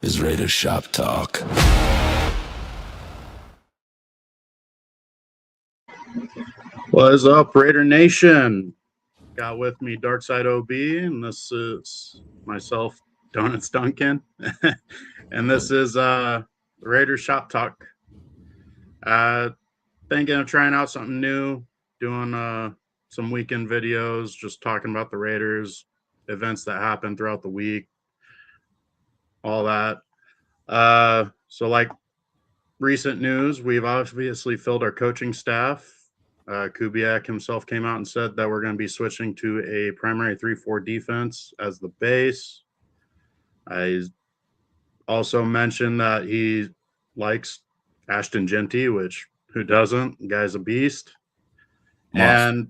is Raider Shop Talk. What is up, Raider Nation? Got with me Darkside OB, and this is myself, Donuts Duncan, and this is Raider Shop Talk. Thinking of trying out something new, doing some weekend videos, just talking about the Raiders, events that happen throughout the week, all that. So like recent news, we've obviously filled our coaching staff. Kubiak himself came out and said that we're going to be switching to a primary 3-4 defense as the base. I also mentioned that he likes Ashton Genty, which who doesn't? The guy's a beast. Monster. And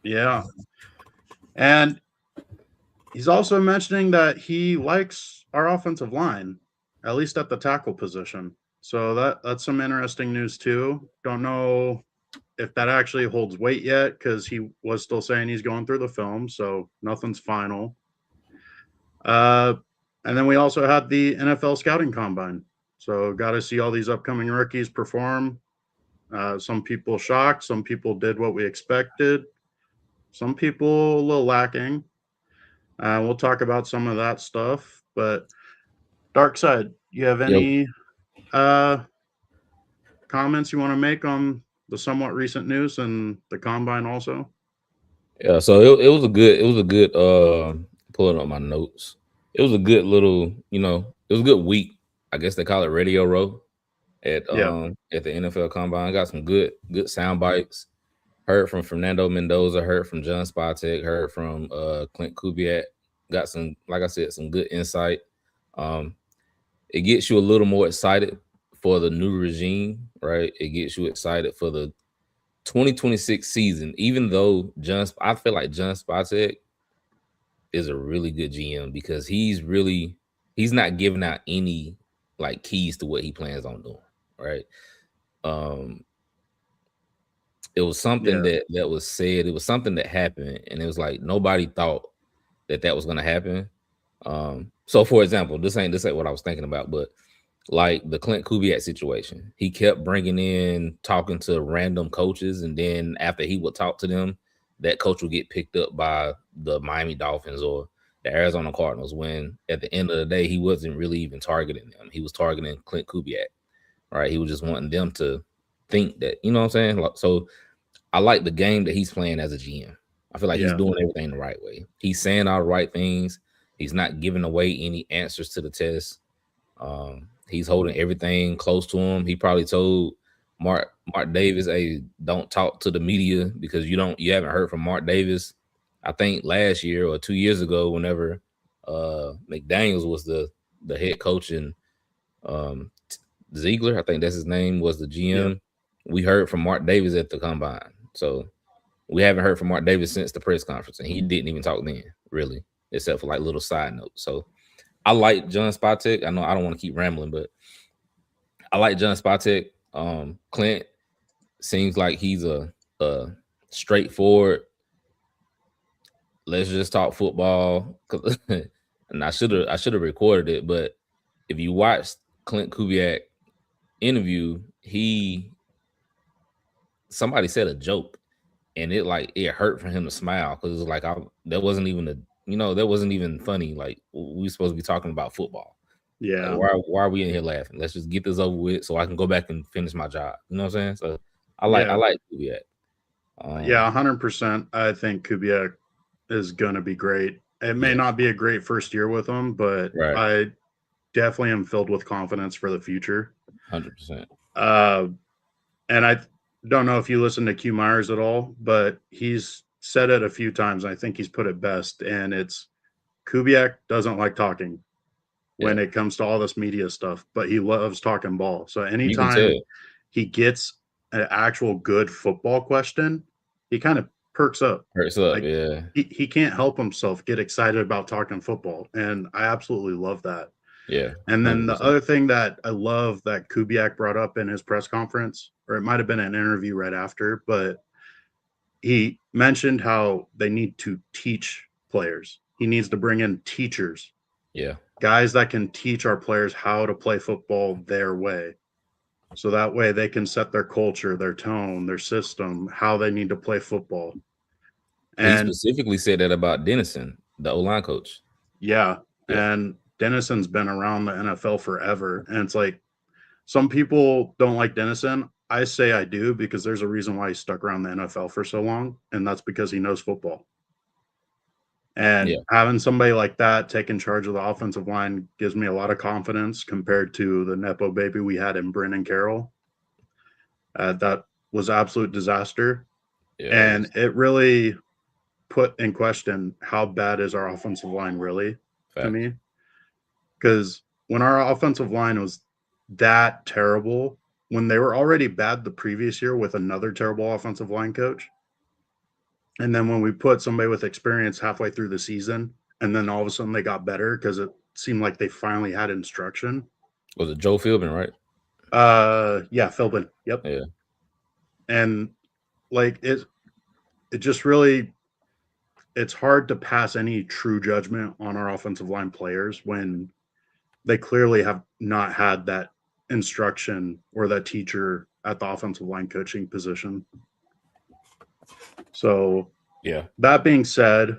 yeah. And he's also mentioning that he likes our offensive line, at least at the tackle position. So that's some interesting news too. Don't know if that actually holds weight yet, because he was still saying he's going through the film, so nothing's final. And then we also had the NFL scouting combine. So got to see all these upcoming rookies perform. Some people shocked. Some people did what we expected. Some people a little lacking. We'll talk about some of that stuff. But Darkside, you have any comments you want to make on the somewhat recent news and the combine also? Yeah, so it was a good pulling up my notes. It was a good little, it was a good week. I guess they call it Radio Row at the NFL Combine. Got some good sound bites. Heard from Fernando Mendoza, heard from John Spatek, heard from Clint Kubiak. Got some, like I said, some good insight. It gets you a little more excited for the new regime, right? It gets you excited for the 2026 season, even though I feel like John Spatek is a really good GM because he's not giving out any like keys to what he plans on doing, right? It was something that was said, it was something that happened, and it was like nobody thought that was going to happen. So for example, this ain't what I was thinking about, but like the Clint Kubiak situation, he kept bringing in talking to random coaches, and then after he would talk to them, that coach would get picked up by the Miami Dolphins or the Arizona Cardinals, when at the end of the day, he wasn't really even targeting them. He was targeting Clint Kubiak, right? He was just wanting them to think that, you know what I'm saying? So I like the game that he's playing as a GM. I feel like he's doing everything the right way. He's saying all the right things. He's not giving away any answers to the test. He's holding everything close to him. He probably told Mark Davis, "Hey, don't talk to the media because you haven't heard from Mark Davis." I think last year or 2 years ago, whenever McDaniels was the head coach and Ziegler, I think that's his name, was the GM. We heard from Mark Davis at the combine. So we haven't heard from Mark Davis since the press conference, and he didn't even talk then, really, except for like little side notes. So I like John Spatek. I know I don't want to keep rambling, but I like John Spatek. Clint seems like he's a straightforward, let's just talk football. And I should have recorded it, but if you watch Clint Kubiak interview, somebody said a joke, and it hurt for him to smile because it was like that wasn't even funny. Like, we were supposed to be talking about football. Yeah. Like, why are we in here laughing? Let's just get this over with so I can go back and finish my job. You know what I'm saying? So I like Kubiak. 100%. I think Kubiak is gonna be great. It may not be a great first year with him, but I definitely am filled with confidence for the future. 100%. And I don't know if you listen to Q Myers at all, but he's said it a few times. I think he's put it best, and it's Kubiak doesn't like talking when it comes to all this media stuff, but he loves talking ball. So anytime he gets an actual good football question, he kind of perks up. He can't help himself get excited about talking football, and I absolutely love that. Yeah. And then the other thing that I love that Kubiak brought up in his press conference, or it might have been an interview right after, but he mentioned how they need to teach players. He needs to bring in teachers Yeah. Guys that can teach our players how to play football their way. So that way they can set their culture, their tone, their system, how they need to play football. He And specifically said that about Dennison, the O-line coach. yeah, and Dennison's been around the NFL forever. And it's like some people don't like Dennison. I say I do because there's a reason why he stuck around the NFL for so long, and that's because he knows football. And having somebody like that taking charge of the offensive line gives me a lot of confidence compared to the Nepo baby we had in Brennan Carroll. That was absolute disaster. And it really put in question how bad is our offensive line really to me. Because when our offensive line was that terrible, when they were already bad the previous year with another terrible offensive line coach, and then when we put somebody with experience halfway through the season, and then all of a sudden they got better because it seemed like they finally had instruction. Was it Joe Philbin, right? Yeah, Philbin. Yep. Yeah. And like it just really, it's hard to pass any true judgment on our offensive line players when they clearly have not had that instruction or that teacher at the offensive line coaching position. So, yeah. That being said,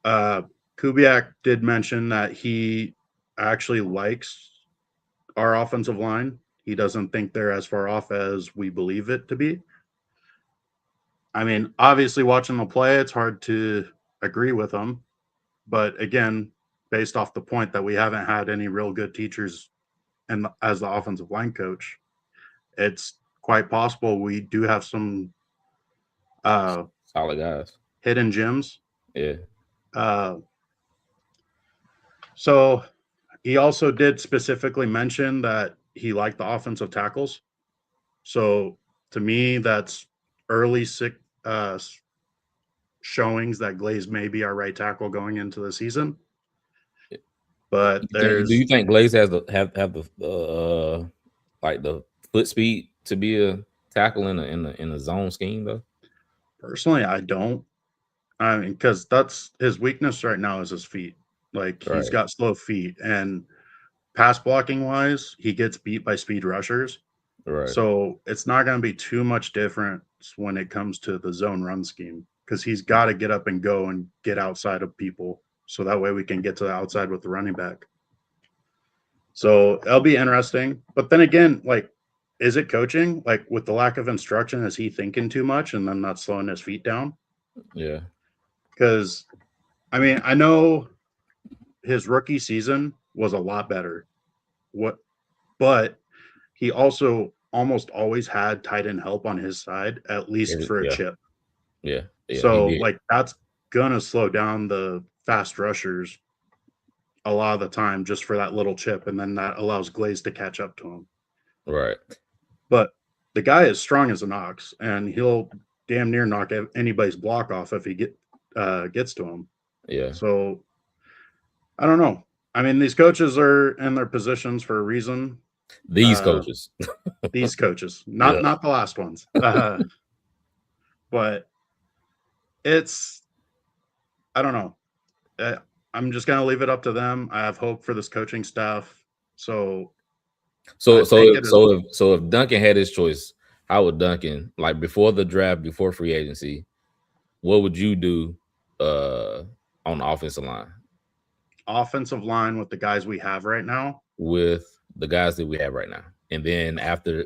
Kubiak did mention that he actually likes our offensive line. He doesn't think they're as far off as we believe it to be. I mean, obviously, watching them play, it's hard to agree with them. But again, based off the point that we haven't had any real good teachers and as the offensive line coach, it's quite possible we do have some solid guys, hidden gems. Yeah. So he also did specifically mention that he liked the offensive tackles. So to me, that's early showings that Glaze may be our right tackle going into the season. But do you think Glaze has the have the like the foot speed to be a tackle in a zone scheme though? Personally, I don't. I mean, because that's his weakness right now is his feet. Like he's got slow feet, and pass blocking wise, he gets beat by speed rushers. Right. So it's not going to be too much difference when it comes to the zone run scheme because he's got to get up and go and get outside of people. So that way we can get to the outside with the running back. So it'll be interesting. But then again, like, is it coaching? Like with the lack of instruction, is he thinking too much and then not slowing his feet down? Yeah. Because, I mean, I know his rookie season was a lot better. But he also almost always had tight end help on his side, at least for a chip. Yeah. So, like, that's going to slow down the fast rushers a lot of the time just for that little chip. And then that allows Glaze to catch up to him. Right. But the guy is strong as an ox, and he'll damn near knock anybody's block off if he gets to him. Yeah. So, I don't know. I mean, these coaches are in their positions for a reason. These coaches. These coaches. Not the last ones. But it's, I don't know. I'm just going to leave it up to them. I have hope for this coaching staff. So if Duncan had his choice, how would Duncan, like before the draft, before free agency, what would you do on the offensive line? Offensive line with the guys we have right now? With the guys that we have right now. And then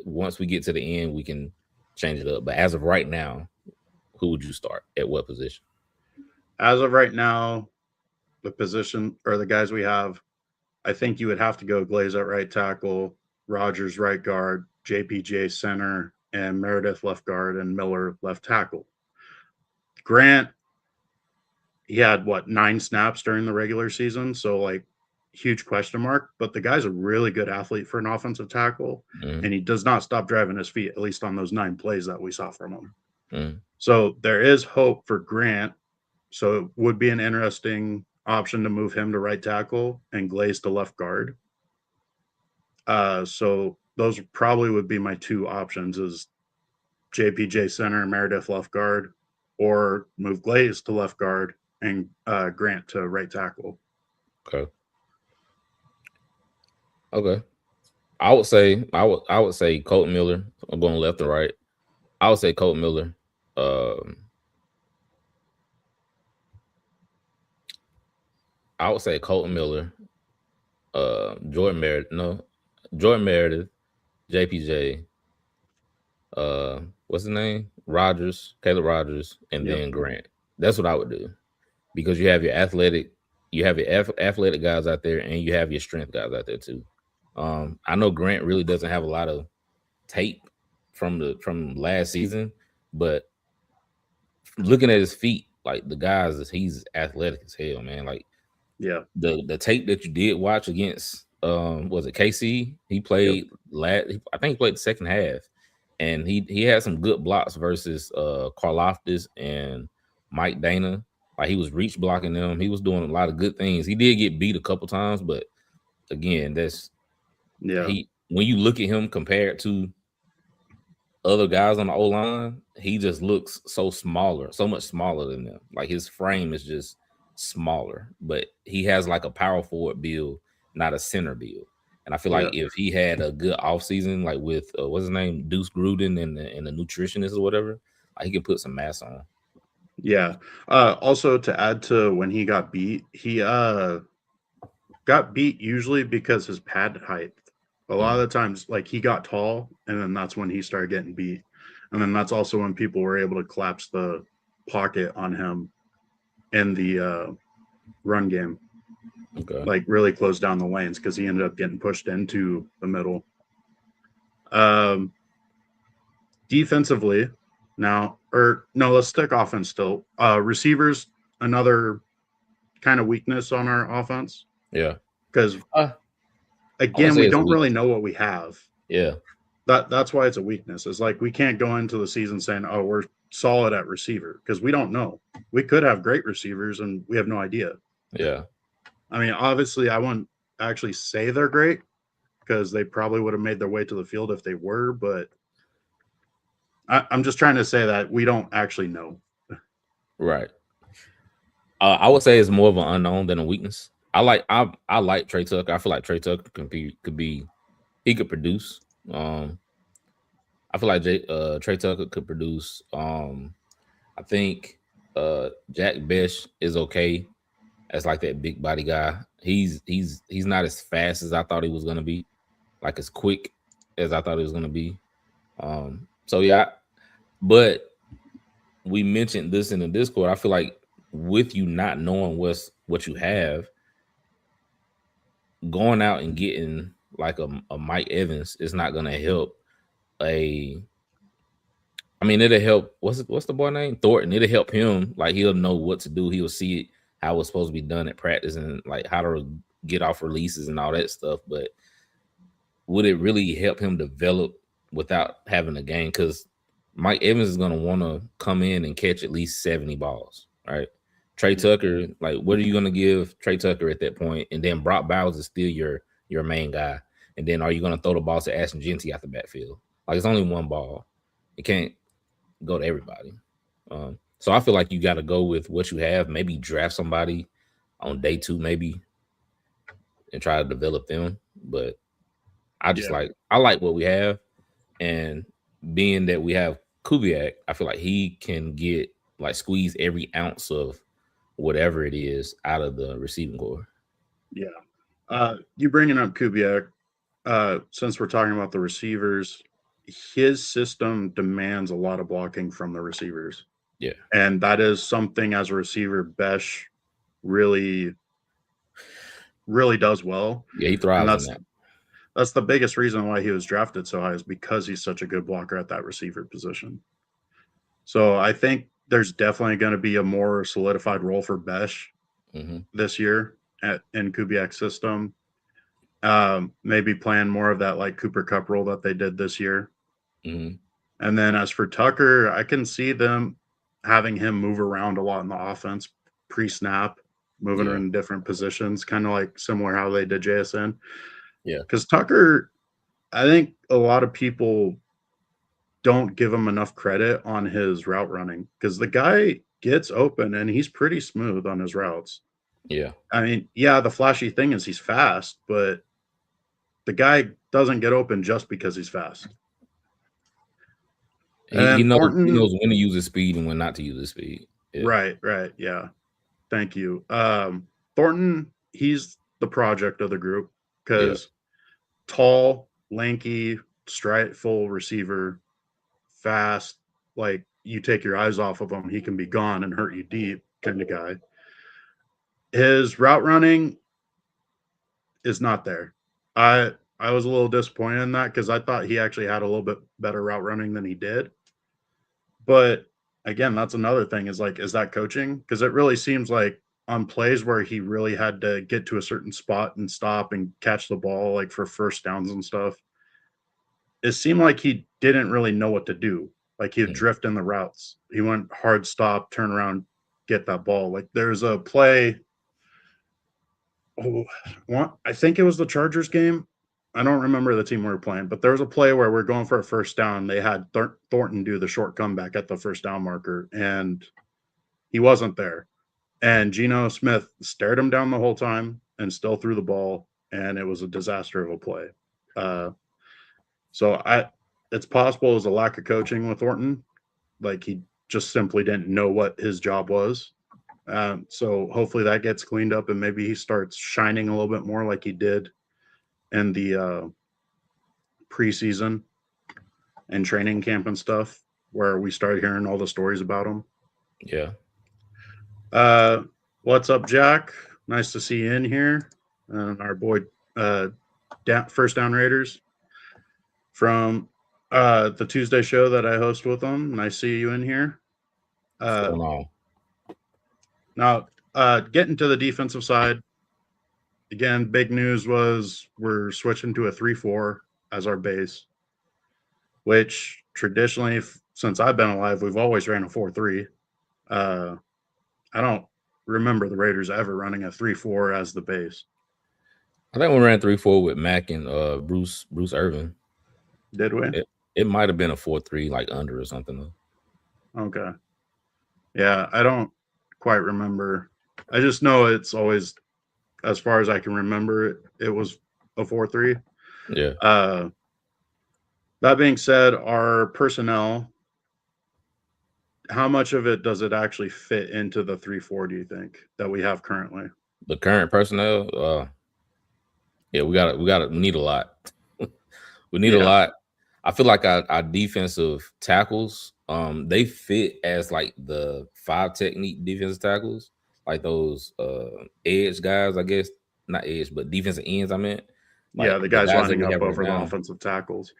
once we get to the end, we can change it up. But as of right now, who would you start at what position? As of right now, the position or the guys we have, I think you would have to go Glaze at right tackle, Rogers right guard, JPJ center, and Meredith left guard, and Miller left tackle. Grant, he had 9 snaps during the regular season, so like huge question mark. But the guy's a really good athlete for an offensive tackle, and he does not stop driving his feet, at least on those 9 plays that we saw from him. So there is hope for Grant. So it would be an interesting option to move him to right tackle and Glaze to left guard. So those probably would be my 2 options: is JPJ center and Meredith left guard, or move Glaze to left guard and Grant to right tackle. Okay. Okay. I would say Colton Miller. I'm going left or right. I would say Colton Miller. I would say Colton Miller. Jordan Meredith. No, Jordan Meredith. JPJ. What's his name? Rogers. Caleb Rogers, and Yep. then Grant. That's what I would do, because you have your athletic guys out there, and you have your strength guys out there too. I know Grant really doesn't have a lot of tape from last season, but looking at his feet, like the guys, he's athletic as hell, man. Like Yeah. the tape that you did watch against was it KC? He played I think he played the second half, and he had some good blocks versus Karlaftis and Mike Dana. Like he was reach blocking them. He was doing a lot of good things. He did get beat a couple times, but again, that's when you look at him compared to other guys on the O line, he just looks so much smaller than them. Like his frame is just smaller, but he has like a power forward build, not a center build. And I feel like if he had a good offseason, like with what's his name, Deuce Gruden and the nutritionist or whatever, like he can put some mass on. Yeah. Also, to add to when he got beat, he got beat usually because his pad height. A lot of the times, like he got tall, and then that's when he started getting beat. And then that's also when people were able to collapse the pocket on him in the run game. Okay. Like really close down the lanes because he ended up getting pushed into the middle. Defensively, let's stick offense still. Receivers, another kind of weakness on our offense. Yeah. Because again, we don't really know what we have. Yeah. That's why it's a weakness. It's like we can't go into the season saying, oh, we're solid at receiver, because we don't know. We could have great receivers and we have no idea. Yeah. I mean, obviously, I wouldn't actually say they're great because they probably would have made their way to the field if they were, but I'm just trying to say that we don't actually know. Right. I would say it's more of an unknown than a weakness. I like Trey Tucker. I feel like Trey Tucker he could produce. I feel like Trey Tucker could produce. I think Jack Besh is okay as like that big body guy. He's not as fast as I thought he was gonna be, like as quick as I thought he was gonna be. So yeah, but we mentioned this in the Discord. I feel like with you not knowing what you have, going out and getting like a Mike Evans is not gonna help. It'll help. What's the boy name? Thornton. It'll help him. Like he'll know what to do. He'll see it how it's supposed to be done at practice and like how to get off releases and all that stuff. But would it really help him develop without having a game? Because Mike Evans is gonna want to come in and catch at least 70 balls, right? Trey Tucker, like what are you gonna give Trey Tucker at that point? And then Brock Bowers is still your main guy. And then are you gonna throw the ball to Ashton Jeanty out the backfield? Like it's only one ball. It can't go to everybody. So I feel like you got to go with what you have. Maybe draft somebody on day 2, maybe, and try to develop them. But I like what we have, and being that we have Kubiak, I feel like he can squeeze every ounce of whatever it is out of the receiving core. Yeah. You bringing up Kubiak, since we're talking about the receivers, his system demands a lot of blocking from the receivers. Yeah. And that is something as a receiver, Besh really, really does well. Yeah, he thrives on that. That's the biggest reason why he was drafted so high, is because he's such a good blocker at that receiver position. So I think there's definitely going to be a more solidified role for Besh this year in Kubiak's system. Maybe playing more of that like Cooper Kupp role that they did this year. And then as for Tucker, I can see them having him move around a lot in the offense pre-snap, moving in different positions, kind of like similar how they did JSN. Yeah. Because Tucker, I think a lot of people don't give him enough credit on his route running, because the guy gets open and he's pretty smooth on his routes. Yeah. I mean, yeah, the flashy thing is he's fast, but the guy doesn't get open just because he's fast. He And knows Thornton, when to use his speed and when not to use his speed. Yeah. right, yeah. Thank you. Thornton, he's the project of the group because tall, lanky, strideful receiver, fast. Like you take your eyes off of him, he can be gone and hurt you deep, kind of guy. His route running is not there. I was a little disappointed in that because I thought he actually had a little bit better route running than he did. But again, that's another thing is like, is that coaching? Because it really seems like on plays where he really had to get to a certain spot and stop and catch the ball, like for first downs and stuff, it seemed like he didn't really know what to do. Like he'd drift in the routes. He went hard stop, turn around, get that ball. Like there's a play. I think it was the Chargers game. I don't remember the team we were playing, but there was a play where we're going for a first down. They had Thornton do the short comeback at the first down marker, and he wasn't there. And Geno Smith stared him down the whole time and still threw the ball, and it was a disaster of a play. So it's possible it was a lack of coaching with Thornton. Like he just simply didn't know what his job was. So hopefully that gets cleaned up and maybe he starts shining a little bit more like he did in the preseason and training camp and stuff, where we started hearing all the stories about him. Yeah. What's up, Jack? Nice to see you in here. And our boy, First Down Raiders from the Tuesday show that I host with them. Nice to see you in here. What's going on? Now, getting to the defensive side, again, big news was we're switching to a 3-4 as our base, which traditionally, since I've been alive, we've always ran a 4-3. I don't remember the Raiders ever running a 3-4 as the base. I think we ran 3-4 with Mac and Bruce Irvin. Did we? It might have been a 4-3, like under or something though. Okay. Yeah, I don't quite remember. I just know it's always, as far as I can remember, it was a 4-3. Yeah. That being said, our personnel, how much of it does it actually fit into the 3-4, do you think, that we have currently? The current personnel, yeah, we need a lot. We need a lot. I feel like our defensive tackles, they fit as like the 5 technique defensive tackles, like those edge guys, I guess, not edge, but defensive ends, I meant. Like yeah, the guys lining up over right the now. offensive tackles.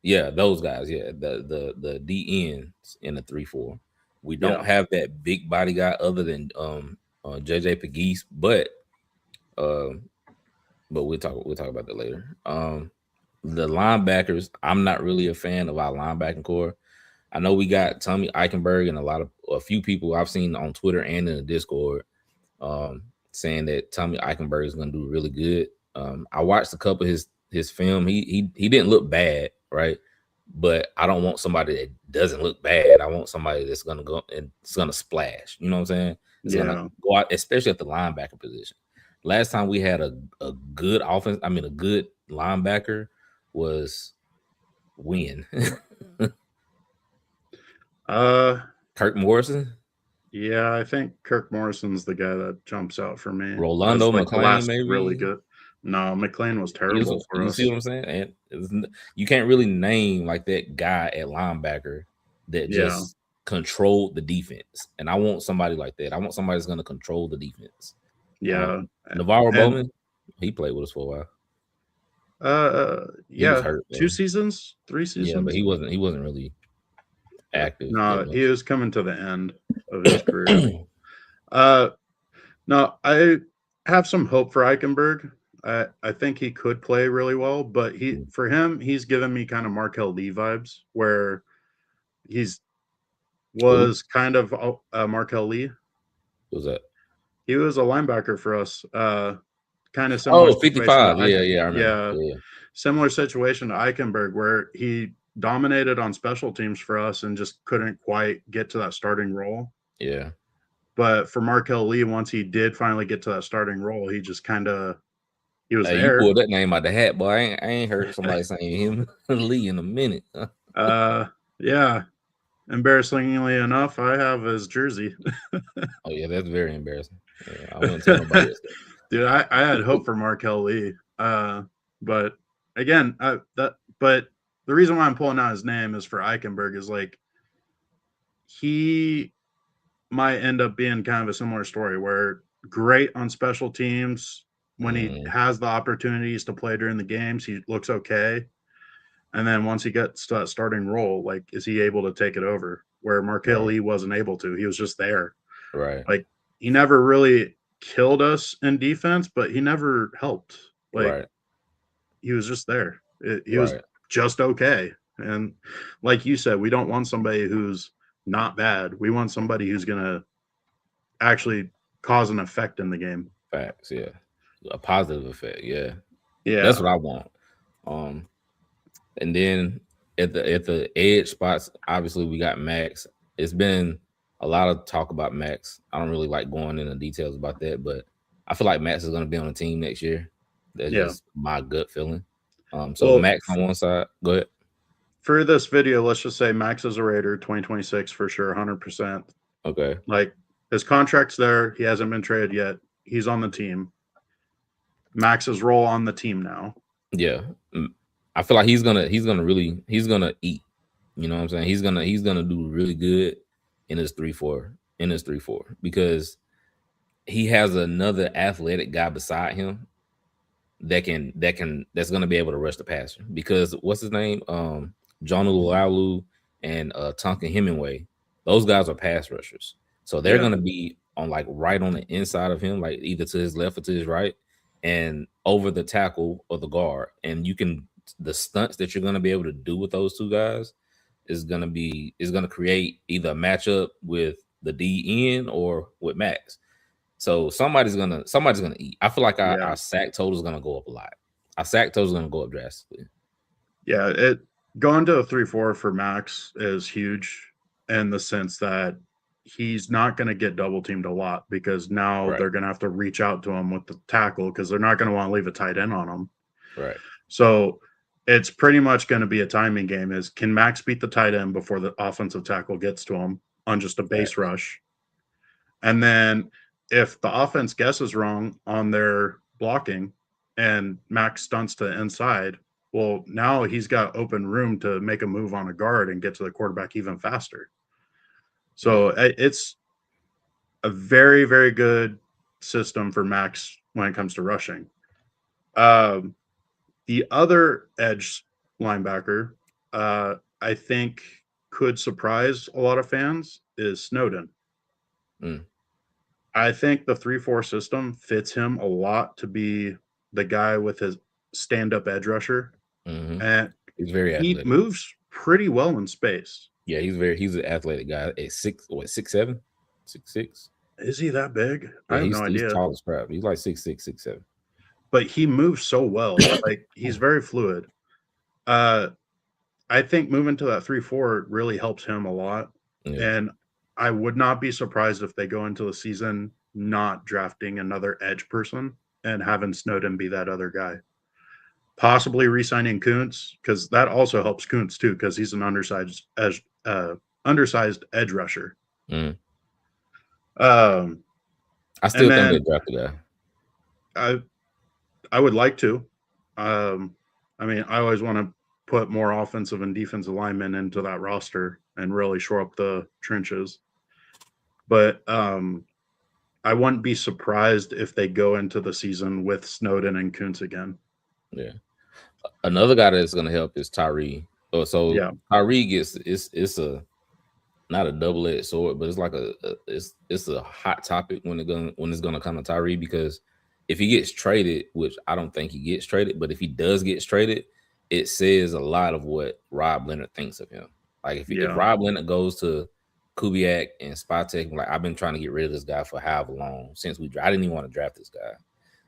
Yeah, those guys. Yeah, the D ends in the 3-4. We don't have that big body guy other than JJ Pegues, but we'll talk about that later. The linebackers, I'm not really a fan of our linebacking core. I know we got Tommy Eichenberg and a few people I've seen on Twitter and in the Discord saying that Tommy Eichenberg is going to do really good. I watched a couple of his film. He didn't look bad, right? But I don't want somebody that doesn't look bad. I want somebody that's going to go and it's going to splash. You know what I'm saying? It's going to go out, especially at the linebacker position. Last time we had a good offense, a good linebacker was when? Kirk Morrison? Yeah, I think Kirk Morrison's the guy that jumps out for me. Rolando McClain, maybe? Really good. No, McClain was terrible for us. You see what I'm saying? And you can't really name like that guy at linebacker that just controlled the defense. And I want somebody like that. I want somebody that's going to control the defense. Yeah. Navarro Bowman, he played with us for a while. Yeah, hurt, 2 seasons, 3 seasons. Yeah, but he wasn't really active. No, he was coming to the end of his career. No, I have some hope for Eichenberg. I think he could play really well, but he's given me kind of Markel Lee vibes, where was kind of Markel Lee. What was that? He was a linebacker for us. Kind of similar. 55. Yeah, I remember. Yeah. Similar situation to Eichenberg, where he dominated on special teams for us and just couldn't quite get to that starting role. Yeah. But for Markel Lee, once he did finally get to that starting role, he just kind of He was Hey, you there. pulled that name out the hat, boy. I ain't heard somebody saying him Lee in a minute. Yeah. Embarrassingly enough, I have his jersey. Oh yeah, that's very embarrassing. Yeah, I wouldn't tell nobody else. Dude, I had hope for Markel Lee. But again, but the reason why I'm pulling out his name is for Eichenberg is like he might end up being kind of a similar story where great on special teams when he has the opportunities to play during the games, he looks okay. And then once he gets to that starting role, like, is he able to take it over? Where Markel Lee wasn't able to. He was just there. Right. Like, he never really killed us in defense, but he never helped. Like, he was just there. He was just okay. And like you said, we don't want somebody who's not bad. We want somebody who's going to actually cause an effect in the game. Facts, yeah. A positive effect, yeah. Yeah. That's what I want. And then at the edge spots, obviously we got Max. It's been a lot of talk about Max. I don't really like going into details about that, but I feel like Max is going to be on the team next year. That's just my gut feeling. So Max on one side. Go ahead. For this video, let's just say Max is a Raider 2026 for sure, 100%. Okay. Like, his contract's there. He hasn't been traded yet. He's on the team. Max's role on the team now. Yeah. I feel like he's gonna eat. You know what I'm saying? He's gonna do really good in his 3-4 because he has another athletic guy beside him that's gonna be able to rush the passer. Because what's his name? John Ulualu and Tonka Hemingway, those guys are pass rushers. So they're gonna be on right on the inside of him, like either to his left or to his right, and over the tackle or the guard. And the stunts that you're gonna be able to do with those two guys is gonna create either a matchup with the DN or with Max. So somebody's gonna eat. I feel like our sack total is gonna go up a lot. Our sack total is gonna go up drastically. Yeah, going to a 3-4 for Max is huge in the sense that he's not going to get double teamed a lot because now they're going to have to reach out to him with the tackle because they're not going to want to leave a tight end on him. Right. So it's pretty much going to be a timing game. Is can Max beat the tight end before the offensive tackle gets to him on just a base rush? And then if the offense guesses wrong on their blocking and Max stunts to the inside, well, now he's got open room to make a move on a guard and get to the quarterback even faster. So it's a very, very good system for Max when it comes to rushing. The other edge linebacker, I think could surprise a lot of fans is Snowden. I think the 3-4 system fits him a lot to be the guy with his stand-up edge rusher. And he's very athletic. He moves pretty well in space. Yeah, he's an athletic guy. 6'7", 6'6". Is he that big? Yeah, I have no idea. He's tall as crap. He's like 6'6", 6'7". But he moves so well. Like, he's very fluid. I think moving to that 3-4 really helps him a lot. Yeah. And I would not be surprised if they go into the season not drafting another edge person and having Snowden be that other guy. Possibly re-signing Kuntz, because that also helps Kuntz too, because he's an undersized edge rusher. I still think they draft the guy. I would like to. I mean, I always want to put more offensive and defensive linemen into that roster and really shore up the trenches. But I wouldn't be surprised if they go into the season with Snowden and Kuntz again. Yeah. Another guy that's going to help is Tyree. Tyree gets it's a not a double-edged sword, but it's like it's a hot topic when it's gonna come to Tyree, because if he gets traded, which I don't think he gets traded, but if he does get traded, it says a lot of what Rob Leonard thinks of him. Like if Rob Leonard goes to Kubiak and Spatek, like, I've been trying to get rid of this guy for however long since I didn't even want to draft this guy,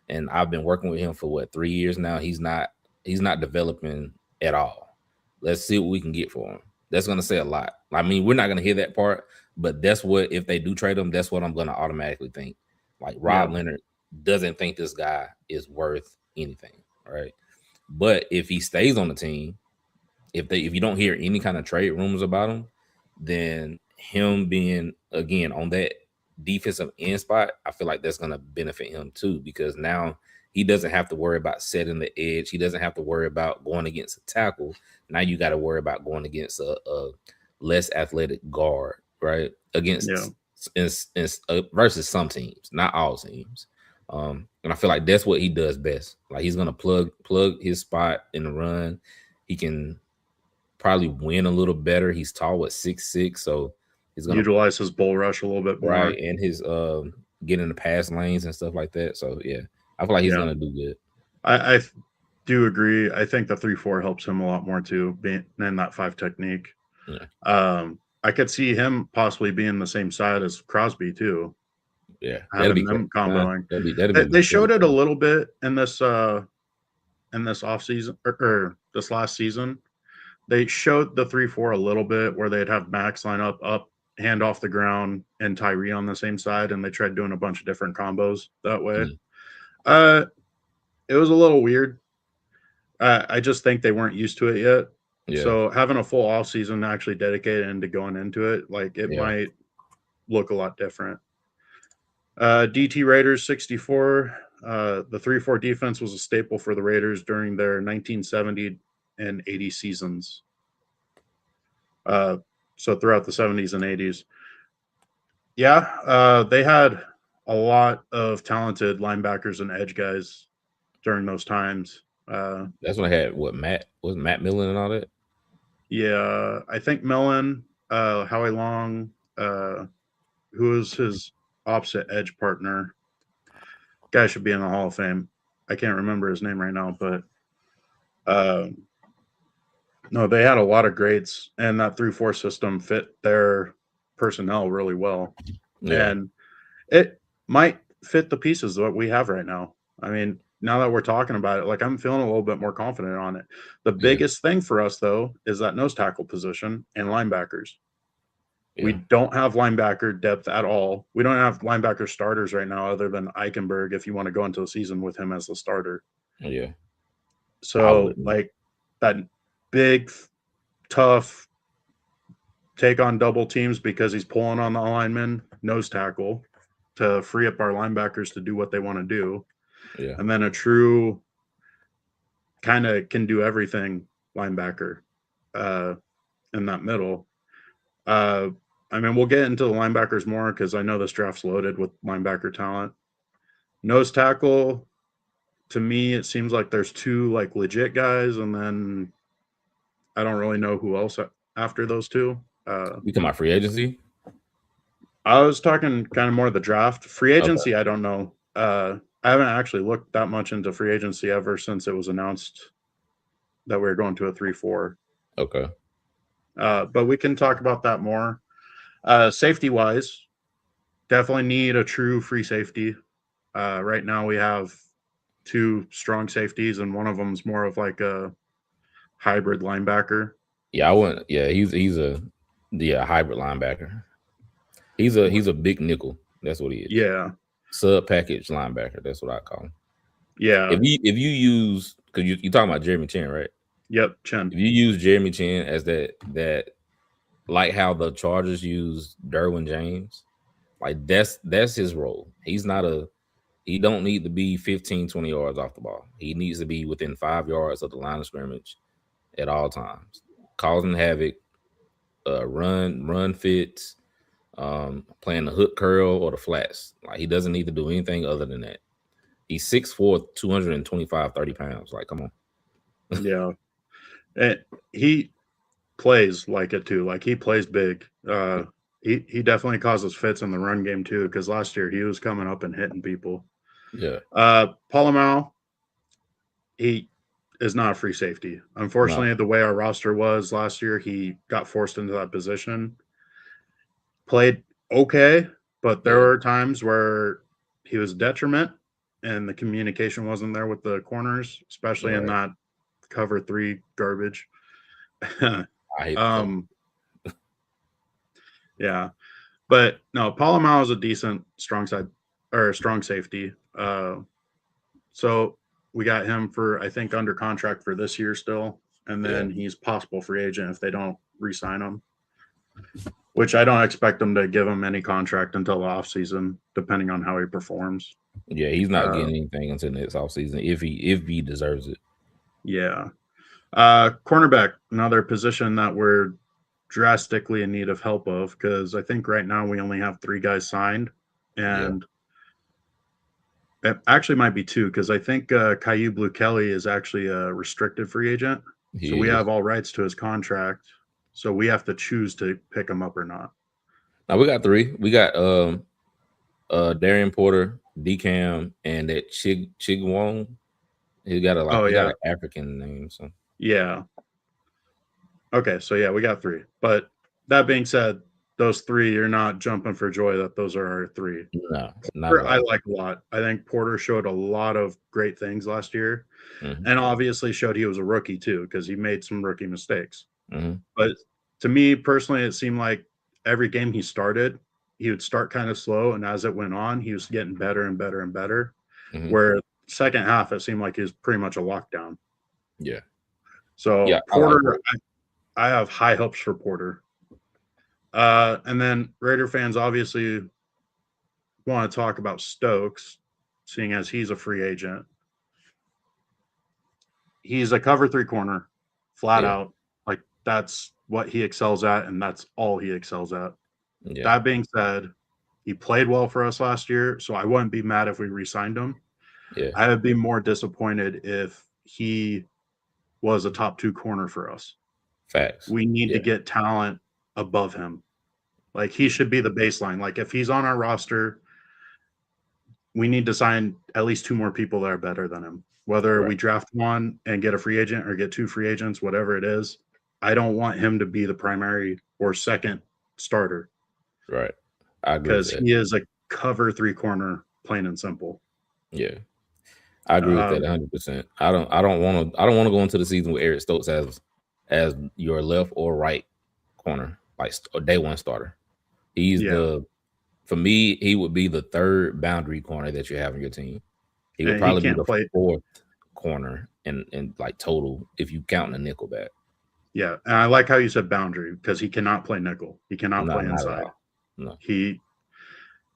and I've been working with him for 3 years now. He's not developing at all. Let's see what we can get for him. That's going to say a lot. I mean, we're not going to hear that part, but that's what, if they do trade him, that's what I'm going to automatically think. Like, Rob Leonard doesn't think this guy is worth anything, right? But if he stays on the team, if you don't hear any kind of trade rumors about him, then him being again on that defensive end spot, I feel like that's going to benefit him too, because now he doesn't have to worry about setting the edge. He doesn't have to worry about going against a tackle. Now you got to worry about going against a less athletic guard, right? Against versus some teams, not all teams. And I feel like that's what he does best. Like he's gonna plug his spot in the run. He can probably win a little better. He's tall at 6'6", so he's gonna utilize his bull rush a little bit more, right, and his getting the pass lanes and stuff like that. So yeah, I feel like he's gonna do good. I do agree. I think the 3-4 helps him a lot more too, being in that 5 technique. Yeah. I could see him possibly being the same side as Crosby too. Yeah, having them comboing. That'd be they showed it a little bit in this off season or this last season. They showed the 3-4 a little bit where they'd have Max line up, hand off the ground, and Tyree on the same side, and they tried doing a bunch of different combos that way. It was a little weird. I just think they weren't used to it yet. Yeah. So having a full off season actually dedicated into going into it, like it might look a lot different. DT Raiders 64. The 3-4 defense was a staple for the Raiders during their 1970 and 80 seasons. So throughout the 70s and 80s. Yeah, they had a lot of talented linebackers and edge guys during those times. That's when I had Matt Millen and all that. Yeah, I think Millen, Howie Long, who was his opposite edge partner. Guy should be in the Hall of Fame. I can't remember his name right now, but no, they had a lot of greats, and that 3-4 system fit their personnel really well. Yeah. And it might fit the pieces that we have right now. I mean, now that we're talking about it, like I'm feeling a little bit more confident on it. The biggest thing for us, though, is that nose tackle position and linebackers. Yeah. We don't have linebacker depth at all. We don't have linebacker starters right now other than Eichenberg if you want to go into the season with him as the starter. Yeah. So, like, that big, tough take on double teams because he's pulling on the lineman, nose tackle, to free up our linebackers to do what they want to do. Yeah. And then a true kind of can do everything linebacker in that middle. I mean, we'll get into the linebackers more because I know this draft's loaded with linebacker talent. Nose tackle, to me, it seems like there's 2 like legit guys, and then I don't really know who else after those 2. You talking about free agency? I was talking kind of more of the draft. Free agency, okay. I don't know. I haven't actually looked that much into free agency ever since it was announced that we were going to a 3-4. Okay. But we can talk about that more. Safety-wise, definitely need a true free safety. Right now we have 2 strong safeties, and one of them is more of like a hybrid linebacker. Yeah, I wouldn't. Yeah, he's a hybrid linebacker. He's a big nickel. That's what he is. Yeah. Sub package linebacker. That's what I call him. Yeah. If you use, because you're talking about Jeremy Chin, right? Yep, Chin. If you use Jeremy Chin as that like how the Chargers use Derwin James, like that's his role. He don't need to be 15, 20 yards off the ball. He needs to be within 5 yards of the line of scrimmage at all times, causing havoc, run fits, playing the hook curl or the flats. Like he doesn't need to do anything other than that. He's 6'4", 225, 30 pounds. Like, come on. Yeah. And he plays like it too. Like he plays big. He definitely causes fits in the run game too, because last year he was coming up and hitting people. Yeah. Polamalu, he is not a free safety. Unfortunately, the way our roster was last year, he got forced into that position. Played okay, but there were times where he was a detriment and the communication wasn't there with the corners, especially in that cover 3 garbage. I hate that. Yeah. But no, Polamalu is a decent strong safety. So we got him for, I think, under contract for this year still, and then he's possible free agent if they don't re-sign him. Which I don't expect them to give him any contract until the offseason, depending on how he performs. Yeah, he's not getting anything until next offseason if he deserves it. Yeah. Cornerback, another position that we're drastically in need of help of, because I think right now we only have 3 guys signed, and it actually might be 2, because I think Caillou Blue Kelly is actually a restricted free agent. So we have all rights to his contract. So we have to choose to pick him up or not. Now we got 3. We got Darian Porter, DCAM, and that Chig Wong. He got got an African name. So yeah. Okay, so yeah, we got 3. But that being said, those 3, you're not jumping for joy that those are our 3. No, Porter, I like a lot. I think Porter showed a lot of great things last year, and obviously showed he was a rookie too, because he made some rookie mistakes. But to me personally, it seemed like every game he started, he would start kind of slow, and as it went on, he was getting better and better and better. Where second half, it seemed like he was pretty much a lockdown. Yeah. So yeah, Porter, I have high hopes for Porter. And then Raider fans obviously want to talk about Stokes, seeing as he's a free agent. He's a cover 3 corner, flat out. Like, that's what he excels at, and that's all he excels at. Yeah. That being said, he played well for us last year, so I wouldn't be mad if we re-signed him. Yeah. I would be more disappointed if he was a top 2 corner for us. Facts. We need to get talent above him. Like, he should be the baseline. Like, if he's on our roster, we need to sign at least 2 more people that are better than him. Whether we draft 1 and get a free agent or get 2 free agents, whatever it is, I don't want him to be the primary or second starter. Right. I agree. Because he is a cover 3 corner, plain and simple. Yeah. I agree with that 100%. I don't want to go into the season with Eric Stokes as your left or right corner, like a day 1 starter. He's for me, he would be the 3rd boundary corner that you have on your team. He would probably be the 4th corner in like total if you count the nickel back. Yeah, and I like how you said boundary, because he cannot play nickel. He cannot play inside. No. He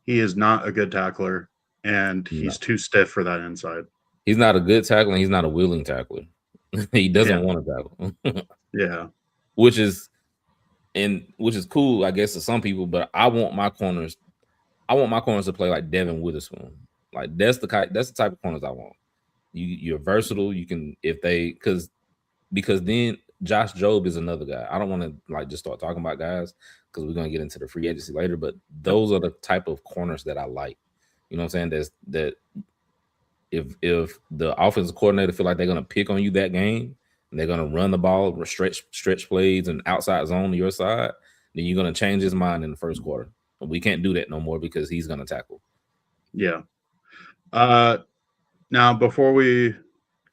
is not a good tackler, and he's too stiff for that inside. He's not a good tackler, and he's not a willing tackler. He doesn't want to tackle. Yeah. Which is cool, I guess, to some people, but I want my corners to play like Devin Witherspoon. Like, that's the type of corners I want. You're versatile. You can, because then Josh Jobe is another guy. I don't want to like just start talking about guys because we're gonna get into the free agency later, but those are the type of corners that I like. You know what I'm saying? That if the offensive coordinator feel like they're gonna pick on you that game and they're gonna run the ball, stretch plays and outside zone to your side, then you're gonna change his mind in the first quarter. But we can't do that no more because he's gonna tackle. Yeah. Now before we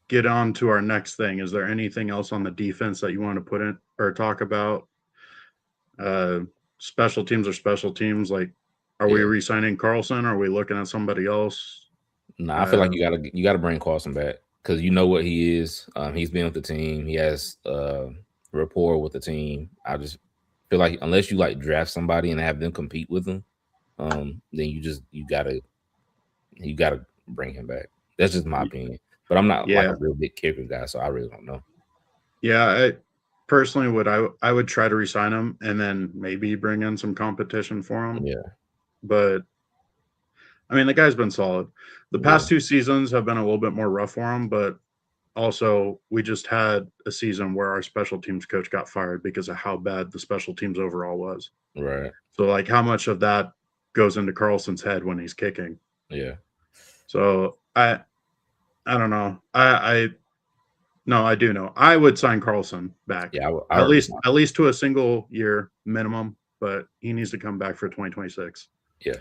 get on to our next thing, is there anything else on the defense that you want to put in or talk about? Special teams or special teams? Like, are we re-signing Carlson? Or are we looking at somebody else? No, I feel like you gotta bring Carlson back because you know what he is. He's been with the team. He has rapport with the team. I just feel like unless you like draft somebody and have them compete with them, then you gotta bring him back. That's just my opinion. But I'm not like a real big kicker guy, so I really don't know. Yeah, I personally I would try to re-sign him and then maybe bring in some competition for him. Yeah. But I mean, the guy's been solid. The past 2 seasons have been a little bit more rough for him, but also we just had a season where our special teams coach got fired because of how bad the special teams overall was. Right. So like how much of that goes into Carlson's head when he's kicking? Yeah. So I don't know. I do know. I would sign Carlson back. Yeah, at least to a single year minimum, but he needs to come back for 2026. Yeah.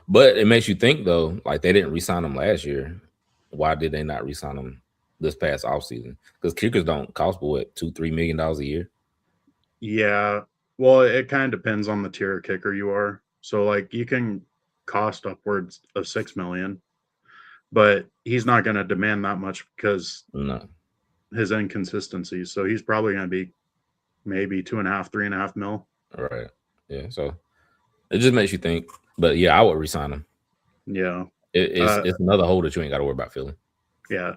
But it makes you think though, like they didn't re-sign him last year. Why did they not re-sign him this past offseason? Because kickers don't cost $2-3 million a year. Yeah. Well, it kind of depends on the tier of kicker you are. So like you can cost upwards of $6 million. but he's not going to demand that much because No. his inconsistencies. So he's probably going to be maybe 2.5, 3.5 mil. Right. Yeah. So it just makes you think. But yeah, I would resign him. Yeah. It's another hole that you ain't got to worry about filling. Yeah.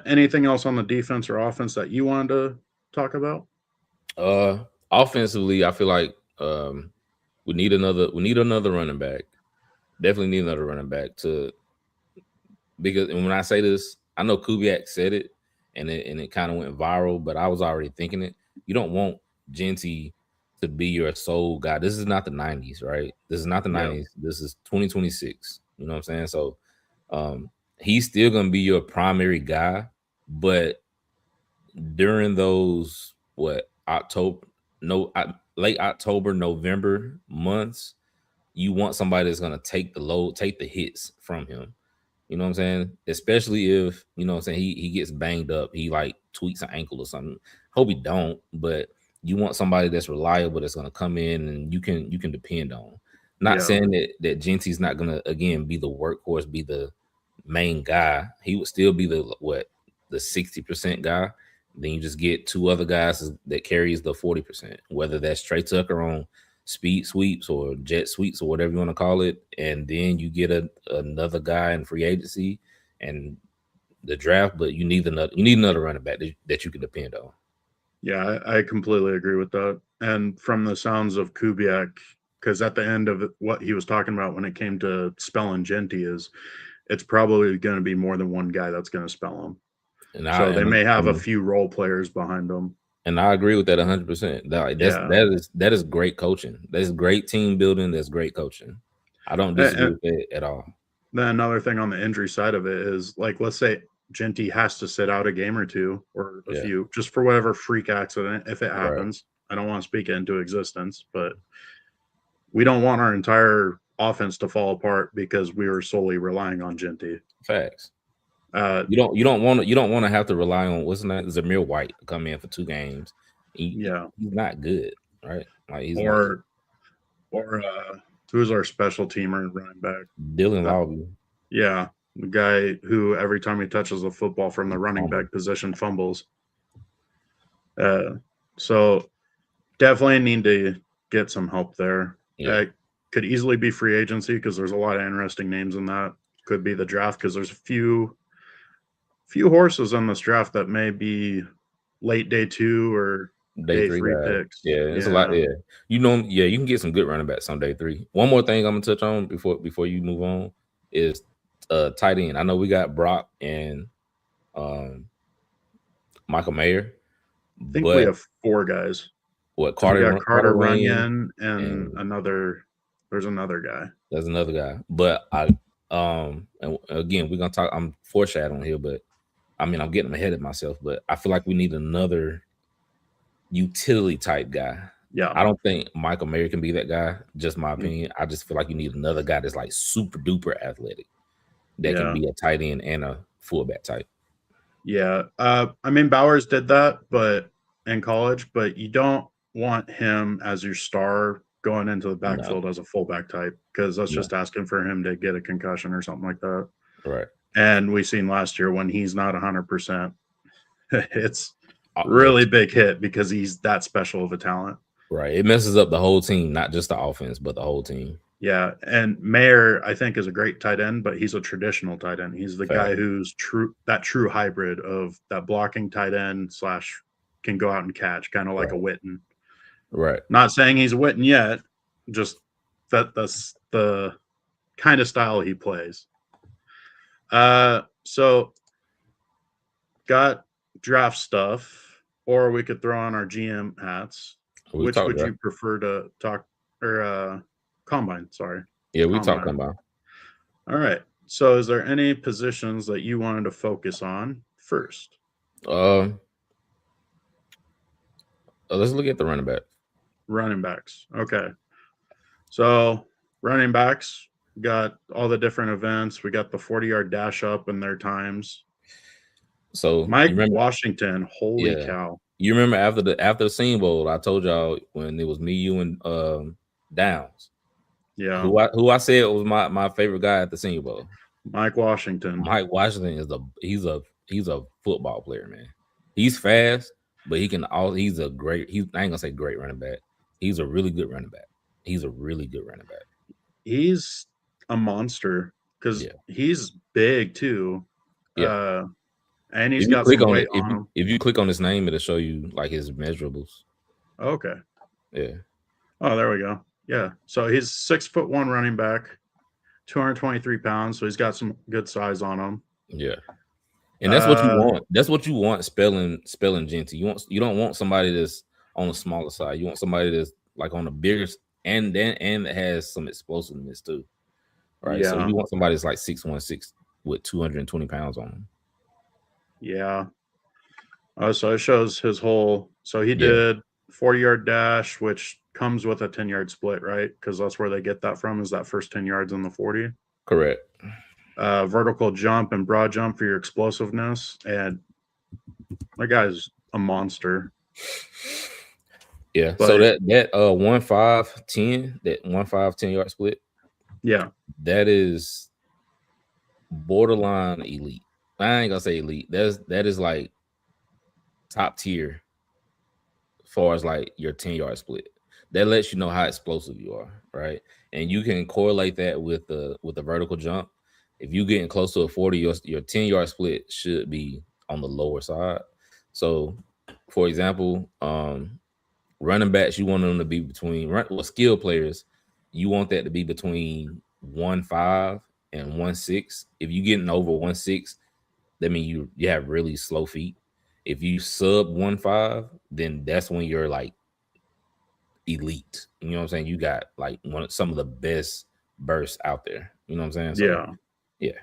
Anything else on the defense or offense that you wanted to talk about? Offensively, I feel like we need another running back. Definitely need another running back because when I say this, I know Kubiak said it and it kind of went viral, but I was already thinking it. You don't want Genty to be your sole guy. This is not the 90s, right? This is not the 90s. This is 2026. You know what I'm saying? So he's still gonna be your primary guy, but during those late October, November months, you want somebody that's gonna take the load, take the hits from him. You know what I'm saying? Especially if, you know what I'm saying, he gets banged up, he like tweaks an ankle or something. Hope he don't, but you want somebody that's reliable, that's gonna come in and you can depend on. Not saying that Genty's not gonna again be the workhorse, be the main guy. He would still be the 60% guy. Then you just get two other guys that carries the 40%, whether that's Trey Tucker on speed sweeps or jet sweeps or whatever you want to call it, and then you get another guy in free agency and the draft. But you need another running back that you can depend on. Yeah, I completely agree with that. And from the sounds of Kubiak, because at the end of what he was talking about when it came to spelling Genty is, it's probably going to be more than one guy that's going to spell him. So they may have a few role players behind them. And I agree with that 100%. That is great coaching. That's great team building. That's great coaching. I don't disagree with it at all. Then another thing on the injury side of it is, like, let's say Genty has to sit out a game or two or a few, just for whatever freak accident, if it happens. Right. I don't want to speak it into existence, but we don't want our entire offense to fall apart because we were solely relying on Genty. Facts. You don't want to have to rely on what's that Zamir White to come in for 2 games. He's not good, right? Like who's our special teamer running back? Dylan Lawby. Yeah, the guy who every time he touches the football from the running back position fumbles. So definitely need to get some help there. Yeah. Could easily be free agency because there's a lot of interesting names in that. Could be the draft because there's a few horses on this draft that may be late day 2 or day 3 picks. Yeah, it's a lot. Yeah, you can get some good running backs on day 3. One more thing I'm gonna touch on before you move on is tight end. I know we got Brock and Michael Mayer. I think we have 4 guys. What Carter Runyon and another. There's another guy. There's another guy, but and again, we're gonna talk. I'm foreshadowing here, but I mean, I'm getting ahead of myself. But I feel like we need another utility type guy. Yeah, I don't think Michael Mayer can be that guy. Just my opinion. I just feel like you need another guy that's like super duper athletic that can be a tight end and a fullback type. Yeah, I mean Bowers did that, but in college, but you don't want him as your star going into the backfield as a fullback type because that's just asking for him to get a concussion or something like that. Right. And we seen last year when he's not 100%, it's really big hit because he's that special of a talent. Right. It messes up the whole team, not just the offense, but the whole team. Yeah. And Mayer, I think, is a great tight end, but he's a traditional tight end. He's the guy who's true hybrid of that blocking tight end / can go out and catch, kind of like a Witten. Right. Not saying he's a Witten yet, just that's the kind of style he plays. So got draft stuff, or we could throw on our GM hats. Which would you prefer to talk or combine? Sorry. Yeah, we talk combine. All right. So is there any positions that you wanted to focus on first? Let's look at the running back. Running backs. Okay. So running backs got all the different events. We got the 40-yard dash up in their times. So Mike Washington, holy cow. You remember after the Senior Bowl, I told y'all when it was me, you, and Downs. Yeah. Who I said was my favorite guy at the Senior Bowl. Mike Washington. Mike Washington is he's a football player, man. He's fast, but he's a great. I ain't gonna say great running back. He's a really good running back. He's a really good running back. He's a monster because he's big too. Yeah. And he's got some weight on him. If you click on his name, it'll show you like his measurables. Okay. Yeah. Oh, there we go. Yeah. So he's 6'1" running back, 223 pounds. So he's got some good size on him. Yeah. And that's what you want. That's what you want spelling Genty. You don't want somebody that's on the smaller side. You want somebody that's like on the bigger and that has some explosiveness too. Right. Yeah. So you want somebody that's like 6'1" with 220 pounds on him. Yeah. So it shows his whole. So he did 40-yard dash, which comes with a 10-yard split, right? Because that's where they get that from, is that first 10 yards in the 40. Correct. Vertical jump and broad jump for your explosiveness. And that guy's a monster. Yeah. But, so that 1-5-10, that 1-5-10-yard split. Yeah. That is borderline elite. I ain't gonna say elite. That is like top tier as far as like your 10-yard split. That lets you know how explosive you are, right? And you can correlate that with the vertical jump. If you're getting close to a 40, your 10-yard split should be on the lower side. So, for example, running backs, you want them to be between skill players, you want that to be between 1.5 and 1.6. If you're getting over 1.6, that means you have really slow feet. If you sub 1.5, then that's when you're like elite. You know what I'm saying? You got like some of the best bursts out there. You know what I'm saying? So, yeah.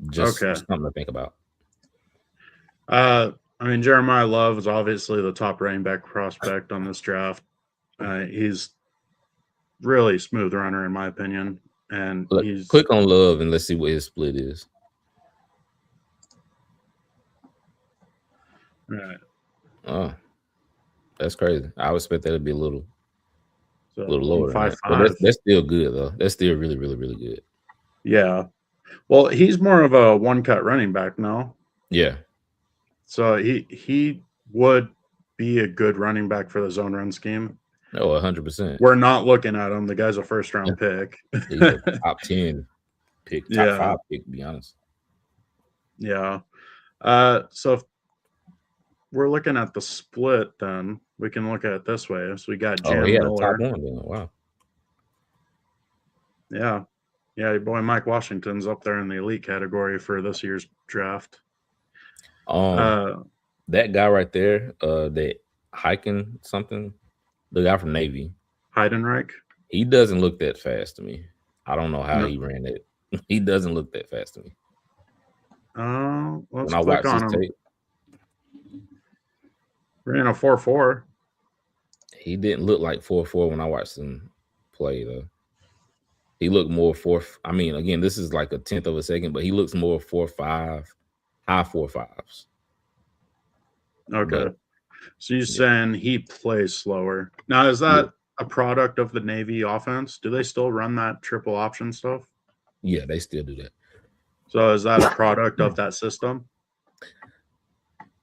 Just something to think about. I mean, Jeremiah Love is obviously the top running back prospect on this draft. He's really smooth runner in my opinion. And he's click on Love and let's see what his split is. Right. Oh, that's crazy. I would expect that to be a little lower. 5'5". But that's still good though. That's still really, really, really good. Yeah. Well, he's more of a one-cut running back now. Yeah. So he would be a good running back for the zone run scheme. Oh, 100%. We're not looking at him. The guy's a first-round pick. He's a top 10 pick, top 5 pick, to be honest. Yeah. So if we're looking at the split, then we can look at it this way. So we got Jam Miller. Top 1 then. Wow. Yeah. Yeah, your boy Mike Washington's up there in the elite category for this year's draft. That guy right there, that hiking something, the guy from Navy, Heidenreich. He doesn't look that fast to me. I don't know how he ran it. He doesn't look that fast to me. Let's click on him. Tape, ran a 4.4. He didn't look like 4.4 when I watched him play though. He looked more 4. I mean, again, this is like a 10th of a second, but he looks more 4.5, high 4.5s. Okay. So you're saying he plays slower. Now, is that a product of the Navy offense? Do they still run that triple option stuff? Yeah, they still do that. So is that a product of that system?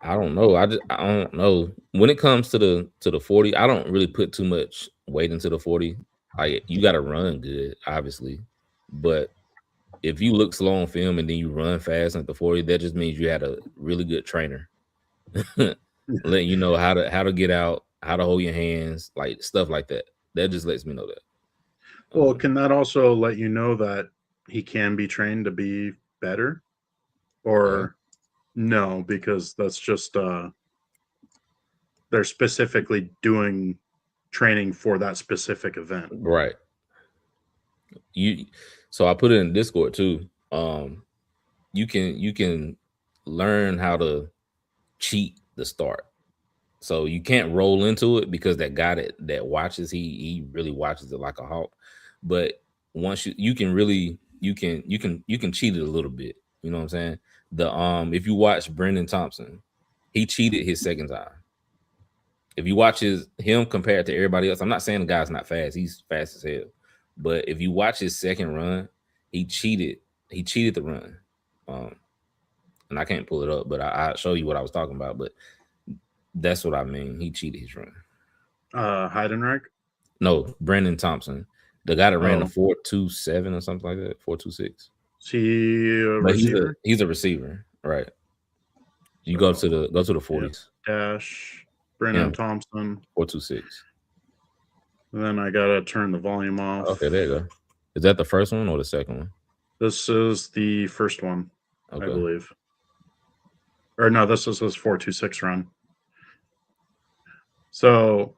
I don't know. I don't know. When it comes to the 40, I don't really put too much weight into the 40. Like, you got to run good, obviously, but if you look slow on film and then you run fast at the 40, that just means you had a really good trainer, letting you know how to get out, how to hold your hands, like stuff like that. That just lets me know that. Well, can that also let you know that he can be trained to be better, or no? Because that's just they're specifically doing training for that specific event, right? So I put it in Discord too. You can learn how to cheat the start. So you can't roll into it because that guy that watches, he really watches it like a hawk. But once you can cheat it a little bit. You know what I'm saying? If you watch Brendan Thompson, he cheated his second time. If you watch him compared to everybody else, I'm not saying the guy's not fast. He's fast as hell. But if you watch his second run, he cheated he cheated the run. And I can't pull it up, but I'll show you what I was talking about. But that's what I mean. He cheated his run. Heidenreich? No, Brandon Thompson, the guy that ran the Oh. 4.27 or something like that, 4.26. Is he a But receiver? he's a receiver, right? You go to the 40s. Dash Brandon Yeah. Thompson. 4.26. And then I gotta turn the volume off. Okay, there you go. Is that the first one or the second one? This is the first one, Okay. I believe. Or no, this is his 4.26 run. So,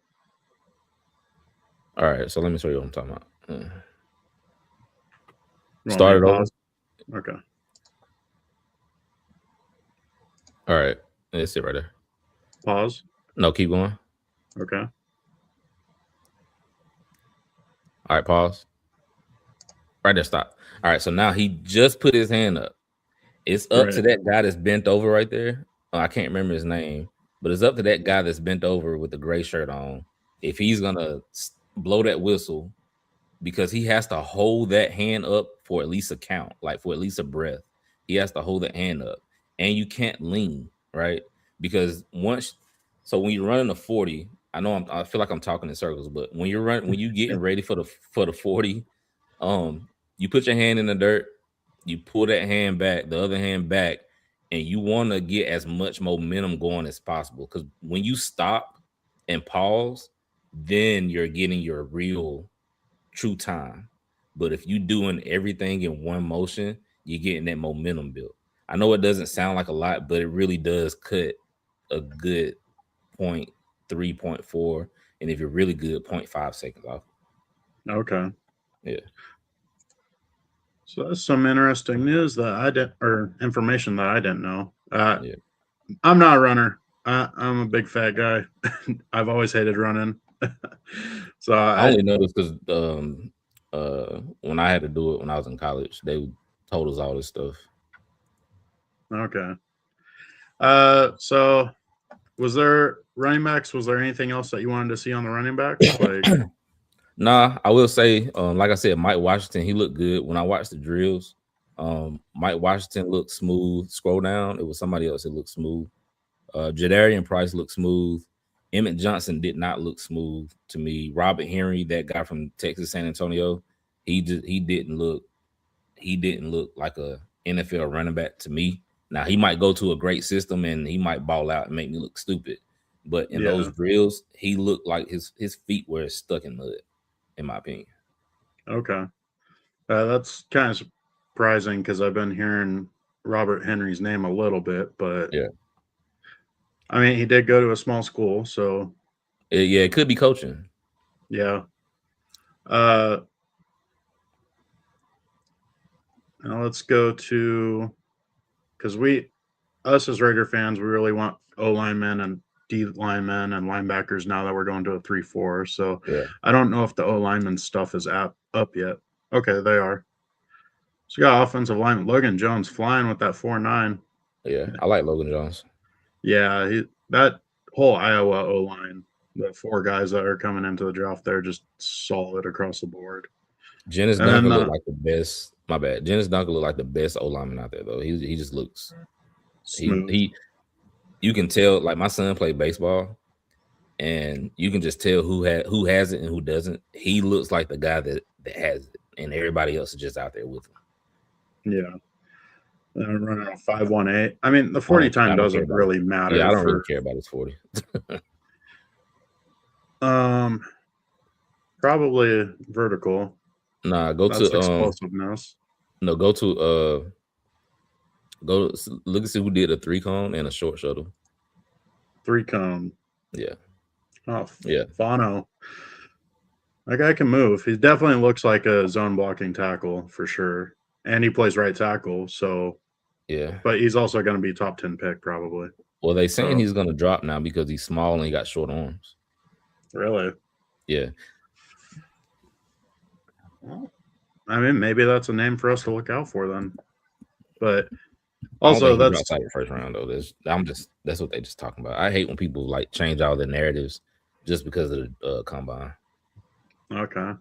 all right. So let me show you what I'm talking about. you want me to Started over. pause? Okay. All right. That's it right there. Pause. No, keep going. Okay. All right, pause. Right there, stop. All right, so now he just put his hand up. It's up to that guy that's bent over right there. I can't remember his name, but it's up to that guy that's bent over with the gray shirt on. If he's gonna blow that whistle, because he has to hold that hand up for at least a count, like for at least a breath. He has to hold that hand up, and you can't lean, right? Because when you're running a 40, I feel like I'm talking in circles, but when you getting ready for the 40, you put your hand in the dirt, you pull that hand back, the other hand back, and you want to get as much momentum going as possible. Because when you stop and pause, then you're getting your real true time. But if you doing everything in one motion, you're getting that momentum built. I know it doesn't sound like a lot, but it really does cut a good 0.3, 0.4, and if you're really good, 0.5 seconds off. Okay. Yeah. So that's some interesting news that information that I didn't know. Yeah. I'm not a runner. I'm a big fat guy. I've always hated running. So I only know this because when I had to do it when I was in college, they told us all this stuff. Okay. So was there running backs? Was there anything else that you wanted to see on the running backs? Like, nah, I will say, like I said, Mike Washington, he looked good. When I watched the drills, Mike Washington looked smooth. Scroll down, it was somebody else that looked smooth. Jadarian Price looked smooth. Emmett Johnson did not look smooth to me. Robert Henry, that guy from Texas San Antonio, he didn't look like a NFL running back to me. Now he might go to a great system and he might ball out and make me look stupid, but in those drills, he looked like his feet were stuck in mud, in my opinion. Okay, that's kind of surprising because I've been hearing Robert Henry's name a little bit, but yeah. I mean, he did go to a small school, so yeah, it could be coaching. Yeah. Now let's go to, because us as Raider fans, we really want O linemen and D linemen and linebackers now that we're going to a 3-4. So yeah. I don't know if the O lineman stuff is up yet. Okay, they are. So you got offensive lineman Logan Jones flying with that 4.9. Yeah, I like Logan Jones. Yeah, that whole Iowa O line, the 4 guys that are coming into the draft, they're just solid across the board. Janice Duncan looked like the best. My bad. Janice Duncan looked like the best O lineman out there, though. He just looks smooth. You can tell. Like my son played baseball, and you can just tell who has it and who doesn't. He looks like the guy that has it, and everybody else is just out there with him. Yeah. And running a 5.18. I mean, the 40 time doesn't really matter. Yeah, I don't really care about his 40. Probably vertical. Nah, go That's to explosiveness. No, go to look and see who did a 3-cone and a short shuttle. 3-cone. Yeah. Oh yeah. Fano. That guy can move. He definitely looks like a zone blocking tackle for sure. And he plays right tackle, so yeah. But he's also going to be top 10 pick probably. Well, they saying he's going to drop now because he's small and he got short arms. Really? Yeah. I mean, maybe that's a name for us to look out for then. But also, that's outside the first round though. That's what they just talking about. I hate when people like change all their narratives just because of the combine. Okay.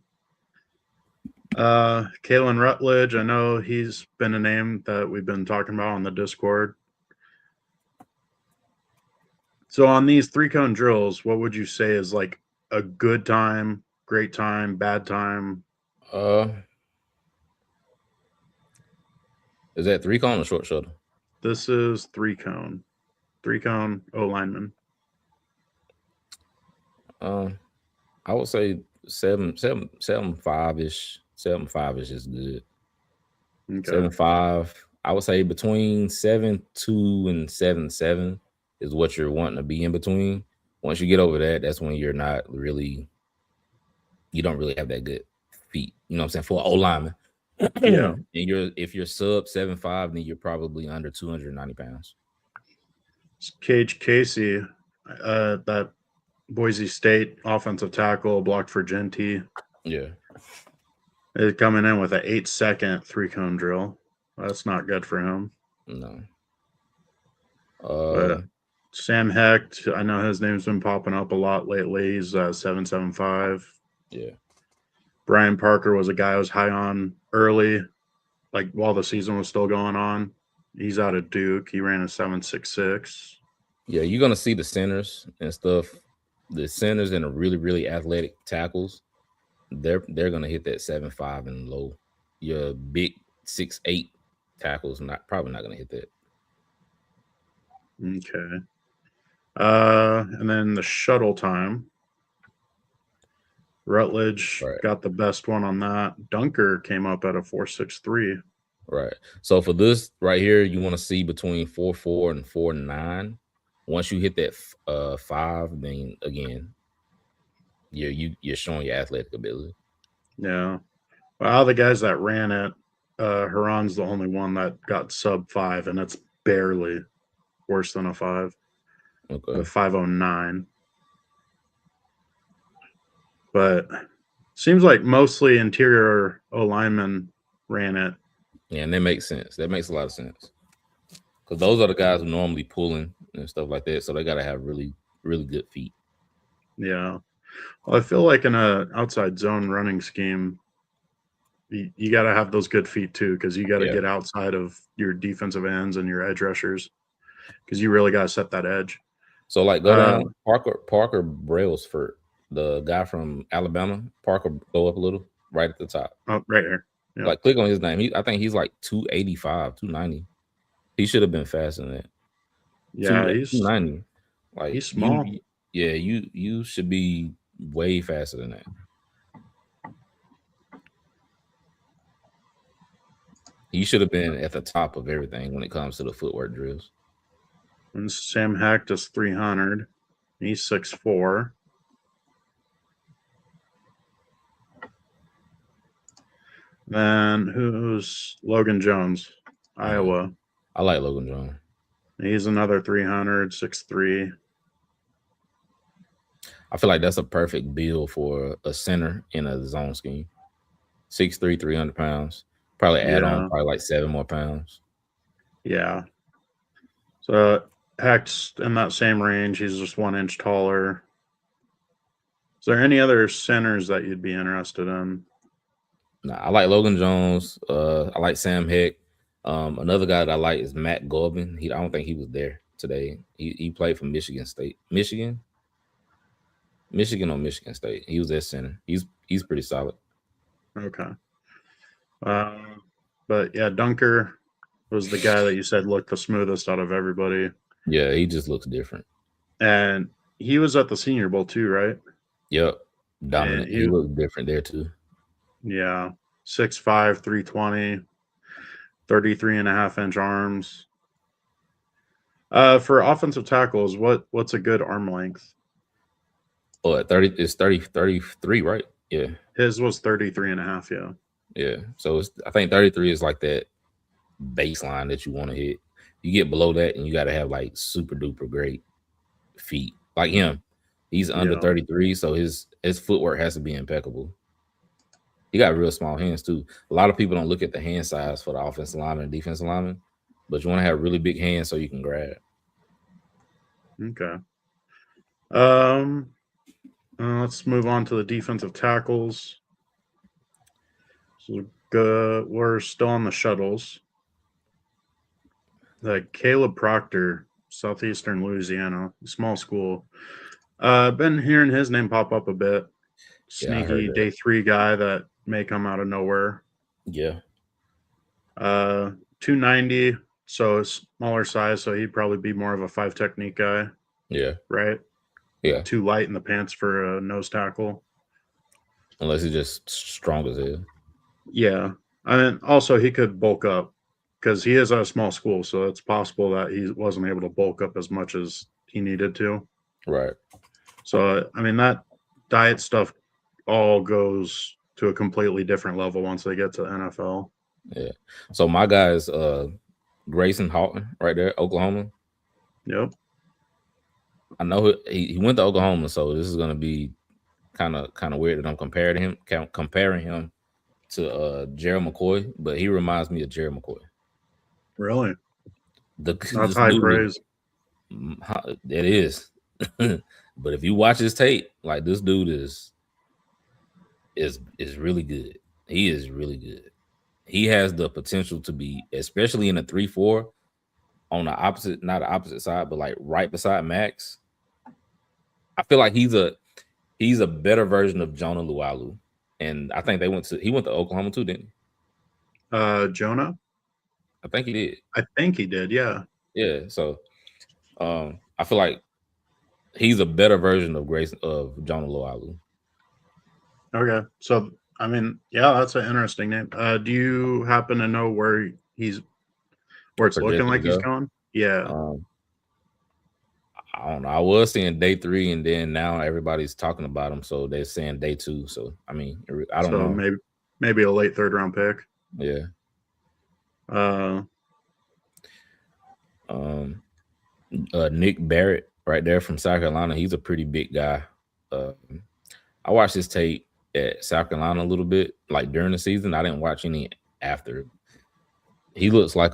Kalen Rutledge, I know he's been a name that we've been talking about on the Discord. So on these 3-cone drills, what would you say is like a good time, great time, bad time? Is that 3-cone or short shuttle? This is 3-cone. 3-cone O lineman. I would say 7.5-ish. 7.5-ish is good. Okay. 7.5. I would say between 7.2 and 7.7 is what you're wanting to be in between. Once you get over that, that's when you don't really have that good feet. You know what I'm saying? For an O lineman. Yeah. And if you're sub 7.5, then you're probably under 290 pounds. Cage Casey, that Boise State offensive tackle, blocked for Genty. Yeah. Is coming in with an 8-second 3-cone drill. That's not good for him. No. But Sam Hecht, I know his name's been popping up a lot lately. He's 7.75. Yeah. Brian Parker was a guy I was high on early, like while the season was still going on. He's out of Duke. He ran a 7.66. Yeah, you're gonna see the centers and stuff. The centers and the really, really athletic tackles, they're gonna hit that 7.5 and low. Your big 6'8" tackles probably not gonna hit that. Okay. And then the shuttle time. Rutledge got the best one on that. Dunker came up at a 4.63. Right. So for this right here, you want to see between 4.4 and 4.9. Once you hit that 5, then again, you're showing your athletic ability. Yeah. Well, the guys that ran it, Huron's the only one that got sub 5, and it's barely worse than a 5. Okay. The 5.09. But seems like mostly interior O linemen ran it. Yeah, and that makes sense. That makes a lot of sense. Because those are the guys who normally pulling and stuff like that. So they got to have really, really good feet. Yeah. Well, I feel like in a outside zone running scheme, you got to have those good feet too, because you got to get outside of your defensive ends and your edge rushers, because you really got to set that edge. So like go down Parker Brailsford, the guy from Alabama. Parker, go up a little, right at the top. Oh, right here. Yep. Like click on his name. I think he's like 285, 290. He should have been faster than that. Yeah, he's 290. Like he's small. You should be way faster than that. He should have been at the top of everything when it comes to the footwork drills. And Sam Hecht is 300. He's 6'4". Then who's Logan Jones, Iowa? I like Logan Jones. He's another 300, 6'3". I feel like that's a perfect build for a center in a zone scheme. 6'3", 300 pounds. Probably add on probably like 7 more pounds. Yeah. So Hecht's in that same range. He's just 1 inch taller. Is there any other centers that you'd be interested in? Nah, I like Logan Jones. I like Sam Hecht. Another guy that I like is Matt Gorbin. I don't think he was there today. He played for Michigan State. Michigan or Michigan State. He was at center. He's pretty solid. Okay. But yeah, Dunker was the guy that you said looked the smoothest out of everybody. Yeah, he just looks different. And he was at the Senior Bowl too, right? Yep. Dominant. He looked different there too. Yeah. 6'5", 320, 33.5-inch arms. For offensive tackles, what's a good arm length? Oh, 33, right? Yeah. His was 33.5, yeah. Yeah. So I think 33 is like that baseline that you want to hit. You get below that and you got to have like super duper great feet. Like him. He's under 33, so his footwork has to be impeccable. He got real small hands too. A lot of people don't look at the hand size for the offensive lineman and defensive lineman, but you want to have really big hands so you can grab. Okay. Let's move on to the defensive tackles. So we're still on the shuttles. Caleb Proctor, Southeastern Louisiana, small school. Been hearing his name pop up a bit. Yeah, I heard Sneaky that. day 3 guy that may come out of nowhere. Yeah. 290, so a smaller size, so he'd probably be more of a 5 technique guy, Yeah. right? Yeah. Too light in the pants for a nose tackle. Unless he's just strong as hell. Yeah. And also he could bulk up because he is at a small school, so it's possible that he wasn't able to bulk up as much as he needed to. Right. So, I mean, that diet stuff all goes to a completely different level once they get to the NFL. Yeah. So my guy is Grayson Houghton right there, Oklahoma. Yep. I know he went to Oklahoma, so this is gonna be kind of weird that I'm comparing him to Gerald McCoy, but he reminds me of Gerald McCoy. Really? That's high praise. It is. But if you watch his tape, like this dude is really good. He is really good. He has the potential to be, especially in a 3-4 on the opposite, not the opposite side, but like right beside Max. I feel like he's a better version of Jonah Lualu. And I think he went to Oklahoma too, didn't he? Jonah? I think he did. I think he did, yeah. Yeah. So I feel like he's a better version of Jonah Lualu. Okay. So I mean, yeah, that's an interesting name. Do you happen to know where it's looking like he's going? Yeah. I don't know. I was saying day 3, and then now everybody's talking about him, so they're saying day 2. So I mean, I don't know. Maybe a late 3rd round pick. Yeah. Nick Barrett right there from South Carolina. He's a pretty big guy. I watched his tape at South Carolina a little bit, like during the season. I didn't watch any after. He looks like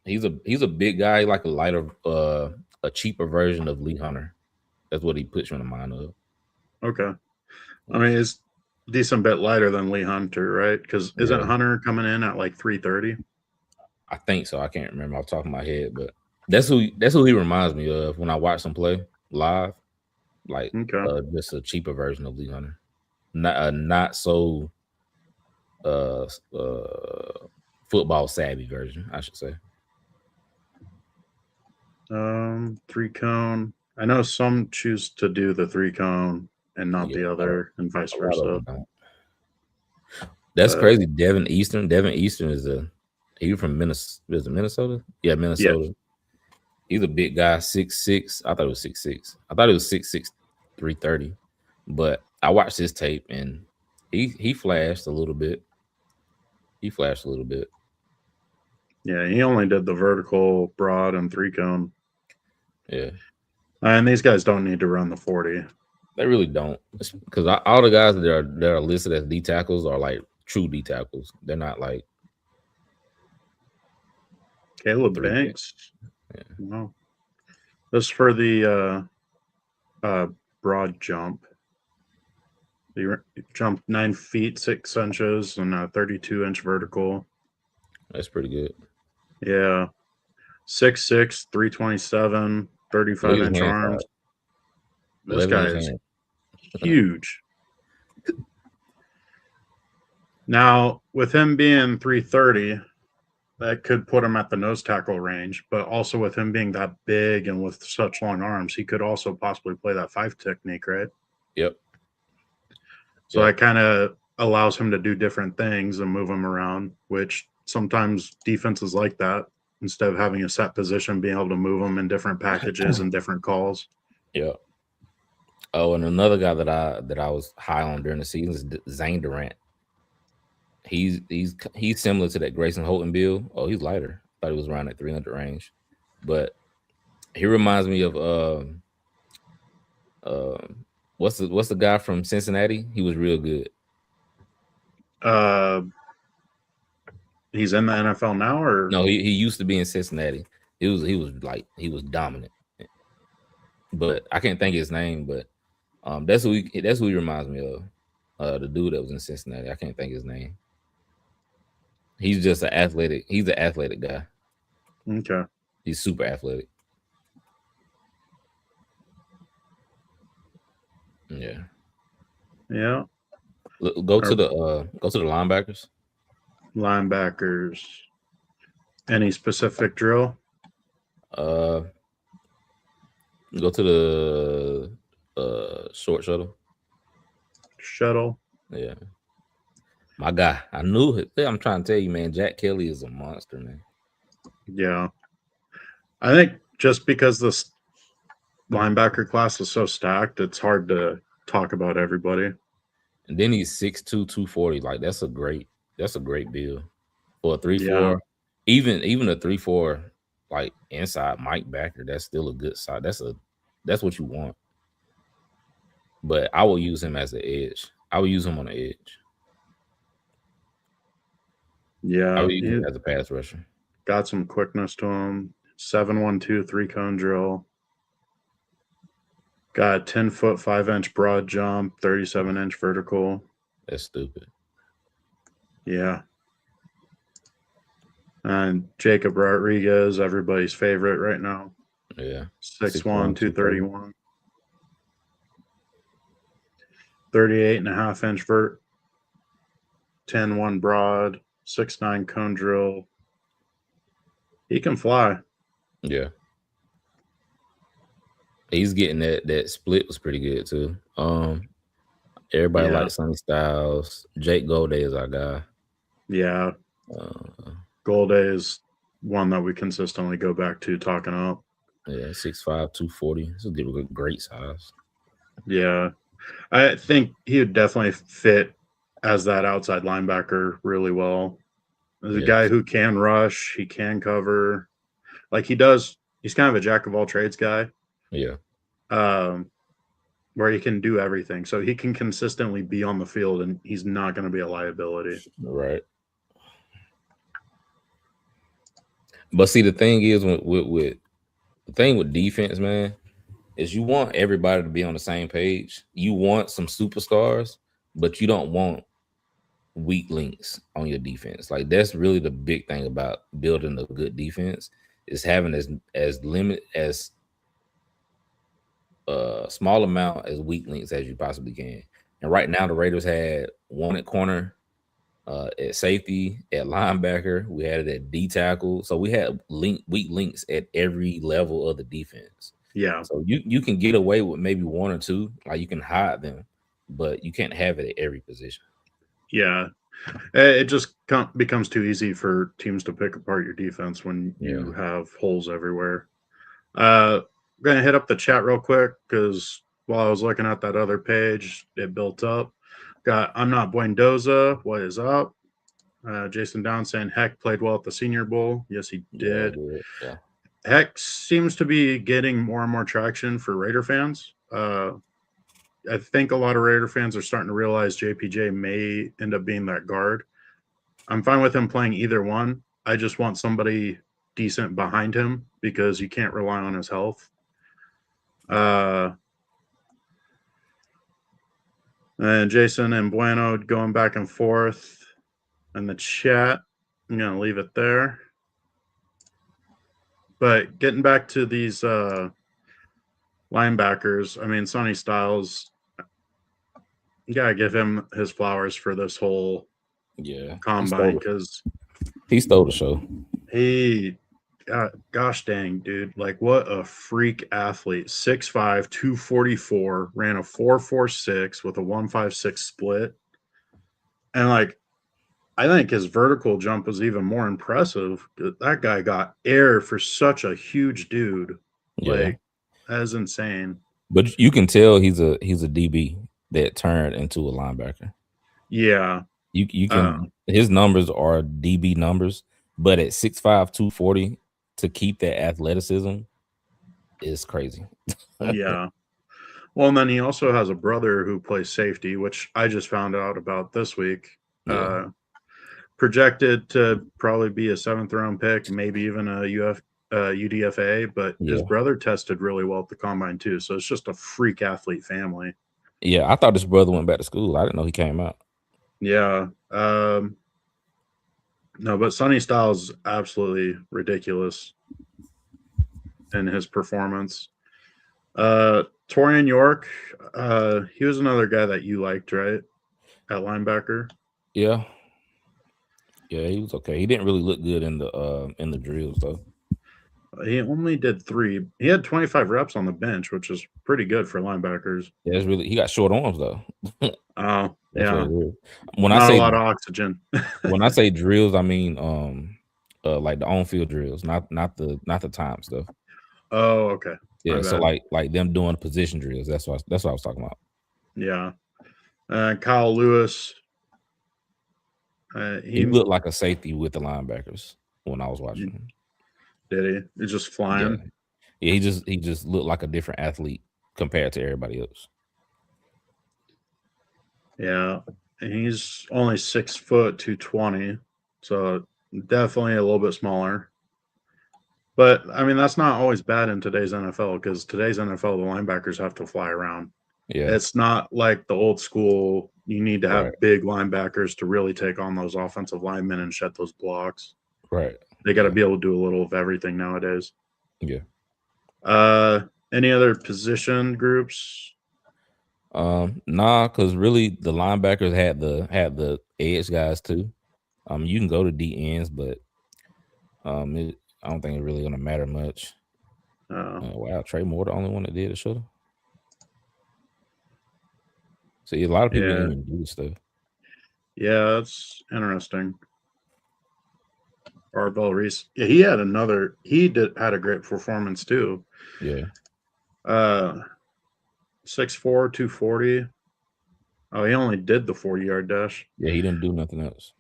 he's a big guy, like a lighter, a cheaper version of Lee Hunter. That's what he puts you in the mind of. Okay. I mean, it's a decent bit lighter than Lee Hunter, right? Because isn't Hunter coming in at like 330? I think so. I can't remember off the top of my head, but that's who he reminds me of when I watch him play live. Like just a cheaper version of Lee Hunter. Not so football savvy version, I should say. 3 cone. I know some choose to do the 3 cone and not the other, and vice versa. That's crazy. Devin Eastern is he from Minnesota? Is it Minnesota? Yeah, Minnesota. Yeah. He's a big guy, 6'6". I thought it was 6'6". I thought it was 6'6", 330. But I watched his tape and he flashed a little bit. Yeah, he only did the vertical, broad, and 3 cone. Yeah. And these guys don't need to run the 40. They really don't. Because all the guys that are listed as D tackles are like true D tackles. They're not like Caleb Banks. Yeah. No. This for the broad jump. He jumped 9 feet 6 inches and a 32-inch vertical. That's pretty good. Yeah. 6'6", 327, 35-inch arms. This guy is huge. Now, with him being 330, that could put him at the nose tackle range, but also with him being that big and with such long arms, he could also possibly play that 5 technique, right? Yep. So that kind of allows him to do different things and move him around, which sometimes defenses like that. Instead of having a set position, being able to move them in different packages and different calls. Yeah. Oh, and another guy that I was high on during the season is Zane Durant. He's similar to that Grayson Houghton build. Oh, he's lighter. Thought he was around that 300 range, but he reminds me of what's the guy from Cincinnati? He was real good. He's in the NFL now, or no? He used to be in Cincinnati. He was dominant, but I can't think of his name. But that's who he reminds me of. The dude that was in Cincinnati. I can't think of his name. He's just an athletic. He's an athletic guy. Okay. He's super athletic. Yeah. Yeah. Go to the linebackers. Linebackers. Any specific drill? Go to the short shuttle. Shuttle. Yeah. My guy. I knew it. I'm trying to tell you, man, Jack Kelly is a monster, man. Yeah. I think just because this linebacker class is so stacked, it's hard to talk about everybody. And then he's 6'2", 240. Like that's a great build. For a 3-4. Yeah. Even a 3-4 like inside Mike backer, that's still a good side. That's what you want. But I will use him as an edge. I will use him on the edge. Yeah. I will use him as a pass rusher. Got some quickness to him. 7-1-2 3-cone drill. Got a 10-foot 5-inch broad jump, 37-inch vertical. That's stupid. Yeah. And Jacob Rodriguez, everybody's favorite right now. Yeah. 6'1", 231. 38.5-inch vert. 10-1 broad. 6'9" cone drill. He can fly. Yeah. He's getting that split was pretty good too. Everybody likes Sonny Styles. Jake Golday is our guy. Yeah. Golday is one that we consistently go back to talking up. Yeah, 6'5", 240. This is a great size. Yeah. I think he would definitely fit as that outside linebacker really well. As a guy who can rush, he can cover. Like he does, he's kind of a jack of all trades guy. Yeah. Where he can do everything. So he can consistently be on the field and he's not going to be a liability. Right. But see, the thing is with the thing with defense, man, is you want everybody to be on the same page. You want some superstars, but you don't want weak links on your defense. Like that's really the big thing about building a good defense is having as limit as small amount as weak links as you possibly can. And right now the Raiders had one at corner, at safety, at linebacker. We had it at D tackle. So we had weak links at every level of the defense. Yeah. So you can get away with maybe one or two, like you can hide them, but you can't have it at every position. Yeah. It just becomes too easy for teams to pick apart your defense when you have holes everywhere. I'm going to hit up the chat real quick because while I was looking at that other page, it built up. Got I'm Not Buendoza. What is up? Jason Down saying Heck played well at the Senior Bowl. Yes, he did. Yeah. Heck seems to be getting more and more traction for Raider fans. I think a lot of Raider fans are starting to realize JPJ may end up being that guard. I'm fine with him playing either one. I just want somebody decent behind him because you can't rely on his health. And Jason and Bueno going back and forth in the chat. I'm going to leave it there. But getting back to these linebackers, I mean, Sonny Styles, you got to give him his flowers for this whole combine because he stole the show. Gosh dang, dude. Like, what a freak athlete. 6'5", 244, ran a 4.46 with a 1.56 split. And, like, I think his vertical jump was even more impressive. That guy got air for such a huge dude. Yeah. Like, that is insane. But you can tell he's a DB that turned into a linebacker. Yeah. You can his numbers are DB numbers, but at 6'5", 240 to keep that athleticism is crazy. Yeah. Well, and then he also has a brother who plays safety, which I just found out about this week. Yeah. Projected to probably be a 7th round pick, maybe even a UDFA, but his brother tested really well at the combine too. So it's just a freak athlete family. Yeah, I thought his brother went back to school. I didn't know he came out. Yeah. No, but Sonny Styles is absolutely ridiculous in his performance. Torian York, he was another guy that you liked, right? At linebacker. Yeah. Yeah, he was okay. He didn't really look good in the drills though. He only did 3. He had 25 reps on the bench, which is pretty good for linebackers. Yeah, he got short arms though. Oh, That's yeah. what it is. When Not I a say lot of oxygen. when I say drills, I mean like the on-field drills, not the time stuff. Oh, okay. Yeah, so like them doing position drills. That's what I was talking about. Yeah. Kyle Lewis. He looked like a safety with the linebackers when I was watching him. Did he? He's just flying. Yeah, he just looked like a different athlete compared to everybody else. Yeah, and he's only 6 foot 220, so definitely a little bit smaller. But I mean, that's not always bad in today's NFL because today's NFL, the linebackers have to fly around. Yeah, it's not like the old school. You need to have Right. big linebackers to really take on those offensive linemen and shed those blocks. right. They got to be able to do a little of everything nowadays. Yeah. Any other position groups? Nah, because really the linebackers had the edge guys too. You can go to D ends, but I don't think it's really gonna matter much. Wow, Trey Moore the only one that did it, should have. See, a lot of people didn't even do this stuff. Yeah, that's interesting. Barbell Reese. Yeah, he had a great performance too. Yeah. 6'4", 240. Oh, he only did the 40-yard dash. Yeah, he didn't do nothing else.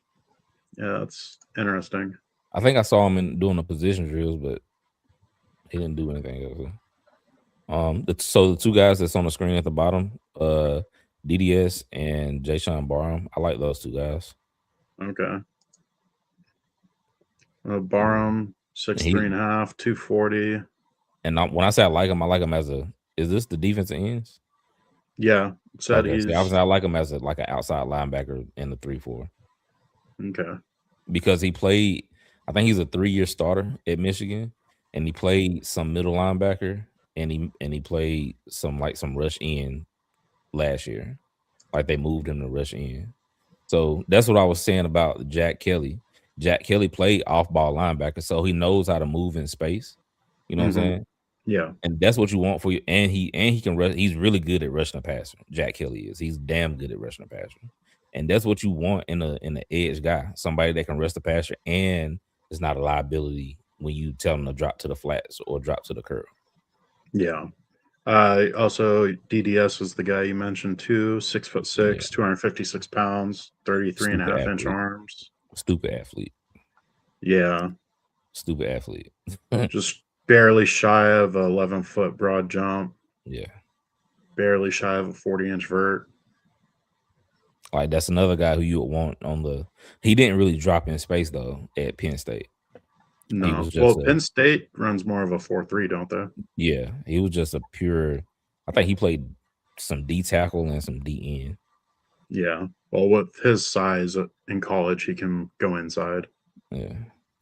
Yeah, that's interesting. I think I saw him doing the position drills, but he didn't do anything else. So the two guys that's on the screen at the bottom, DDS and Jayshon Barham, I like those two guys. Okay. Barham, 6'3.5", 240. And when I say I like him as is this the defensive ends? Yeah, said Okay, he's. I like him as like an outside linebacker in the 3-4. Okay. Because he played, I think he's a 3-year starter at Michigan, and he played some middle linebacker, and he played some rush end last year. Like they moved him to rush end. So that's what I was saying about Jack Kelly. Jack Kelly played off-ball linebacker, so he knows how to move in space. You know what I'm saying? Yeah. And that's what you want for you. And he can rush. He's really good at rushing a passer. Jack Kelly is. He's damn good at rushing a passer. And that's what you want in the edge guy. Somebody that can rush the passer and is not a liability when you tell them to drop to the flats or drop to the curl. Yeah. Also, DDS was the guy you mentioned too. 6'6", 256 pounds, 33.5-inch arms. Stupid athlete. Yeah. Stupid athlete. Just barely shy of a 11-foot broad jump. Yeah. Barely shy of a 40-inch vert. Like that's another guy who you would want on the. He didn't really drop in space though at Penn State. No. Penn State runs more of a 4-3, don't they? Yeah, he was just a pure. I think he played some D tackle and some D end. Yeah. Well, with his size in college, he can go inside. Yeah.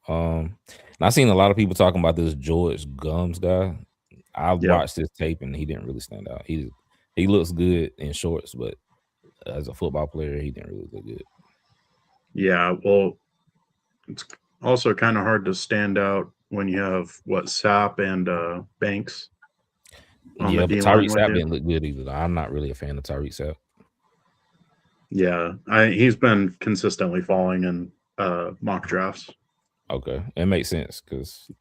And I seen a lot of people talking about this George Gums guy. I watched his tape and he didn't really stand out. He looks good in shorts, but as a football player, he didn't really look good. Yeah, well, it's also kind of hard to stand out when you have Sapp and Banks. Yeah, but Tyreek Sapp didn't look good either. I'm not really a fan of Tyreek Sapp. Yeah, he's been consistently falling in mock drafts. Okay, it makes sense because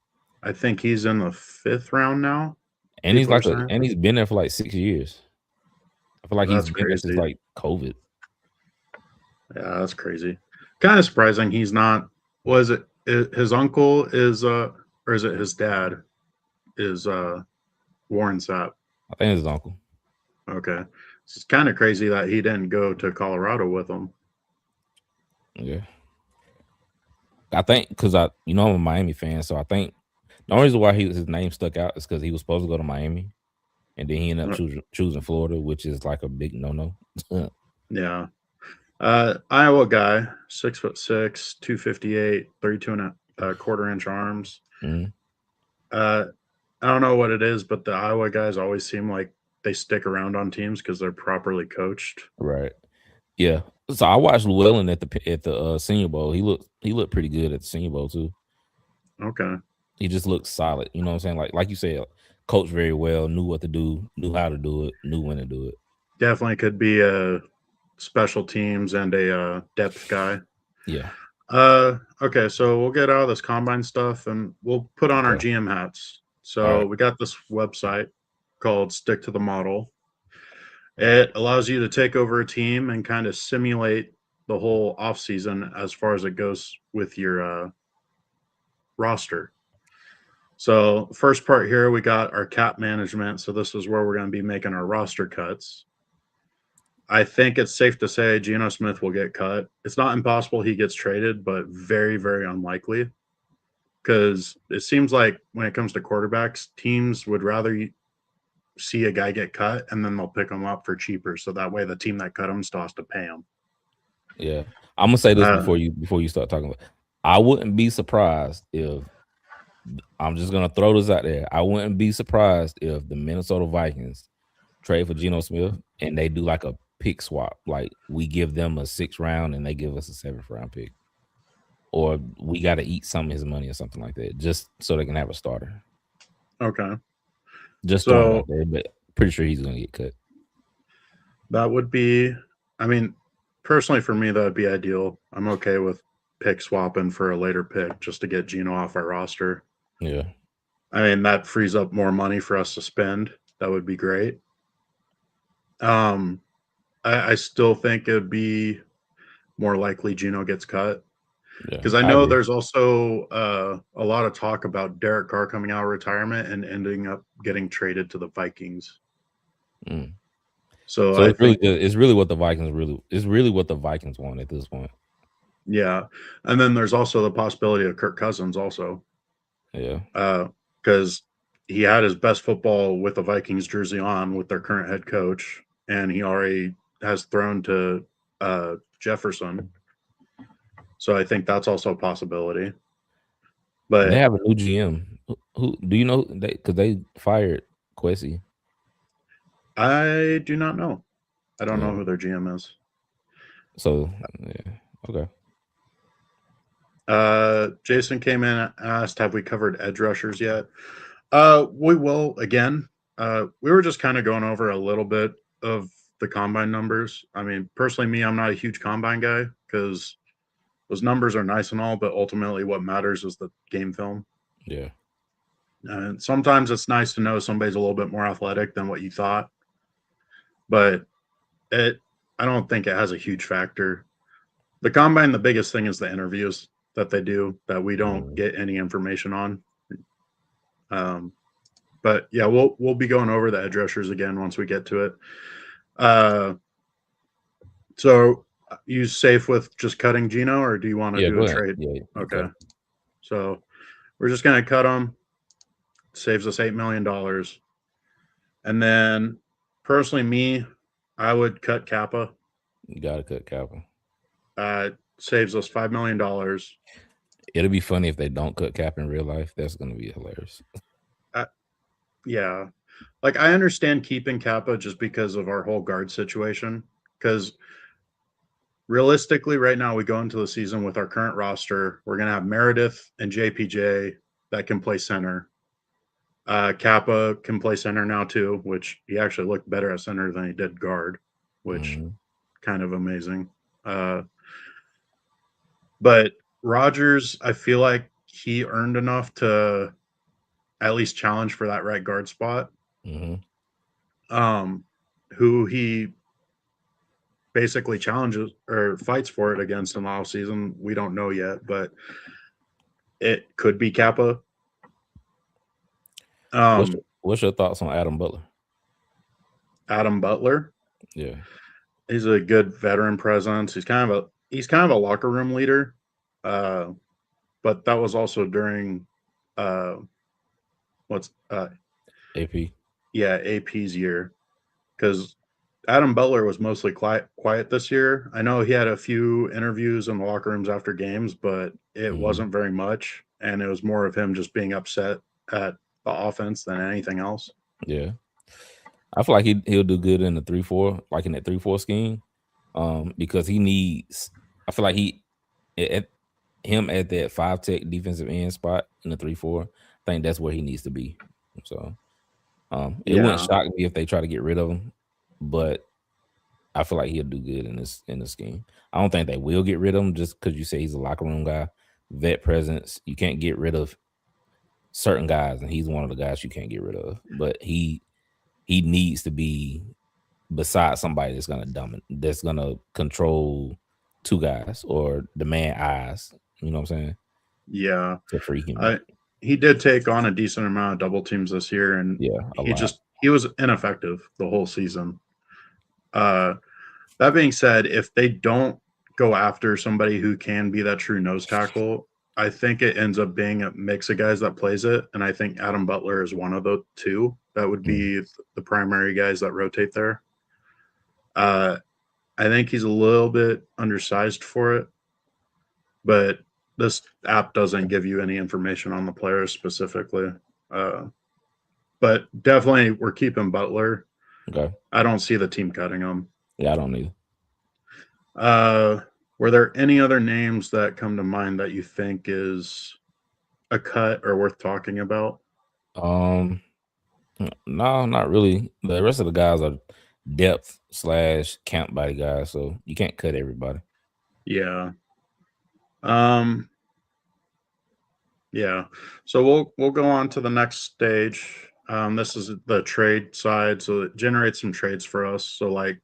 I think he's in the 5th round now, and he's he's been there for like 6 years. I feel like he's been there since like COVID. Yeah, that's crazy. Kind of surprising he's not. Was it his uncle is or is it his dad is Warren Sapp? I think it's his uncle. Okay, it's kind of crazy that he didn't go to Colorado with him. Yeah, I think because I'm a Miami fan, so I think the only reason why his name stuck out is because he was supposed to go to Miami, and then he ended up choosing Florida, which is like a big no. Yeah. Iowa guy, 6'6", 258, 32 and a quarter inch arms. Mhm. I don't know what it is, but the Iowa guys always seem like they stick around on teams because they're properly coached. Right. Yeah. So I watched Llewellyn at the Senior Bowl. He looked pretty good at the Senior Bowl too. Okay. He just looked solid. You know what I'm saying? Like you said, coached very well, knew what to do, knew how to do it, knew when to do it. Definitely could be a special teams and a depth guy. Yeah. Okay, so we'll get out of this combine stuff and we'll put on our Okay. GM hats. All So right. we got this website called Stick to the Model. It allows you to take over a team and kind of simulate the whole offseason as far as it goes with your roster. So first part here, we got our cap management. So this is where we're going to be making our roster cuts. I think it's safe to say Geno Smith will get cut. It's not impossible he gets traded, but very, very unlikely. Because it seems like when it comes to quarterbacks, teams would rather see a guy get cut and then they'll pick him up for cheaper. So that way the team that cut him still has to pay him. Yeah. I'm gonna say this before you start talking about. I wouldn't be surprised if I'm just gonna throw this out there. I wouldn't be surprised if the Minnesota Vikings trade for Geno Smith and they do like a pick swap. Like we give them a 6th round and they give us a 7th round pick. Or we got to eat some of his money or something like that, just so they can have a starter. Okay. Just throwing it out there, but pretty sure he's gonna get cut. That would be, I mean, personally for me, that would be ideal. I'm okay with pick swapping for a later pick just to get Geno off our roster. Yeah. I mean, that frees up more money for us to spend. That would be great. I still think it'd be more likely Geno gets cut. Because I know there's also a lot of talk about Derek Carr coming out of retirement and ending up getting traded to the Vikings. Mm. So it's really good. It's really what the Vikings want at this point. Yeah, and then there's also the possibility of Kirk Cousins also. Yeah, because he had his best football with the Vikings jersey on with their current head coach, and he already has thrown to Jefferson. So I think that's also a possibility. But they have a new GM. Who do you know? Because they fired Kwesi. I do not know. I don't know who their GM is. So yeah, okay. Jason came in and asked, have we covered edge rushers yet? We will again. We were just kind of going over a little bit of the combine numbers. I mean, personally, me, I'm not a huge combine guy because those numbers are nice and all, but ultimately what matters is the game film. Yeah. And sometimes it's nice to know somebody's a little bit more athletic than what you thought, but I don't think it has a huge factor. The combine, the biggest thing is the interviews that they do that we don't get any information on. But yeah, we'll be going over the edge rushers again once we get to it. So you safe with just cutting Geno, or do you want to do a trade? Yeah, okay. So we're just gonna cut him. Saves us $8 million. And then personally, me, I would cut Kappa. You gotta cut Kappa. Saves us $5 million. It'll be funny if they don't cut Cap in real life. That's gonna be hilarious. Yeah. Like I understand keeping Kappa just because of our whole guard situation. Because realistically, right now we go into the season with our current roster. We're gonna have Meredith and JPJ that can play center. Kappa can play center now too, which he actually looked better at center than he did guard, which kind of amazing. But Rodgers, I feel like he earned enough to at least challenge for that right guard spot. Who he basically challenges or fights for it against in the offseason, we don't know yet, but it could be Kappa. What's your thoughts on Adam Butler? Adam Butler? Yeah. He's a good veteran presence. He's kind of a locker room leader. But that was also during AP? Yeah, AP's year. Because Adam Butler was mostly quiet this year. I know he had a few interviews in the locker rooms after games, but it wasn't very much, and it was more of him just being upset at the offense than anything else. Yeah, I feel like he'll do good in the 3-4, like in that 3-4 scheme, because he needs. I feel like at that 5-tech defensive end spot in the 3-4. I think that's where he needs to be. So, it wouldn't shock me if they try to get rid of him, but I feel like he'll do good in this scheme. I don't think they will get rid of him just because you say he's a locker room guy, vet presence. You can't get rid of certain guys, and he's one of the guys you can't get rid of. But he needs to be beside somebody that's gonna control two guys or demand eyes. You know what I'm saying? Yeah, to free him. He did take on a decent amount of double teams this year, and he was ineffective the whole season. That being said, if they don't go after somebody who can be that true nose tackle, I think it ends up being a mix of guys that plays it, and I think Adam Butler is one of the two that would be the primary guys that rotate there. I think he's a little bit undersized for it, but this app doesn't give you any information on the players specifically. But definitely we're keeping Butler. Okay. I don't see the team cutting him. Yeah, I don't either. Were there any other names that come to mind that you think is a cut or worth talking about? No, not really. The rest of the guys are depth / camp body guys, so you can't cut everybody. Yeah. Yeah. So we'll go on to the next stage. This is the trade side, so it generates some trades for us. So like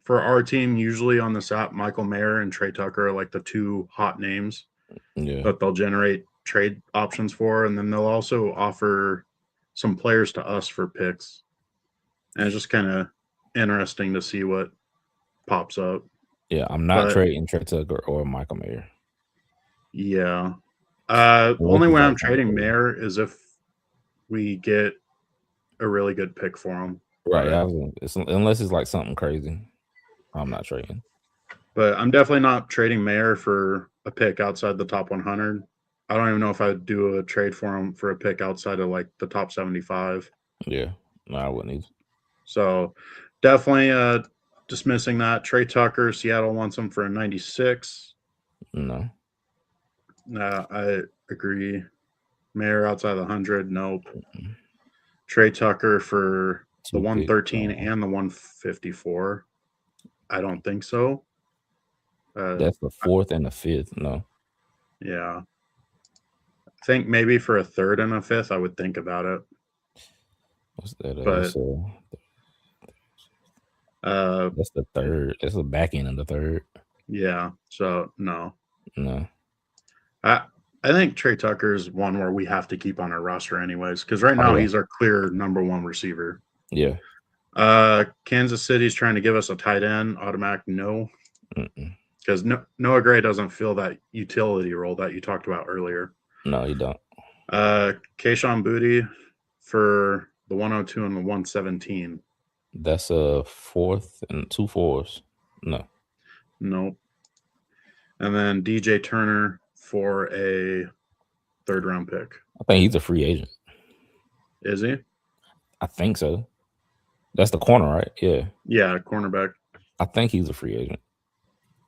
for our team, usually on this app, Michael Mayer and Trey Tucker are like the two hot names that they'll generate trade options for, and then they'll also offer some players to us for picks. And it's just kind of interesting to see what pops up. Yeah, I'm not trading Trey Tucker or Michael Mayer. Yeah. Only way I'm trading Mayer is if we get a really good pick for him. Right. Unless it's like something crazy, I'm not trading. But I'm definitely not trading Mayer for a pick outside the top 100. I don't even know if I'd do a trade for him for a pick outside of like the top 75. Yeah. No, I wouldn't either. So definitely dismissing that. Trey Tucker, Seattle wants him for a 96. No. I agree. Mayer outside the 100, nope. Trey Tucker for the 113 and the 154. I don't think so. That's the 4th and the 5th. No. Yeah. I think maybe for a 3rd and a 5th, I would think about it. What's that? That's the 3rd. That's the back end of the 3rd. Yeah. So no. I think Trey Tucker is one where we have to keep on our roster anyways, because right now he's our clear number one receiver. Yeah. Kansas City's trying to give us a tight end. Automatic no. Because Noah Gray doesn't fill that utility role that you talked about earlier. No, he don't. Kayshon Boutte for the 102 and the 117. That's a 4th and 2 4s. No. Nope. And then DJ Turner for a 3rd round pick. I think he's a free agent. Is he? I think so. That's the corner, right? Yeah. Yeah, cornerback. I think he's a free agent.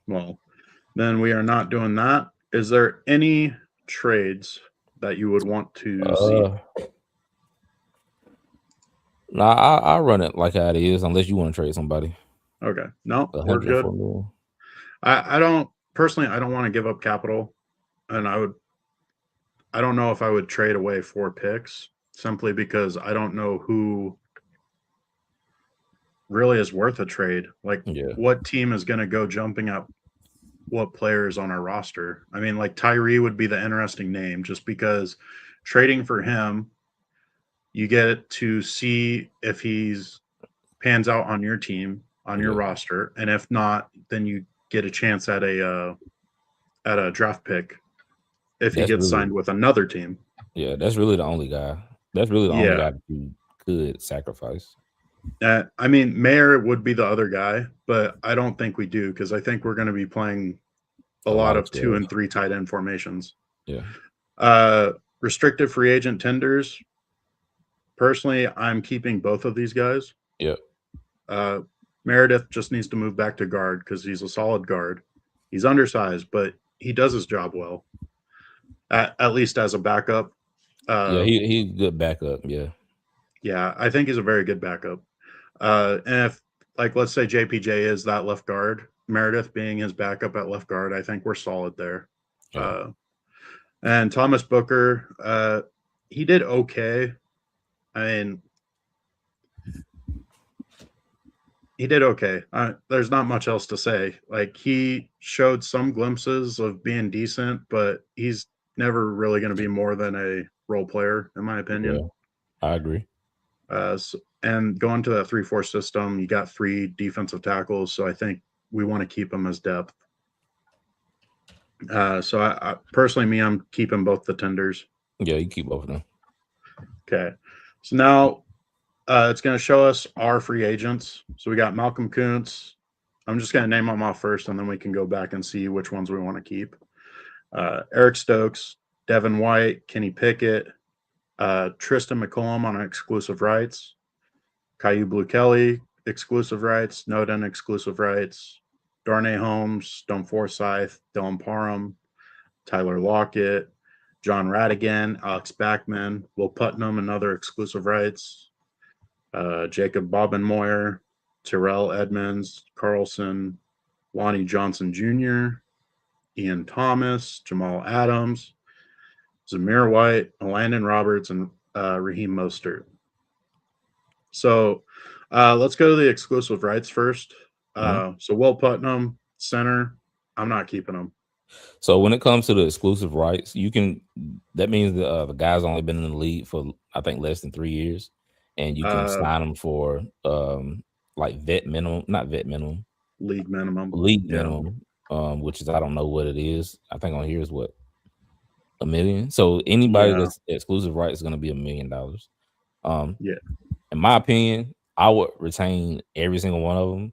Well, then we are not doing that. Is there any trades that you would want to see? Nah, I'll run it like how it is, unless you want to trade somebody. Okay. No, we're good. I don't want to give up capital, and I don't know if I would trade away 4 picks simply because I don't know who really is worth a trade. Like what team is going to go jumping up what players on our roster? I mean, like Tyree would be the interesting name just because trading for him, you get to see if he's pans out on your team, on your roster, and if not, then you get a chance at a draft pick if he gets signed with another team. Yeah, that's really the only guy. That's really the only guy that you could sacrifice. I mean, Mayer would be the other guy, but I don't think we do because I think we're going to be playing a lot of 2 and 3 tight end formations. Yeah. Restricted free agent tenders. Personally, I'm keeping both of these guys. Yep. Meredith just needs to move back to guard because he's a solid guard. He's undersized, but he does his job well. At least as a backup. Yeah, he's good backup. Yeah. Yeah, I think he's a very good backup. And if, like, let's say JPJ is that left guard, Meredith being his backup at left guard, I think we're solid there. Yeah. And Thomas Booker, he did okay. I mean, he did okay. There's not much else to say. Like, he showed some glimpses of being decent, but he's never really going to be more than a role player, in my opinion. Yeah, I agree. And going to that 3-4 system, you got 3 defensive tackles, so I think we want to keep them as depth. So I personally, I'm keeping both the tenders. Yeah, you keep both of them. Okay. So now it's going to show us our free agents. So we got Malcolm Kuntz. I'm just going to name them off first, and then we can go back and see which ones we want to keep. Eric Stokes, Devin White, Kenny Pickett, Tristan McCollum on exclusive rights, Caillou Blue Kelly, exclusive rights, Noden, exclusive rights, Darnay Holmes, Stone Forsyth, Dylan Parham, Tyler Lockett, John Radigan, Alex Backman, Will Putnam, another exclusive rights, Jacob Bobenmoyer, Terrell Edmonds, Carlson, Lonnie Johnson Jr., Ian Thomas, Jamal Adams, Zamir White, Landon Roberts, and Raheem Mostert. So let's go to the exclusive rights first. So Will Putnam, center, I'm not keeping him. So when it comes to the exclusive rights, that means the guy's only been in the league for, I think, less than 3 years, and you can sign him for like vet minimum, not vet minimum, league minimum, which is, I don't know what it is. I think on here is what, $1 million. So anybody that's exclusive rights is going to be $1 million. In my opinion, I would retain every single one of them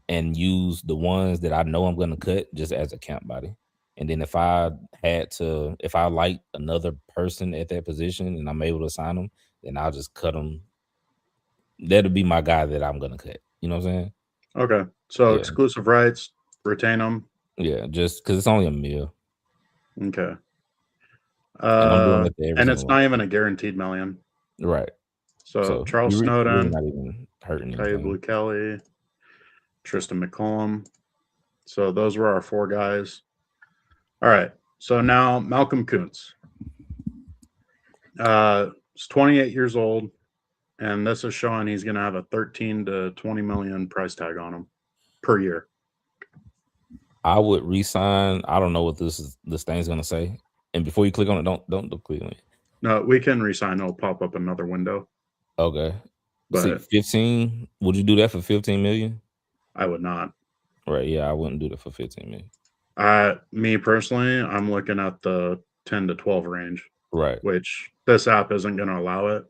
and use the ones that I know I'm going to cut just as a camp body. And then if I like another person at that position and I'm able to sign them, then I'll just cut them. That'll be my guy that I'm going to cut. You know what I'm saying? Okay. So exclusive rights, retain them. Yeah, just because it's only $1 million. Okay. And it's not even a guaranteed $1 million. Right. So Charles Snowden, not even hurting Caillou Blue Kelly, Tristan McCollum. So those were our 4 guys. All right. So now Malcolm Kuntz. He's 28 years old, and this is showing he's going to have a 13 to 20 million price tag on him per year. I would re-sign. I don't know what this thing's going to say. And before you click on it, don't click on it. No, we can re-sign. It'll pop up another window. Okay. But see, 15. Would you do that for 15 million? I would not. Right. Yeah, I wouldn't do that for 15 million. Me personally, I'm looking at the 10 to 12 range. Right. Which this app isn't going to allow it.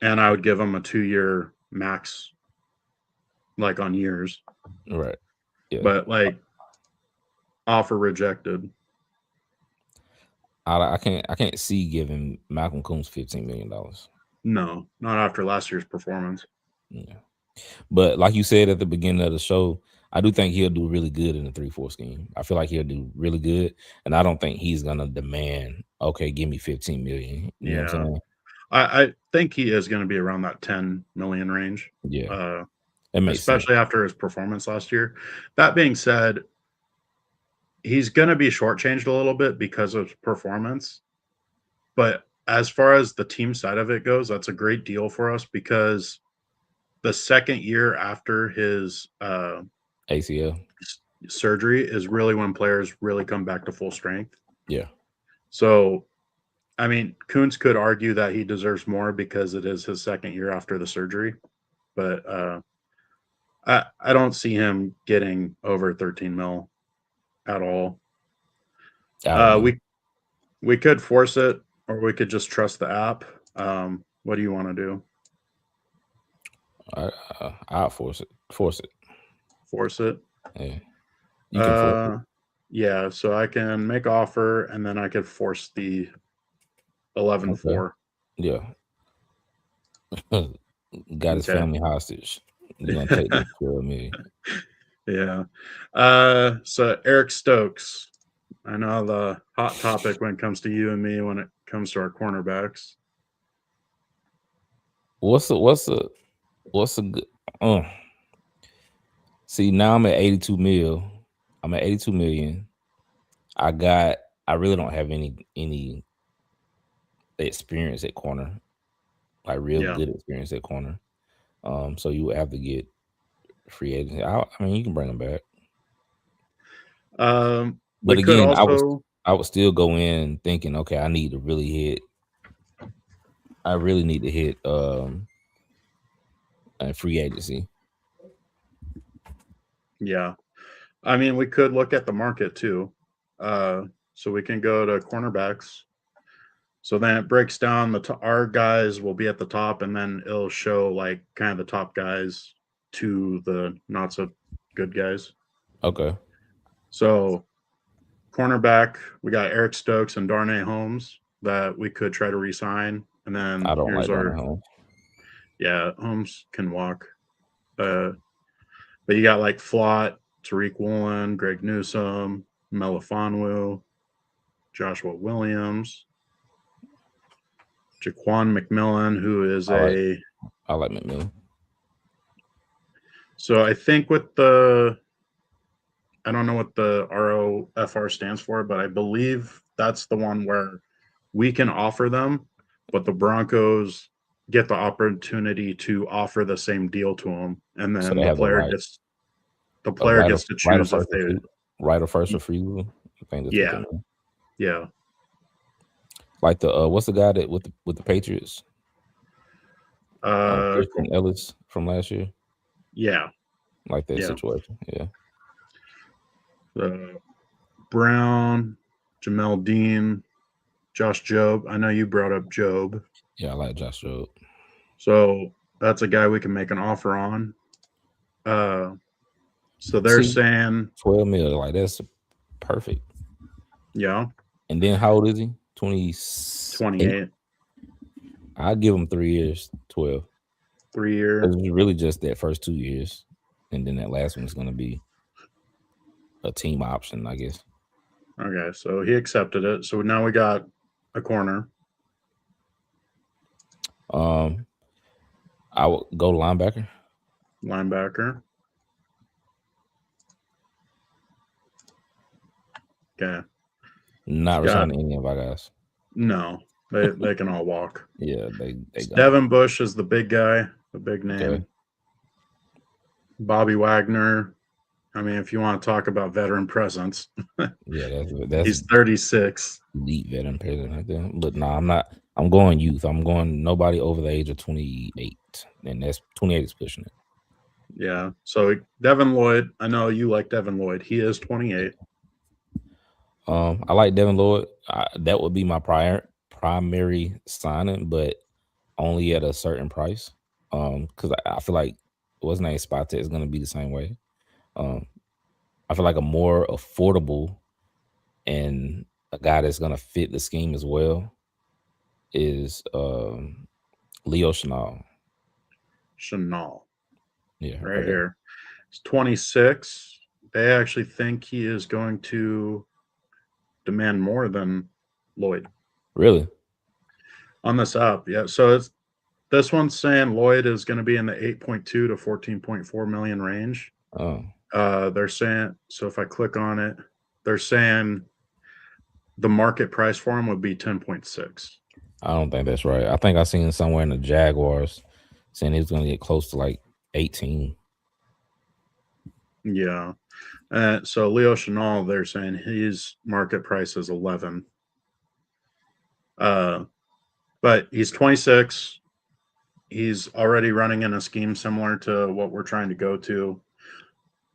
And I would give them a 2-year max, like on years. Right. Yeah. But like offer rejected. I can't see giving Malcolm Kuntz $15 million. No, not after last year's performance. Yeah. But like you said at the beginning of the show, I do think he'll do really good in the 3-4 scheme. I feel like he'll do really good. And I don't think he's gonna demand, okay, give me 15 million. You know what I'm saying? I think he is going to be around that 10 million range. Yeah. Especially after his performance last year. That being said, he's going to be shortchanged a little bit because of performance. But as far as the team side of it goes, that's a great deal for us because the second year after his ACL surgery is really when players really come back to full strength. Yeah. So, I mean, Kuntz could argue that he deserves more because it is his second year after the surgery. But I don't see him getting over 13 mil at all. We could force it, or we could just trust the app. What do you want to do? I'll force it. Force it. Force it. Yeah. You can force it. Yeah, so I can make offer and then I could force the 11-4. Yeah. Got his Okay. family hostage. You're gonna take this $12 million. Yeah. So Eric Stokes. I know the hot topic when it comes to you and me when it comes to our cornerbacks. What's a good see, now I'm at 82 mil. I'm at 82 million. I really don't have any experience at corner. Like real good experience at corner. So you would have to get free agency. I mean, you can bring them back. But again, I would still go in thinking, okay, I need to really hit. I really need to hit a free agency. Yeah. I mean, we could look at the market too. So we can go to cornerbacks. So then it breaks down our guys will be at the top, and then it'll show like kind of the top guys to the not so good guys. Okay. So cornerback, we got Eric Stokes and Darnay Holmes that we could try to re-sign. And then I don't like Darnay Holmes. Yeah, Holmes can walk. But you got like Flott, Tariq Woolen, Greg Newsome, Melifonwu, Joshua Williams, Jaquan McMillan, who is I like McMillan. So I think with I don't know what the ROFR stands for, but I believe that's the one where we can offer them, but the Broncos get the opportunity to offer the same deal to them, and then So the player gets to choose if they right of first refusal. I think that's yeah. Like the what's the guy that with the Patriots? Christian Ellis from last year. Yeah, like that situation. Yeah. Brown, Jamel Dean, Josh Jobe. I know you brought up Jobe. Yeah, I like Josh Jobe. So that's a guy we can make an offer on. So they're saying 12 million. Like that's perfect. Yeah. And then how old is he? 28. I'll give him 3 years, 12. 3 years. It's really just that first 2 years. And then that last one is going to be a team option, I guess. Okay, so he accepted it. So now we got a corner. I would go linebacker. Okay. Not resigning any of our guys. No, they can all walk. Yeah, they Devin Bush is the big guy, the big name. Okay. Bobby Wagner. I mean, if you want to talk about veteran presence, yeah, that's he's 36. Elite veteran presence right there. But no, I'm not. I'm going youth. I'm going nobody over the age of 28, and that's 28 is pushing it. Yeah. So Devin Lloyd. I know you like Devin Lloyd. He is 28. I like Devin Lloyd. That would be my primary signing, but only at a certain price. Because I feel like what's name Spot is going to be the same way. I feel like a more affordable and a guy that's going to fit the scheme as well is Leo Chenal. Yeah, right here. He's 26. They actually think he is going to demand more than Lloyd. Really? On this app, yeah. So this one's saying Lloyd is going to be in the 8.2 to 14.4 million range. Oh. They're saying, so if I click on it, they're saying the market price for him would be 10.6. I don't think that's right. I think I seen somewhere in the Jaguars saying he's going to get close to like 18. Yeah. So Leo Chenal, they're saying his market price is 11. But he's 26. He's already running in a scheme similar to what we're trying to go to.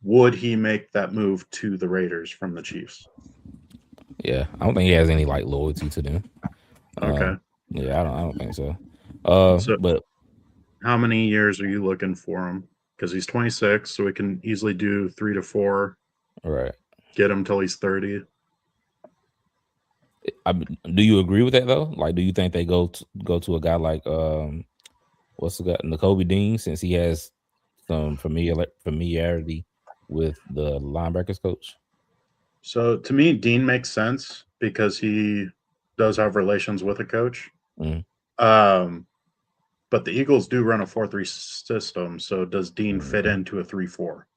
Would he make that move to the Raiders from the Chiefs? Yeah, I don't think he has any like loyalty to them. Okay. Yeah, I don't think so. But how many years are you looking for him? Because he's 26, so we can easily do 3 to 4. Right. Get him till he's 30. Do you agree with that though? Like, do you think they go to a guy like what's the guy, N'Kobe Dean, since he has some familiarity with the linebackers coach? So to me, Dean makes sense because he does have relations with a coach. Mhm. But the Eagles do run a 4-3 system. So does Dean fit into a 3-4?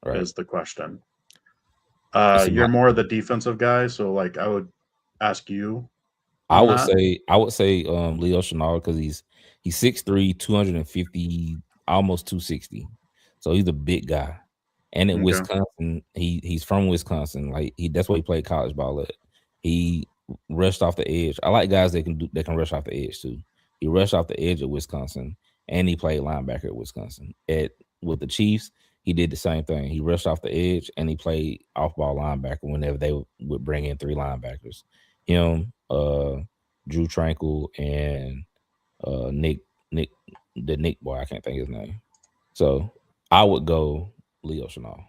Right. Is the question. See, You're more the defensive guy, so like I would ask you. I on would that. say Leo Chenal, because he's 6'3", 250, almost 260. So he's a big guy. And in Okay. Wisconsin, he's from Wisconsin. Like that's where he played college ball at. He rushed off the edge. I like guys that can rush off the edge too. He rushed off the edge at Wisconsin, and he played linebacker at Wisconsin. With the Chiefs, he did the same thing. He rushed off the edge, and he played off ball linebacker whenever they would bring in 3 linebackers. Him, Drew Tranquil, and Nick, the Nick boy, I can't think his name. So I would go Leo Chenal.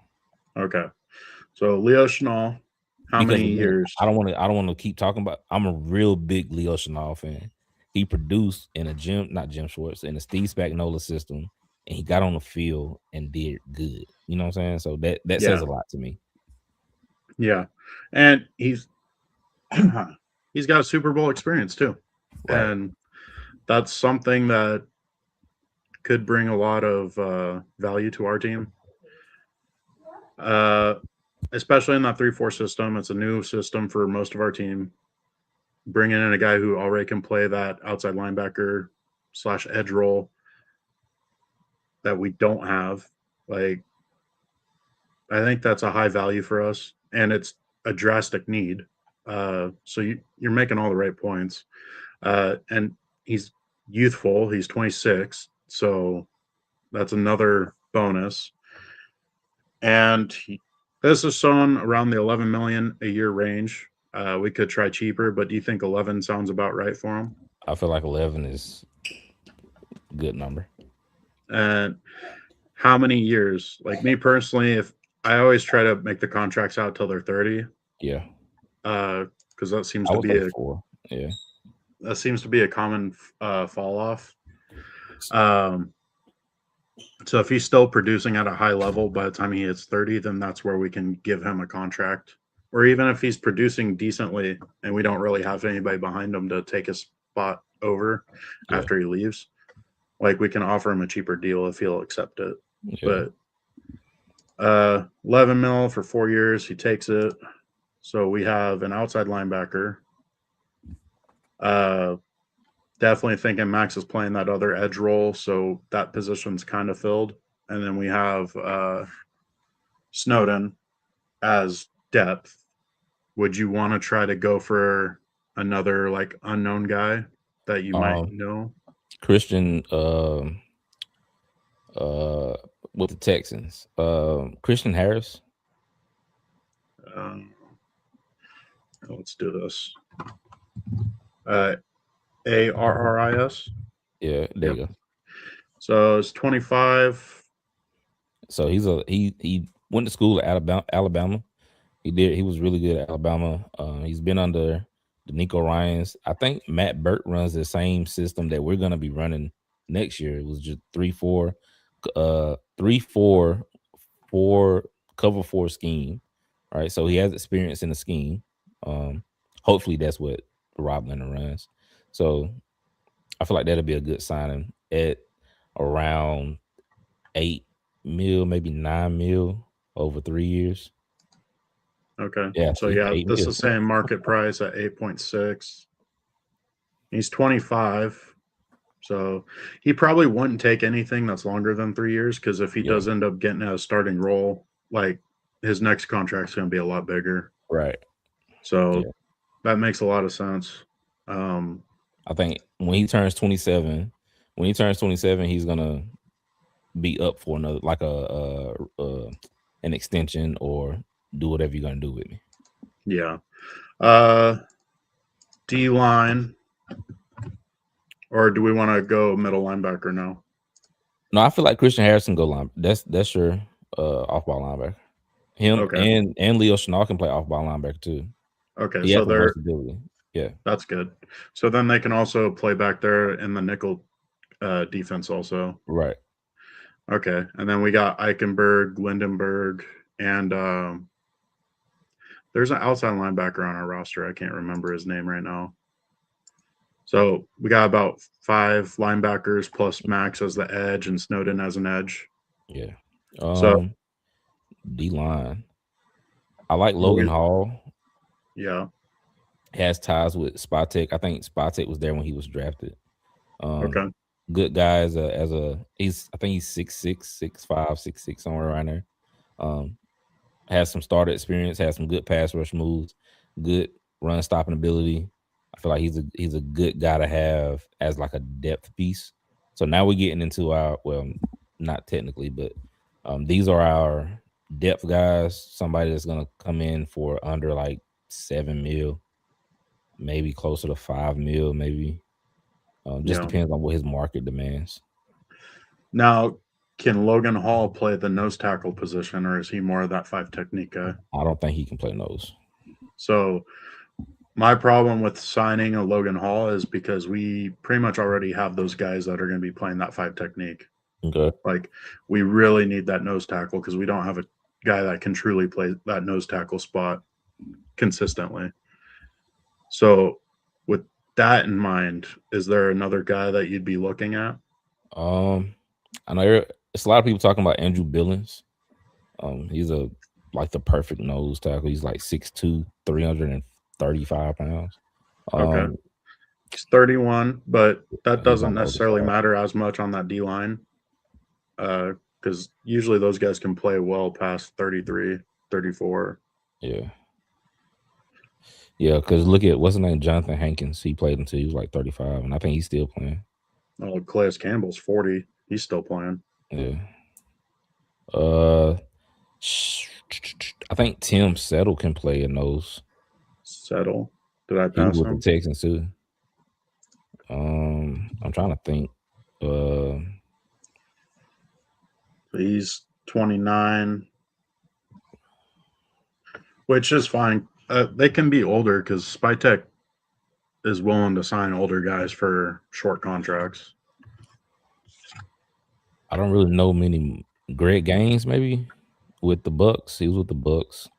Okay. So Leo Chenal, how many years? I don't want to keep talking about. I'm a real big Leo Chenal fan. He produced in a not Jim Schwartz, in a Steve Spagnuolo system, and he got on the field and did good. You know what I'm saying? So that says a lot to me. Yeah, and he's got a Super Bowl experience too, Right. and that's something that could bring a lot of value to our team. Especially in that 3-4 system. It's a new system for most of our team. Bringing in a guy who already can play that outside linebacker / edge role that we don't have. Like, I think that's a high value for us, and it's a drastic need. So you're making all the right points. And he's youthful. He's 26, so that's another bonus. And this is shown around the 11 million a year range. We could try cheaper, but do you think 11 sounds about right for him? I feel like 11 is a good number. And how many years? Like me personally, if I always try to make the contracts out till they're 30. Yeah. Because that seems to be 4. Yeah. That seems to be a common fall off. So if he's still producing at a high level by the time he hits 30, then that's where we can give him a contract. Or even if he's producing decently and we don't really have anybody behind him to take his spot over after he leaves, like we can offer him a cheaper deal if he'll accept it. Yeah. But 11 mil for 4 years, he takes it. So we have an outside linebacker. Definitely thinking Max is playing that other edge role, so that position's kind of filled. And then we have Snowden as depth. Would you want to try to go for another like unknown guy that you might know? Christian with the Texans. Christian Harris. Let's do this. ARRIS. Yeah, there you go. So it's 25. So he went to school at Alabama. He was really good at Alabama. He's been under the Nico Ryans. I think Matt Burt runs the same system that we're gonna be running next year. It was just 3-4, 3-4, 4 cover 4 scheme. All right. So he has experience in the scheme. Hopefully that's what Rob Leonard runs. So I feel like that'll be a good signing at around 8 mil, maybe 9 mil over 3 years. Okay. Yeah. So yeah, this is the same market price at 8.6. He's 25. So he probably wouldn't take anything that's longer than 3 years, because if he does end up getting a starting role, like his next contract's going to be a lot bigger. Right. So that makes a lot of sense. I think when he turns 27, he's gonna be up for another, like an extension, or do whatever you're gonna do with me. Yeah. D line, or do we want to go middle linebacker now? No, I feel like Christian Harrison go line. That's your off ball linebacker. Him Okay. and Leo Chenal can play off ball linebacker too. Okay, He so has some versatility. Yeah, that's good. So then they can also play back there in the nickel defense also. right. Okay, and then we got Eichenberg, Lindenberg, and there's an outside linebacker on our roster. I can't remember his name right now. So we got about 5 linebackers plus Max as the edge and Snowden as an edge. Yeah. So D line. I like Well, Logan Hall. yeah. Has ties with Spatek. I think Spatek was there when he was drafted. Okay. Good guy as a he's I think he's 6'6", 6'5", 6'6", somewhere around there. Has some starter experience, has some good pass rush moves, good run stopping ability. I feel like he's a good guy to have as like a depth piece. So now we're getting into our, well, not technically, but these are our depth guys. Somebody that's gonna come in for under like 7 mil, maybe closer to 5 mil, maybe. Just Yeah. depends on what his market demands. Now, can Logan Hall play the nose tackle position, or is he more of that 5 technique guy? I don't think he can play nose. So my problem with signing a Logan Hall is because we pretty much already have those guys that are going to be playing that 5 technique. Okay. Like, we really need that nose tackle because we don't have a guy that can truly play that nose tackle spot consistently. So with that in mind, is there another guy that you'd be looking at? I know it's a lot of people talking about Andrew Billings. He's like the perfect nose tackle. He's like 6'2", 335 pounds. Okay. He's 31, but that doesn't on the older necessarily side. matter as much on that D line. Because usually those guys can play well past 33, 34. Yeah. Yeah, because look at what's his name, Jonathan Hankins. He played until he was like 35, and I think he's still playing. Oh, Calais Campbell's 40. He's still playing. Yeah. I think Tim Settle can play a nose. Settle. Did I He pass was with him? the Texans too. I'm trying to think. He's 29, which is fine. They can be older because Spytech is willing to sign older guys for short contracts. I don't really know many. Greg Gaines, maybe with the Bucks. He was with the Bucks.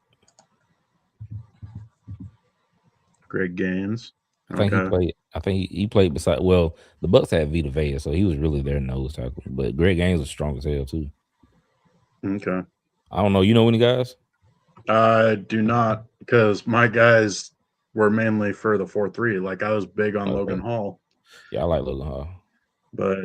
Greg Gaines. I think he played. I think he played beside. Well, the Bucks had Vita Vea, so he was really their nose tackle. But Greg Gaines was strong as hell too. Okay. I don't know. You know any guys? I do not, because my guys were mainly for the 4-3. Like, I was big on Logan Hall. Yeah, I like Logan Hall. But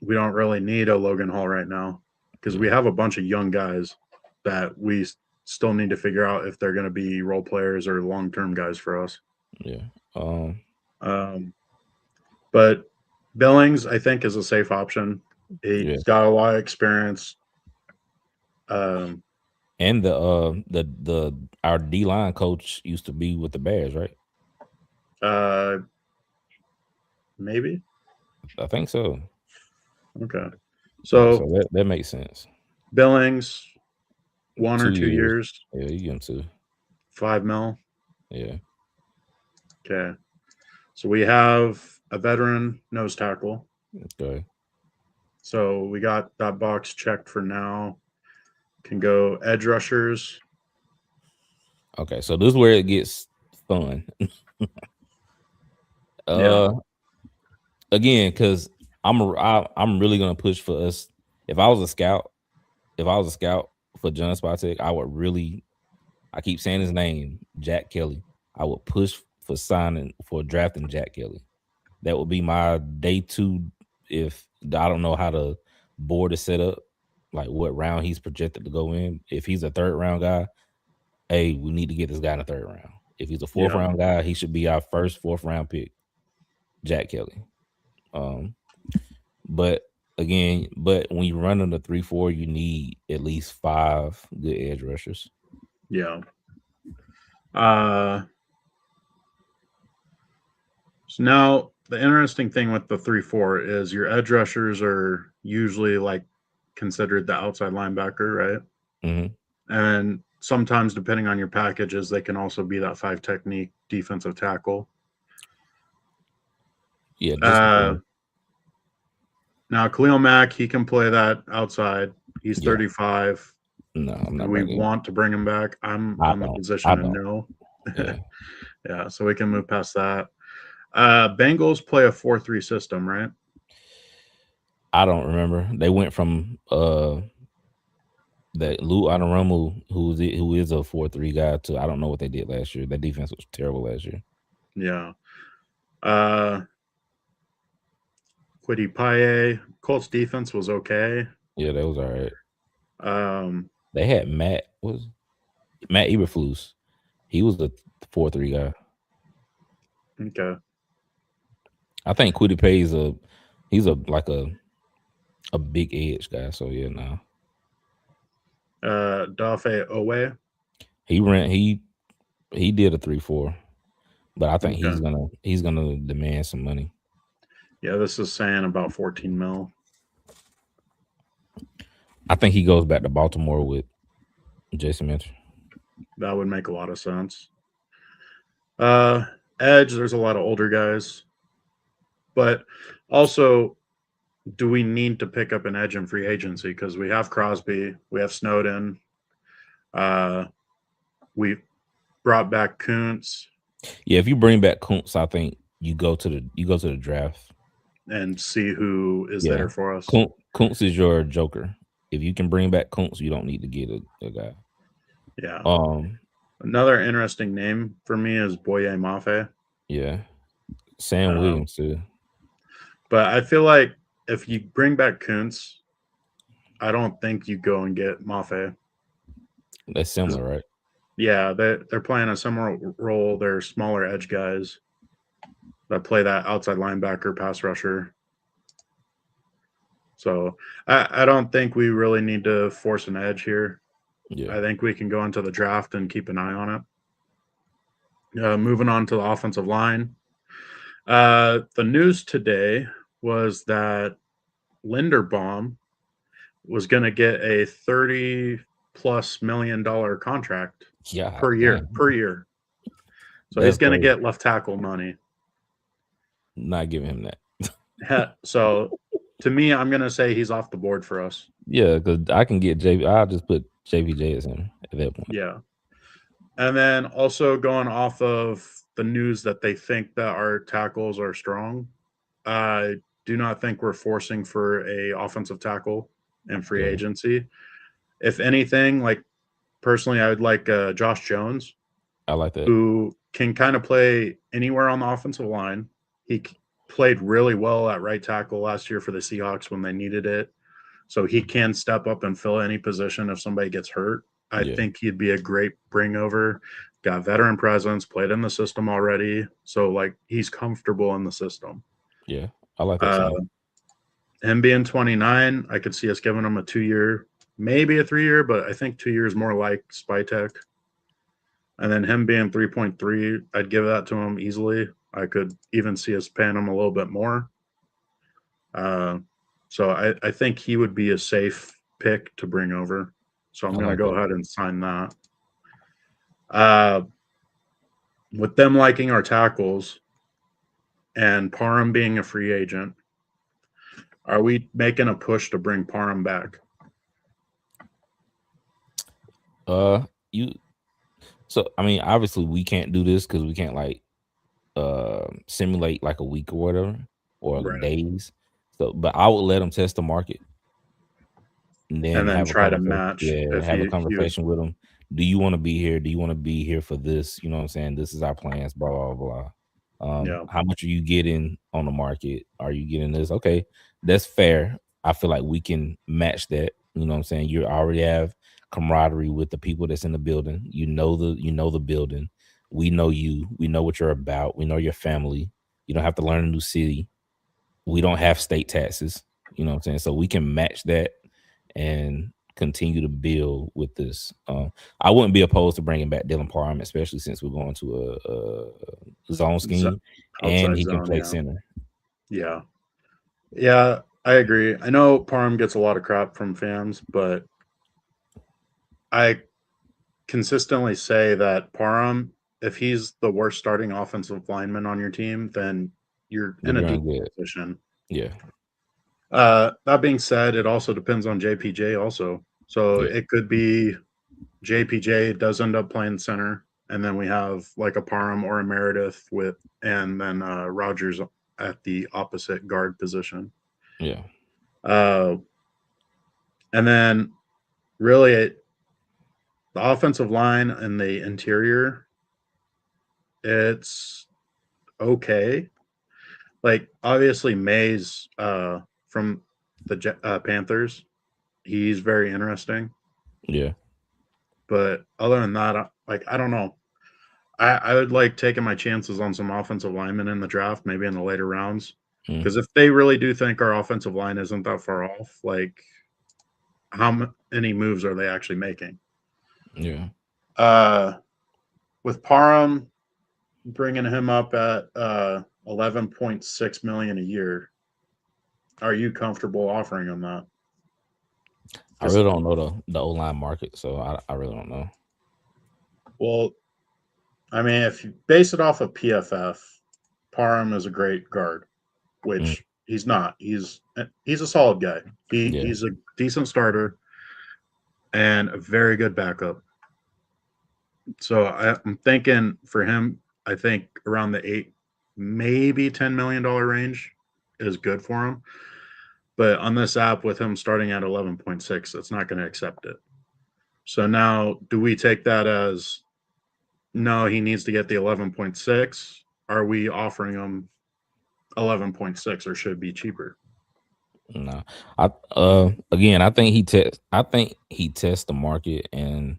we don't really need a Logan Hall right now because we have a bunch of young guys that we still need to figure out if they're going to be role players or long-term guys for us. Yeah. But Billings, I think, is a safe option. He's got a lot of experience. And the our D line coach used to be with the Bears, right? Maybe. I think so. Okay. So that makes sense. Billings, 1 or 2 years. Yeah, you get him 2. 5 mil. Yeah. Okay. So we have a veteran nose tackle. Okay. So we got that box checked for now. Can go edge rushers. Okay, so this is where it gets fun. Again, because I'm really gonna push for us. If I was a scout for John Spatek, I would really. I keep saying his name, Jack Kelly. I would push for drafting Jack Kelly. That would be my day 2. If I don't know how the board is set up, like what round he's projected to go in. If he's a 3rd round guy, hey, we need to get this guy in the 3rd round. If he's a 4th round guy, he should be our first 4th round pick, Jack Kelly. But again, when you run on the 3-4, you need at least 5 good edge rushers. Yeah. So now the interesting thing with the 3-4 is your edge rushers are usually like considered the outside linebacker, right? Mhm. And sometimes, depending on your packages, they can also be that 5 technique defensive tackle. Yeah, just Now, Khalil Mack, he can play that outside. He's Yeah. 35. no, I'm not Do we bringing. want to bring him back? I'm I on the don't. position I to don't. no. Yeah. Yeah, so we can move past that. Bengals play a 4-3 system, right? I don't remember. They went from that Lou Anarumo, who is a 4-3 guy, to I don't know what they did last year. That defense was terrible last year. Yeah. Kwity Paye, Colts defense was okay. Yeah, that was all right. They had Matt Eberflus. He was a 4-3 guy. Okay. I think Kwity Paye he's a big edge guy. So yeah, no. Dafe Owe. He did a 3-4, but I think Okay. he's gonna demand some money. Yeah, this is saying about 14 mil. I think he goes back to Baltimore with Jason Mitchell. That would make a lot of sense. Edge, there's a lot of older guys. But also, do we need to pick up an edge in free agency? Because we have Crosby, we have Snowden. We brought back Kuntz. Yeah, if you bring back Kuntz, I think you go to the draft and see who is there for us. Kuntz is your joker. If you can bring back Kuntz, you don't need to get a guy. Yeah. Another interesting name for me is Boye Mafe. Yeah. Sam Williams too. But I feel like if you bring back Kuntz, I don't think you go and get Mafe. That's similar, right? Yeah, they're playing a similar role. They're smaller edge guys that play that outside linebacker, pass rusher. So I don't think we really need to force an edge here. Yeah. I think we can go into the draft and keep an eye on it. Moving on to the offensive line. The news today was that Linderbaum was going to get a $30+ million contract per year. So he's going to get left tackle money. Not giving him that. So to me, I'm going to say he's off the board for us. Yeah, because I can get I'll just put JPJ as him at that point. Yeah. And then also going off of the news that they think that our tackles are strong, I do not think we're forcing for a offensive tackle in free agency. If anything, like personally, I would like Josh Jones. I like that. Who can kind of play anywhere on the offensive line. He played really well at right tackle last year for the Seahawks when they needed it. So he can step up and fill any position if somebody gets hurt. I think he'd be a great bring over. Got veteran presence, played in the system already. So, like, he's comfortable in the system. Yeah, I like that. Him being 29, I could see us giving him a 2-year, maybe a 3-year, but I think 2 years more like Spytek. And then him being 3.3, I'd give that to him easily. I could even see us paying him a little bit more. So I think he would be a safe pick to bring over. So I'm going to go ahead and sign that. With them liking our tackles and Parham being a free agent, are we making a push to bring Parham back? So I mean, obviously we can't do this because we can't like simulate like a week or whatever or days. So, but I would let them test the market and then try to match. Yeah, have a conversation with them. Do you want to be here? Do you want to be here for this? You know what I'm saying? This is our plans, blah, blah, blah. How much are you getting on the market? Are you getting this? Okay, that's fair. I feel like we can match that. You know what I'm saying? You already have camaraderie with the people that's in the building. You know the building. We know you. We know what you're about. We know your family. You don't have to learn a new city. We don't have state taxes. You know what I'm saying? So we can match that and continue to build with this. I wouldn't be opposed to bringing back Dylan Parham, especially since we're going to a zone scheme, and Outside he can zone, play yeah. center. Yeah. Yeah, I agree. I know Parham gets a lot of crap from fans, but I consistently say that Parham, if he's the worst starting offensive lineman on your team, then you're in a You're deep doing good. position. Yeah. That being said, it also depends on JPJ also. So Yeah. it could be JPJ does end up playing center, and then we have like a Parham or a Meredith and then Rogers at the opposite guard position. Yeah. And then really the offensive line and the interior, it's okay. Like obviously Mays from the Panthers, he's very interesting. Yeah. But other than that, I don't know. I would like taking my chances on some offensive linemen in the draft, maybe in the later rounds. Because if they really do think our offensive line isn't that far off, like how many moves are they actually making? Yeah. With Parham, bringing him up at 11.6 million a year, are you comfortable offering him that? I really don't know the O-line market, so I really don't know. Well, I mean, if you base it off of PFF, Parham is a great guard, which he's not. He's a solid guy. He's a decent starter and a very good backup. So I'm thinking for him, I think around the $8, maybe $10 million range is good for him. But on this app, with him starting at 11.6, it's not going to accept it. So now, do we take that as no, he needs to get the 11.6? Are we offering him 11.6 or should it be cheaper? No, again, I think he tests the market, and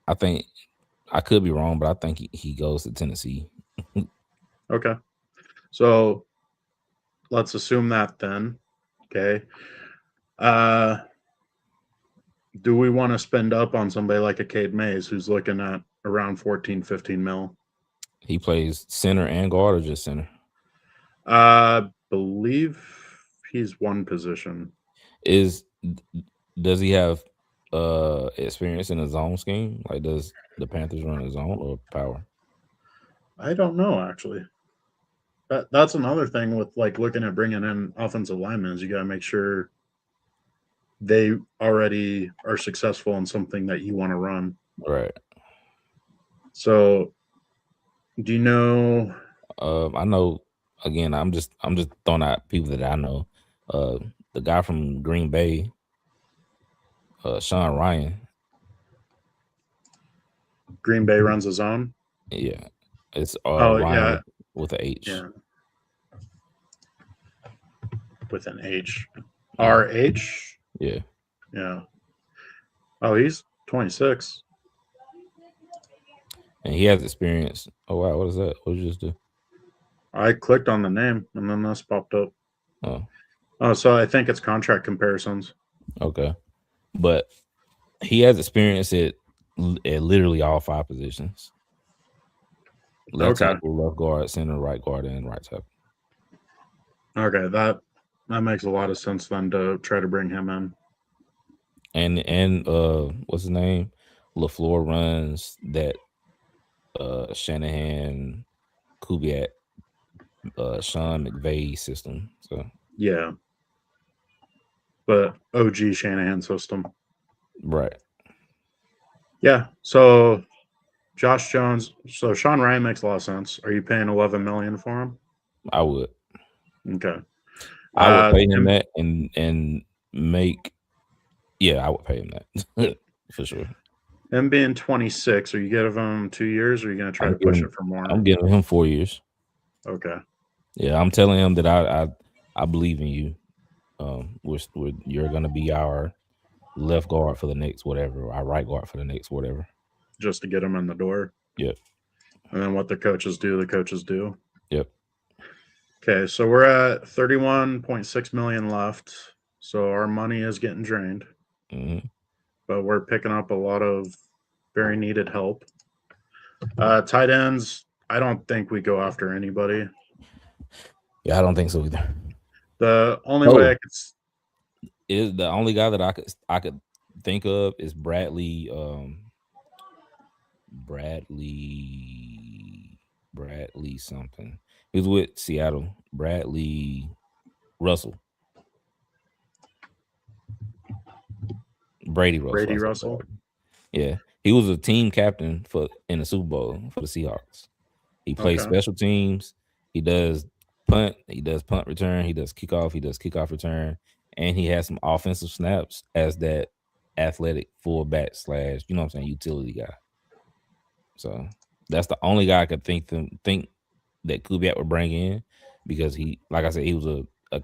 I think I could be wrong, but I think he goes to Tennessee. Okay, so let's assume that then. Okay, do we want to spend up on somebody like a Cade Mays who's looking at around 14, 15 mil? He plays center and guard or just center? Believe he's one position. Does he have experience in a zone scheme? Like, does the Panthers run a zone or power? I don't know, actually. That's another thing with like looking at bringing in offensive linemen is you got to make sure they already are successful in something that you want to run. Right. So, do you know? I know. Again, I'm just throwing out people that I know. The guy from Green Bay, Sean Ryan. Green Bay runs a zone. Yeah, it's Ryan with an H. Yeah, with an H. RH. Yeah. Yeah. Oh, he's 26. And he has experience. Oh wow, what is that? What did you just do? I clicked on the name and then this popped up. Oh, so I think it's contract comparisons. Okay, but he has experience at literally all 5 positions. Left tackle, left guard, center, right guard, and right tackle. Okay, that makes a lot of sense then to try to bring him in. And what's his name? LaFleur runs that Shanahan, Kubiak, Sean McVay system. So yeah, but OG Shanahan system, right? Yeah. So Josh Jones. So Sean Ryan makes a lot of sense. Are you paying $11 million for him? I would. Okay. I would pay him that and make. Yeah, I would pay him that for sure. Him being 26, are you giving him 2 years, or are you going to try to push it for more? I'm giving him 4 years. Okay. Yeah, I'm telling him that I believe in you. You're going to be our left guard for the next whatever, our right guard for the next whatever. Just to get him in the door. Yep. And then what the coaches do, the coaches do. Yep. Okay, so we're at 31.6 million left. So our money is getting drained. but we're picking up a lot of very needed help. Tight ends, I don't think we go after anybody. Yeah, I don't think so either. The only way I could is the only guy that I could think of is Bradley something. He was with Seattle. Bradley Russell. Brady Russell. Yeah. He was a team captain in the Super Bowl for the Seahawks. He plays special teams. He does punt. He does punt return. He does kickoff. He does kickoff return. And he has some offensive snaps as that athletic fullback / utility guy. So that's the only guy I could think that Kubiak would bring in, because he, like I said, he was a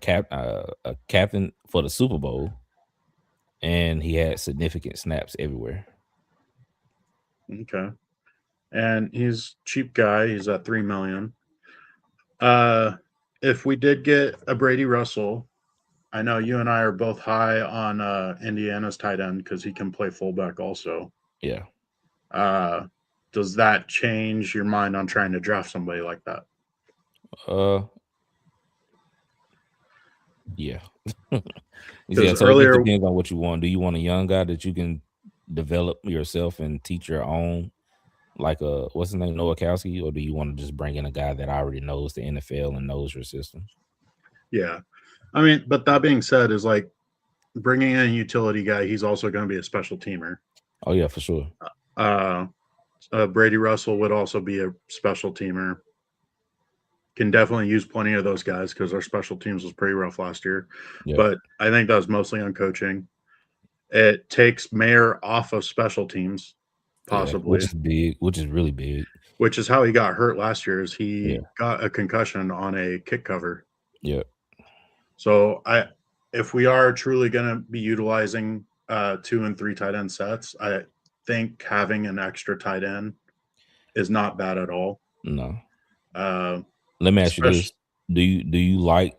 captain for the Super Bowl, and he had significant snaps everywhere. Okay. And he's cheap guy. He's at $3 million. If we did get a Brady Russell, I know you and I are both high on Indiana's tight end because he can play fullback also. Yeah. Does that change your mind on trying to draft somebody like that? Yeah. Yeah, so earlier, it depends on what you want. Do you want a young guy that you can develop yourself and teach your own, like what's his name, Nowakowski, or do you want to just bring in a guy that already knows the NFL and knows your system? Yeah. I mean, but that being said, is like bringing in a utility guy, he's also going to be a special teamer. Oh, yeah, for sure. Brady Russell would also be a special teamer. Can definitely use plenty of those guys because our special teams was pretty rough last year. Yeah. But I think that was mostly on coaching. It takes Mayer off of special teams, possibly. Yeah, which is big, which is really big. Which is how he got hurt last year, is he got a concussion on a kick cover. Yeah. So if we are truly going to be utilizing 2 and 3 tight end sets, I think having an extra tight end is not bad at all. No. Let me ask you this: Do you like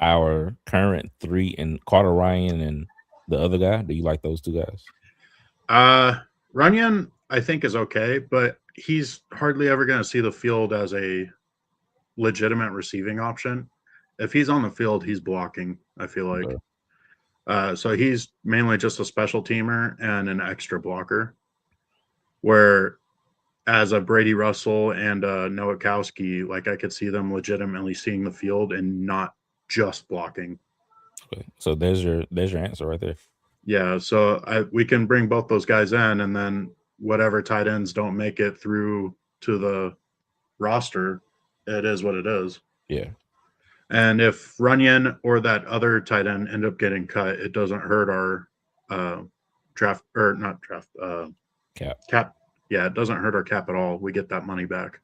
our current 3 and Carter Ryan and the other guy? Do you like those 2 guys? Runyon, I think, is okay, but he's hardly ever going to see the field as a legitimate receiving option. If he's on the field, he's blocking, I feel like. Okay. So he's mainly just a special teamer and an extra blocker, where as a Brady Russell and Nowakowski, like I could see them legitimately seeing the field and not just blocking. Okay. So there's your answer right there. Yeah, so we can bring both those guys in, and then whatever tight ends don't make it through to the roster, it is what it is. Yeah. And if Runyon or that other tight end end up getting cut, it doesn't hurt our cap. Yeah, it doesn't hurt our cap at all. We get that money back.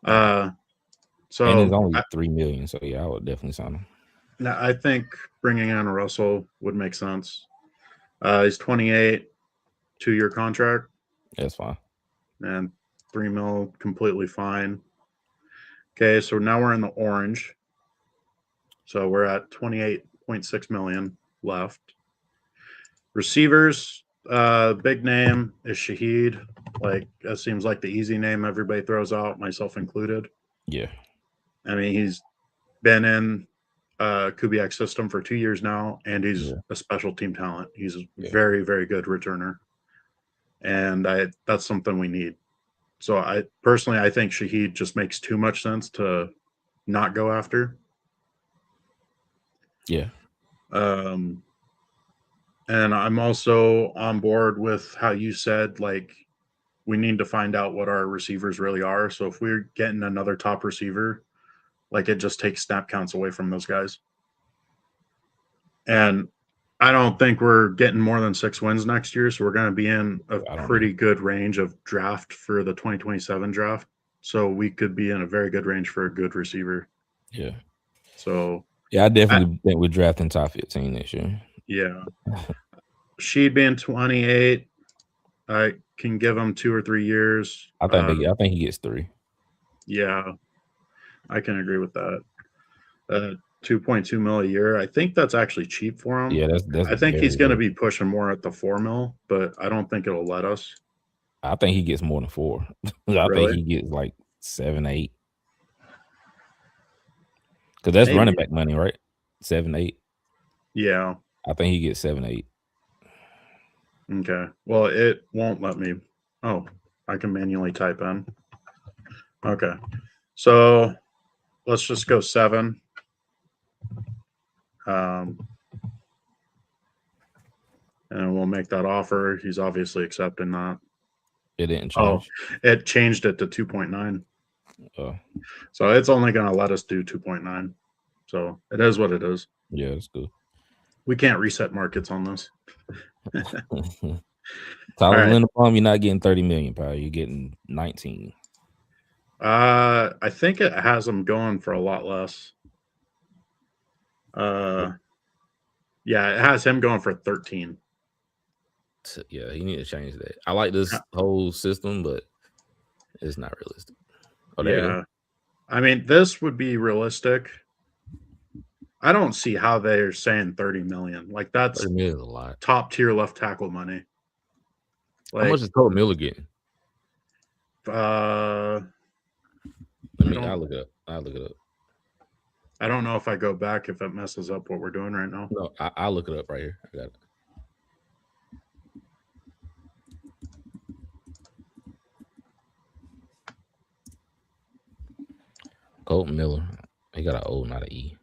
So and it's only $3 million. So yeah, I would definitely sign him. Now, I think bringing in Russell would make sense. He's 28, 2-year contract. That's fine. And $3 million, completely fine. Okay, so now we're in the orange. So we're at $28.6 million left. Receivers, big name is Shaheed. Like, that seems like the easy name everybody throws out, myself included. Yeah. I mean, he's been in Kubiak's system for 2 years now, and he's a special team talent. He's a very, very good returner. And that's something we need. So I think Shaheed just makes too much sense to not go after. Yeah. And I'm also on board with how you said, like, we need to find out what our receivers really are. So if we're getting another top receiver, like, it just takes snap counts away from those guys. And I don't think we're getting more than 6 wins next year. So we're going to be in a pretty good range of draft for the 2027 draft. So we could be in a very good range for a good receiver. Yeah. So yeah, I definitely think we're drafting top 15 this year. Yeah. She'd been 28. I can give him 2 or 3 years. I think he gets 3. Yeah, I can agree with that. 2.2 mil a year. I think that's actually cheap for him. Yeah, that's. I think he's going to very- be pushing more at the 4 mil, but I don't think it'll let us. I think he gets more than 4. I think Really? he gets like 7, 8. Because that's Maybe. running back money, right? 7, 8. Yeah. I think he gets 7, 8. Okay. Well, it won't let me. Oh, I can manually type in. Okay. So let's just go 7. And we'll make that offer. He's obviously accepting that. It didn't Oh, change. it changed it to 2.9. Oh, So it's only going to let us do 2.9. So it is what it is. yeah, that's good. We can't reset markets on this. Tyler right. Linderbaum, you're not getting 30 million, pal. You're getting 19. I think it has him going for a lot less. Yeah, it has him going for 13. Yeah, he need to change that. I like this whole system, but it's not realistic. Oh, there you go. I mean, this would be realistic. I don't see how they're saying 30 million. Like, that's 30 million is a lot. top tier left tackle money. How much is Cole Miller getting? I'll look it up. I'll look it up. I don't know if I go back if it messes up what we're doing right now. No, I'll look it up right here. I got it. Colt Miller. He got an O, not an E.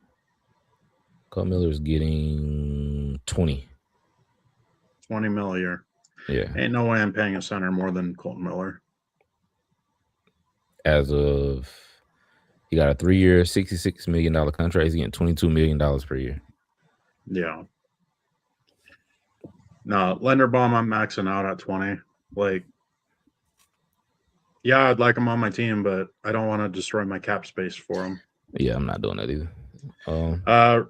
Colt Miller is getting 20. 20 mil a year. Yeah. Ain't no way I'm paying a center more than Colton Miller. As of, he got a 3-year, $66 million contract. He's getting $22 million per year. Yeah. No, Linderbaum, I'm maxing out at 20. Like, yeah, I'd like him on my team, but I don't want to destroy my cap space for him. Yeah, I'm not doing that either.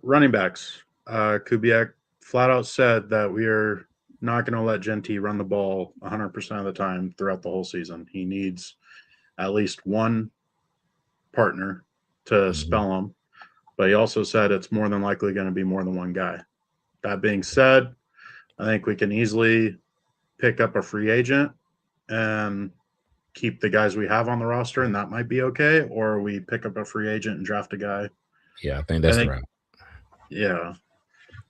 Running backs. Kubiak flat out said that we are not going to let Genty run the ball 100% of the time throughout the whole season. He needs at least one partner to spell him, but he also said it's more than likely going to be more than one guy. That being said, I think we can easily pick up a free agent and keep the guys we have on the roster, and that might be okay. Or we pick up a free agent and draft a guy. Yeah, I think that's right. Yeah.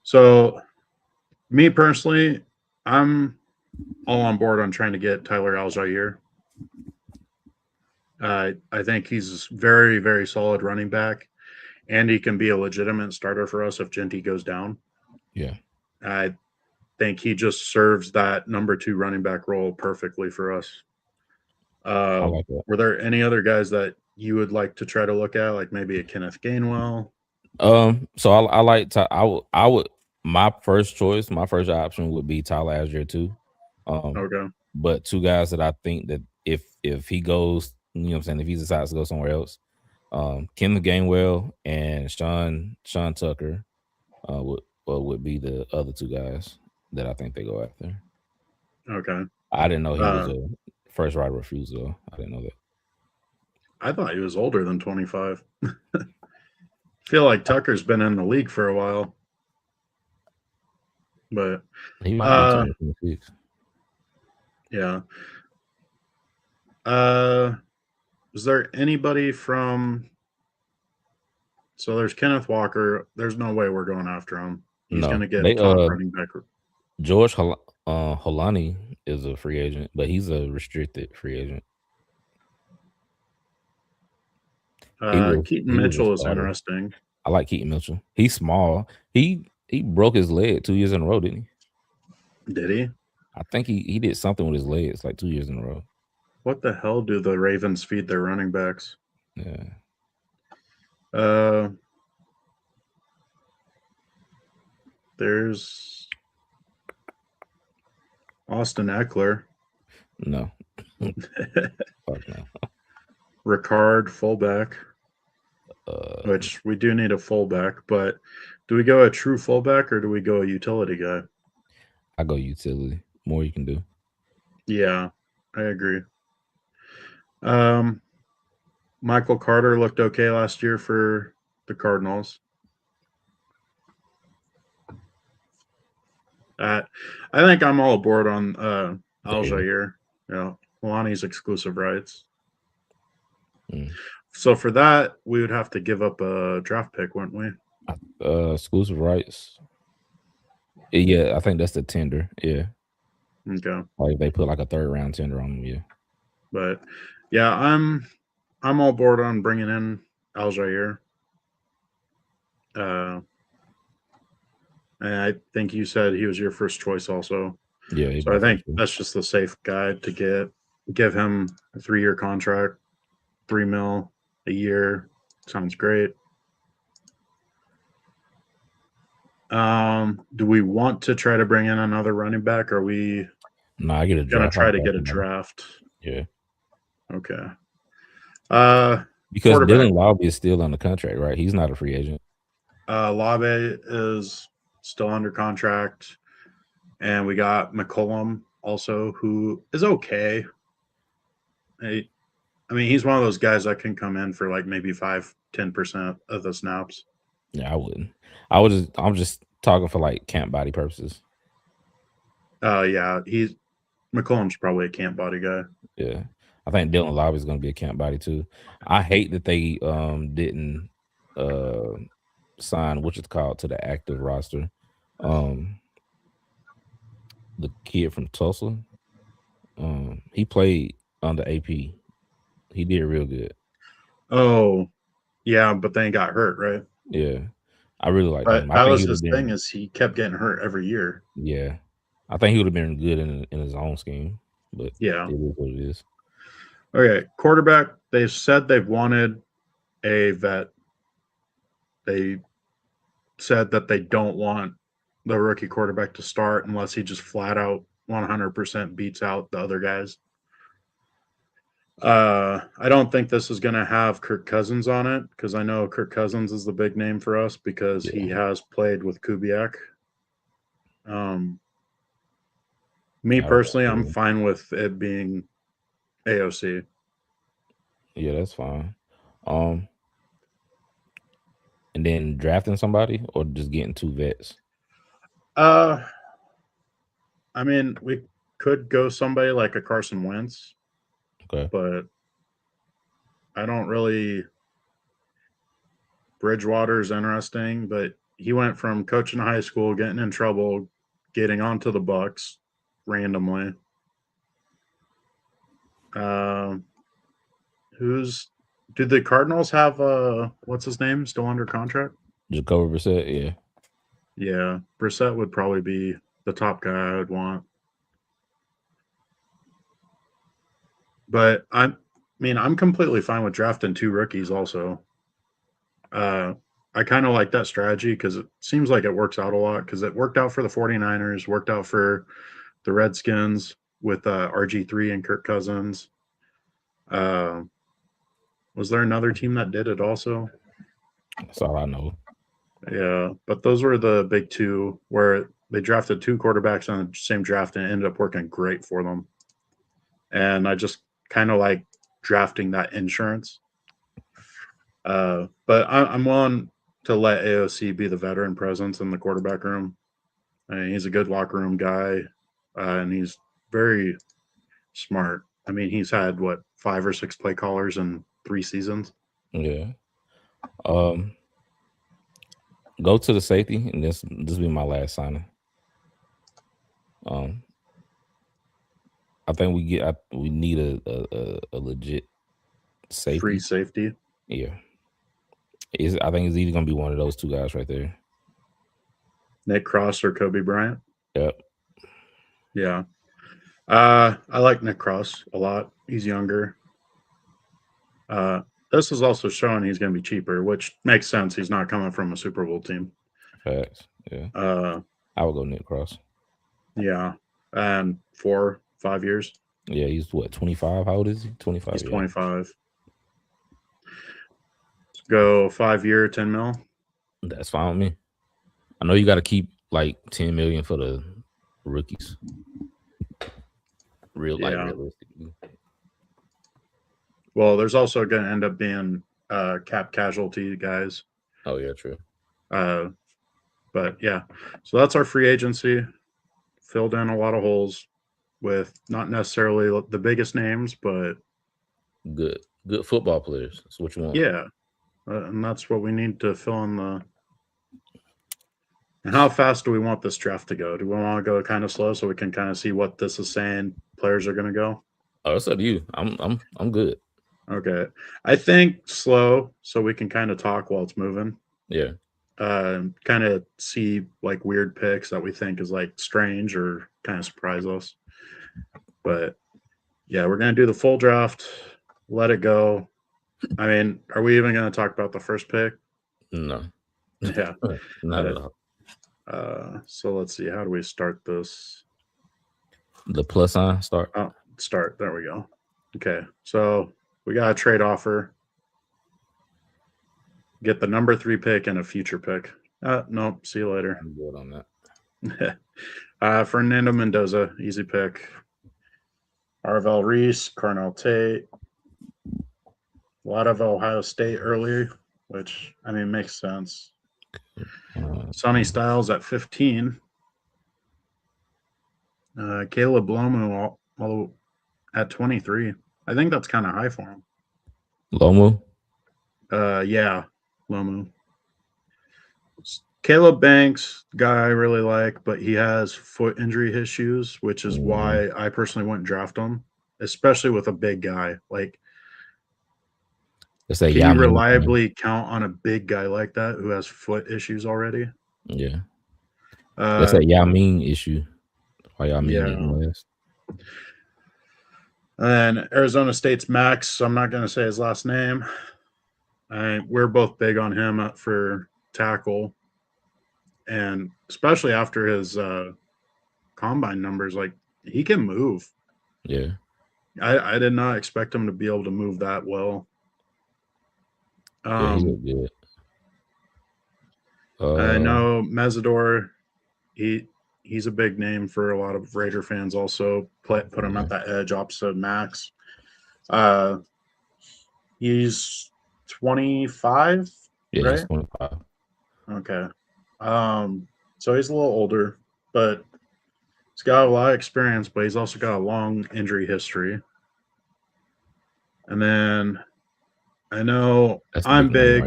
So, me personally, I'm all on board on trying to get Tyler Algier. I think he's very, very solid running back, and he can be a legitimate starter for us if Genty goes down. Yeah. I think he just serves that number 2 running back role perfectly for us. I like that. Were there any other guys that you would like to try to look at, like maybe a Kenneth Gainwell? So I like I would my first choice, my first option would be Tyler Algier too. Okay. But 2 guys that I think that if he goes, you know what I'm saying, if he decides to go somewhere else, Kenneth Gainwell and Sean Tucker would be the other 2 guys that I think they go after. Okay. I didn't know he was a first right refusal. I didn't know that. I thought he was older than 25. Feel like Tucker's been in the league for a while. But he might be 26. Yeah. Is there anybody from so there's Kenneth Walker. There's no way we're going after him. He's gonna get top running back. George Holani is a free agent, but he's a restricted free agent. Keaton Mitchell is interesting. I like Keaton Mitchell. He's small. He broke his leg 2 years in a row, didn't he? Did he? I think he did something with his legs like 2 years in a row. What the hell do the Ravens feed their running backs? Yeah. There's Austin Eckler. No. Fuck no. Ricard, fullback. Which we do need a fullback, but do we go a true fullback or do we go a utility guy? I go utility. More you can do. Yeah, I agree. Michael Carter looked okay last year for the Cardinals. I think I'm all aboard on Al There. Jair. Milani's exclusive rights. Mm. So for that, we would have to give up a draft pick, wouldn't we? Exclusive rights. Yeah, I think that's the tender. Yeah. Okay. Like they put like a 3rd round tender on them. Yeah. But yeah, I'm all board on bringing in Al Jair. And I think you said he was your first choice also. Yeah. So I think that's just the safe guy to give him a 3-year contract, $3 million a year. Sounds great. Do we want to try to bring in another running back? Or are we I get a gonna draft. try to get a draft? Yeah. Okay. Because Dylan Lobby is still on the contract, right? He's not a free agent. Lobby is still under contract, and we got McCollum also, who is okay. I mean, he's one of those guys that can come in for like maybe 5-10% of the snaps. Yeah, I wouldn't. I'm just talking for like camp body purposes. Yeah, McCollum's probably a camp body guy. Yeah. I think Dylan Lobby is going to be a camp body too. I hate that they didn't sign to the active roster. The kid from Tulsa, he played under AP. He did real good. Oh, yeah, but then he got hurt, right? Yeah, I really like him. That was his thing, is he kept getting hurt every year. Yeah, I think he would have been good in his own scheme, but yeah, it is what it is. Okay, quarterback. They've said they've wanted a vet. They said that they don't want the rookie quarterback to start unless he just flat out 100% beats out the other guys. I don't think this is going to have Kirk Cousins on it, because I know Kirk Cousins is the big name for us because he has played with Kubiak. Me personally, I'm fine with it being AOC. Yeah, that's fine. And then drafting somebody or just getting 2 vets? I mean, we could go somebody like a Carson Wentz. Okay. But I don't really. Bridgewater's interesting, but he went from coaching high school, getting in trouble, getting onto the Bucks randomly. Did the Cardinals have what's his name still under contract? Jacoby Brissett, yeah. Yeah, Brissett would probably be the top guy I would want. But I'm completely fine with drafting 2 rookies also. I kind of like that strategy because it seems like it works out a lot, because it worked out for the 49ers, worked out for the Redskins with RG3 and Kirk Cousins. Was there another team that did it also? That's all I know. Yeah, but those were the big 2 where they drafted 2 quarterbacks on the same draft and it ended up working great for them. And I just kind of like drafting that insurance. But I'm willing to let AOC be the veteran presence in the quarterback room. I mean, he's a good locker room guy, and he's very smart. I mean, he's had 5 or 6 play callers in 3 seasons. Yeah. Go to the safety, and this will be my last signing. I think we need a legit safety. Free safety. Yeah. I think it's either gonna be one of those 2 guys right there. Nick Cross or Kobe Bryant. Yep. Yeah. I like Nick Cross a lot. He's younger. This is also showing he's going to be cheaper, which makes sense. He's not coming from a Super Bowl team. Facts. Yeah. I would go Nick Cross. Yeah. And 4-5 years. Yeah, he's 25? How old is he? 25. He's 25. Let's go 5-year, $10 million. That's fine with me. I know you got to keep like $10 million for the rookies. Realistically. Well, there's also going to end up being cap casualty guys. Oh yeah, true. But yeah, so that's our free agency. filled in a lot of holes with not necessarily the biggest names, but Good football players. That's what you want. yeah, and that's what we need to fill in the. And how fast do we want this draft to go? Do we want to go kind of slow so we can kind of see what this is saying players are going to go? Oh, it's up to you. I'm good. Okay, I think slow so we can kind of talk while it's moving. Yeah. Kind of see like weird picks that we think is like strange or kind of surprise us. But yeah, we're gonna do the full draft. Let it go. I mean, are we even gonna talk about the first pick? No. Yeah. Not at all. So let's see. How do we start this? The plus sign start. Oh, start. There we go. Okay. So we got a trade offer. Get the number 3 pick and a future pick. Nope. See you later. I'm good on that. Fernando Mendoza, easy pick. Arvell Reese, Cornell Tate. A lot of Ohio State early, which, I mean, makes sense. Sonny Styles at 15. Caleb Lomu at 23. I think that's kind of high for him. Lomu? Yeah, Lomu. Caleb Banks, guy I really like, but he has foot injury issues, which is why I personally wouldn't draft him, especially with a big guy. Like, can you reliably count on a big guy like that who has foot issues already? Yeah. That's a Yao Ming issue. Why Yao Ming didn't last. And Arizona State's Max, I'm not going to say his last name. We're both big on him for tackle. And especially after his combine numbers, like, he can move. Yeah. I did not expect him to be able to move that well. Yeah, he looked good. I know Mesidor, he's a big name for a lot of Raider fans also. Put him at that edge opposite Max. He's 25, yeah, right? He's 25. Okay. So he's a little older, but he's got a lot of experience, but he's also got a long injury history. And then I know I'm big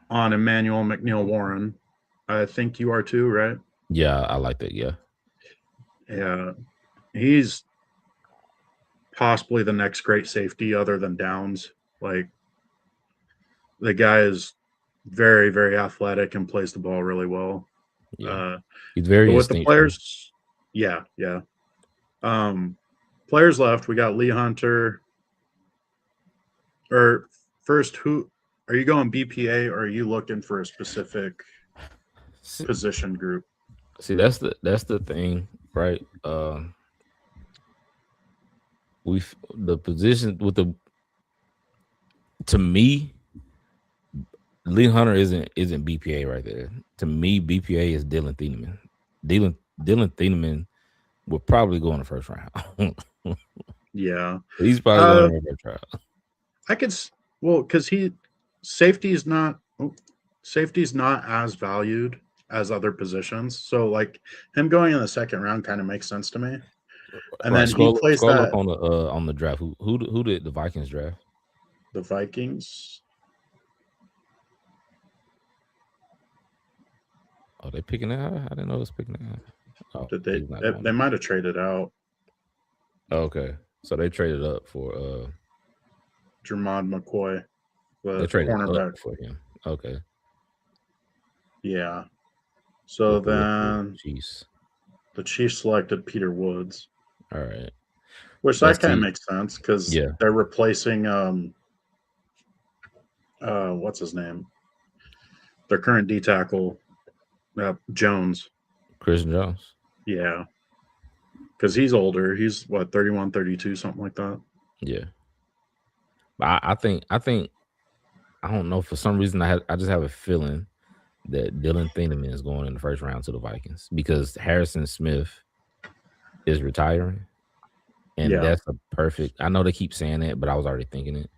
on Emmanuel McNeil-Warren. I think you are too, right? Yeah, I like that. Yeah. Yeah. He's possibly the next great safety other than Downs. Like, the guy is very, very athletic and plays the ball really well. Yeah. He's very with the players. Yeah. Players left. We got Lee Hunter. Or first, who are you going BPA, or are you looking for a specific position group? See, that's the thing, right? The position with to me, Lee Hunter isn't BPA right there. To me, BPA is Dylan Thieneman. Dylan Thieneman will probably go in the first round. Yeah, he's probably going in the first round. I could, because safety is not as valued as other positions. So, like, him going in the second round kind of makes sense to me. And then he plays that up on the draft. Who did the Vikings draft? The Vikings. Oh, they picking that out? I didn't know it was picking that out. Oh, did they might have traded out. Okay, so they traded up for Jermod McCoy, the cornerback up for him. Okay. Yeah. So then the Chiefs selected Peter Woods. All right. Which that kind of makes sense because they're replacing what's his name? Their current D tackle, Jones. Christian Jones. Yeah. Because he's older. He's 31, 32, something like that. Yeah. But I think I don't know, for some reason I just have a feeling that Dylan Thieneman is going in the first round to the Vikings because Harrison Smith is retiring. And that's a perfect, I know they keep saying that, but I was already thinking it.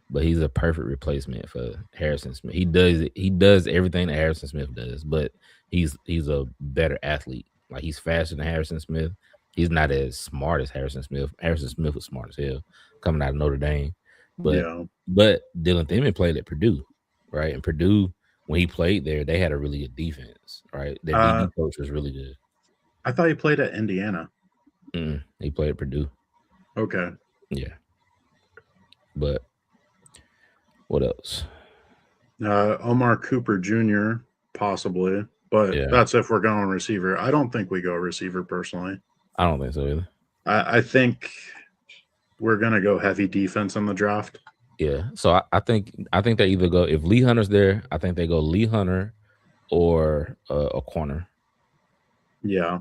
But he's a perfect replacement for Harrison Smith. He does everything that Harrison Smith does, but he's a better athlete. Like he's faster than Harrison Smith. He's not as smart as Harrison Smith. Harrison Smith was smart as hell coming out of Notre Dame. But Dylan Thiemann played at Purdue, right? And Purdue, when he played there, they had a really good defense, right? Their DB coach was really good. I thought he played at Indiana. He played at Purdue. Okay. Yeah. But what else? Omar Cooper Jr. possibly, but that's if we're going receiver. I don't think we go receiver personally. I don't think so either. I think we're gonna go heavy defense in the draft. Yeah. So I think they either go, if Lee Hunter's there, I think they go Lee Hunter or a corner. Yeah.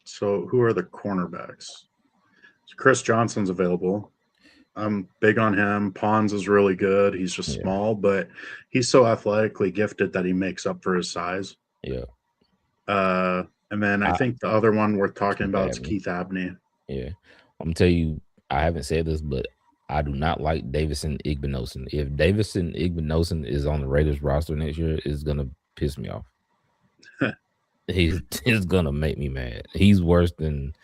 So who are the cornerbacks? So Chris Johnson's available. I'm big on him. Pons is really good. He's just small, but he's so athletically gifted that he makes up for his size. Yeah. And then I think the other one worth talking about is Keith Abney. Yeah. I'm gonna tell you, I haven't said this, but I do not like Davison Igbinosun. If Davison Igbinosun is on the Raiders roster next year, it's gonna piss me off. He's gonna make me mad. He's worse than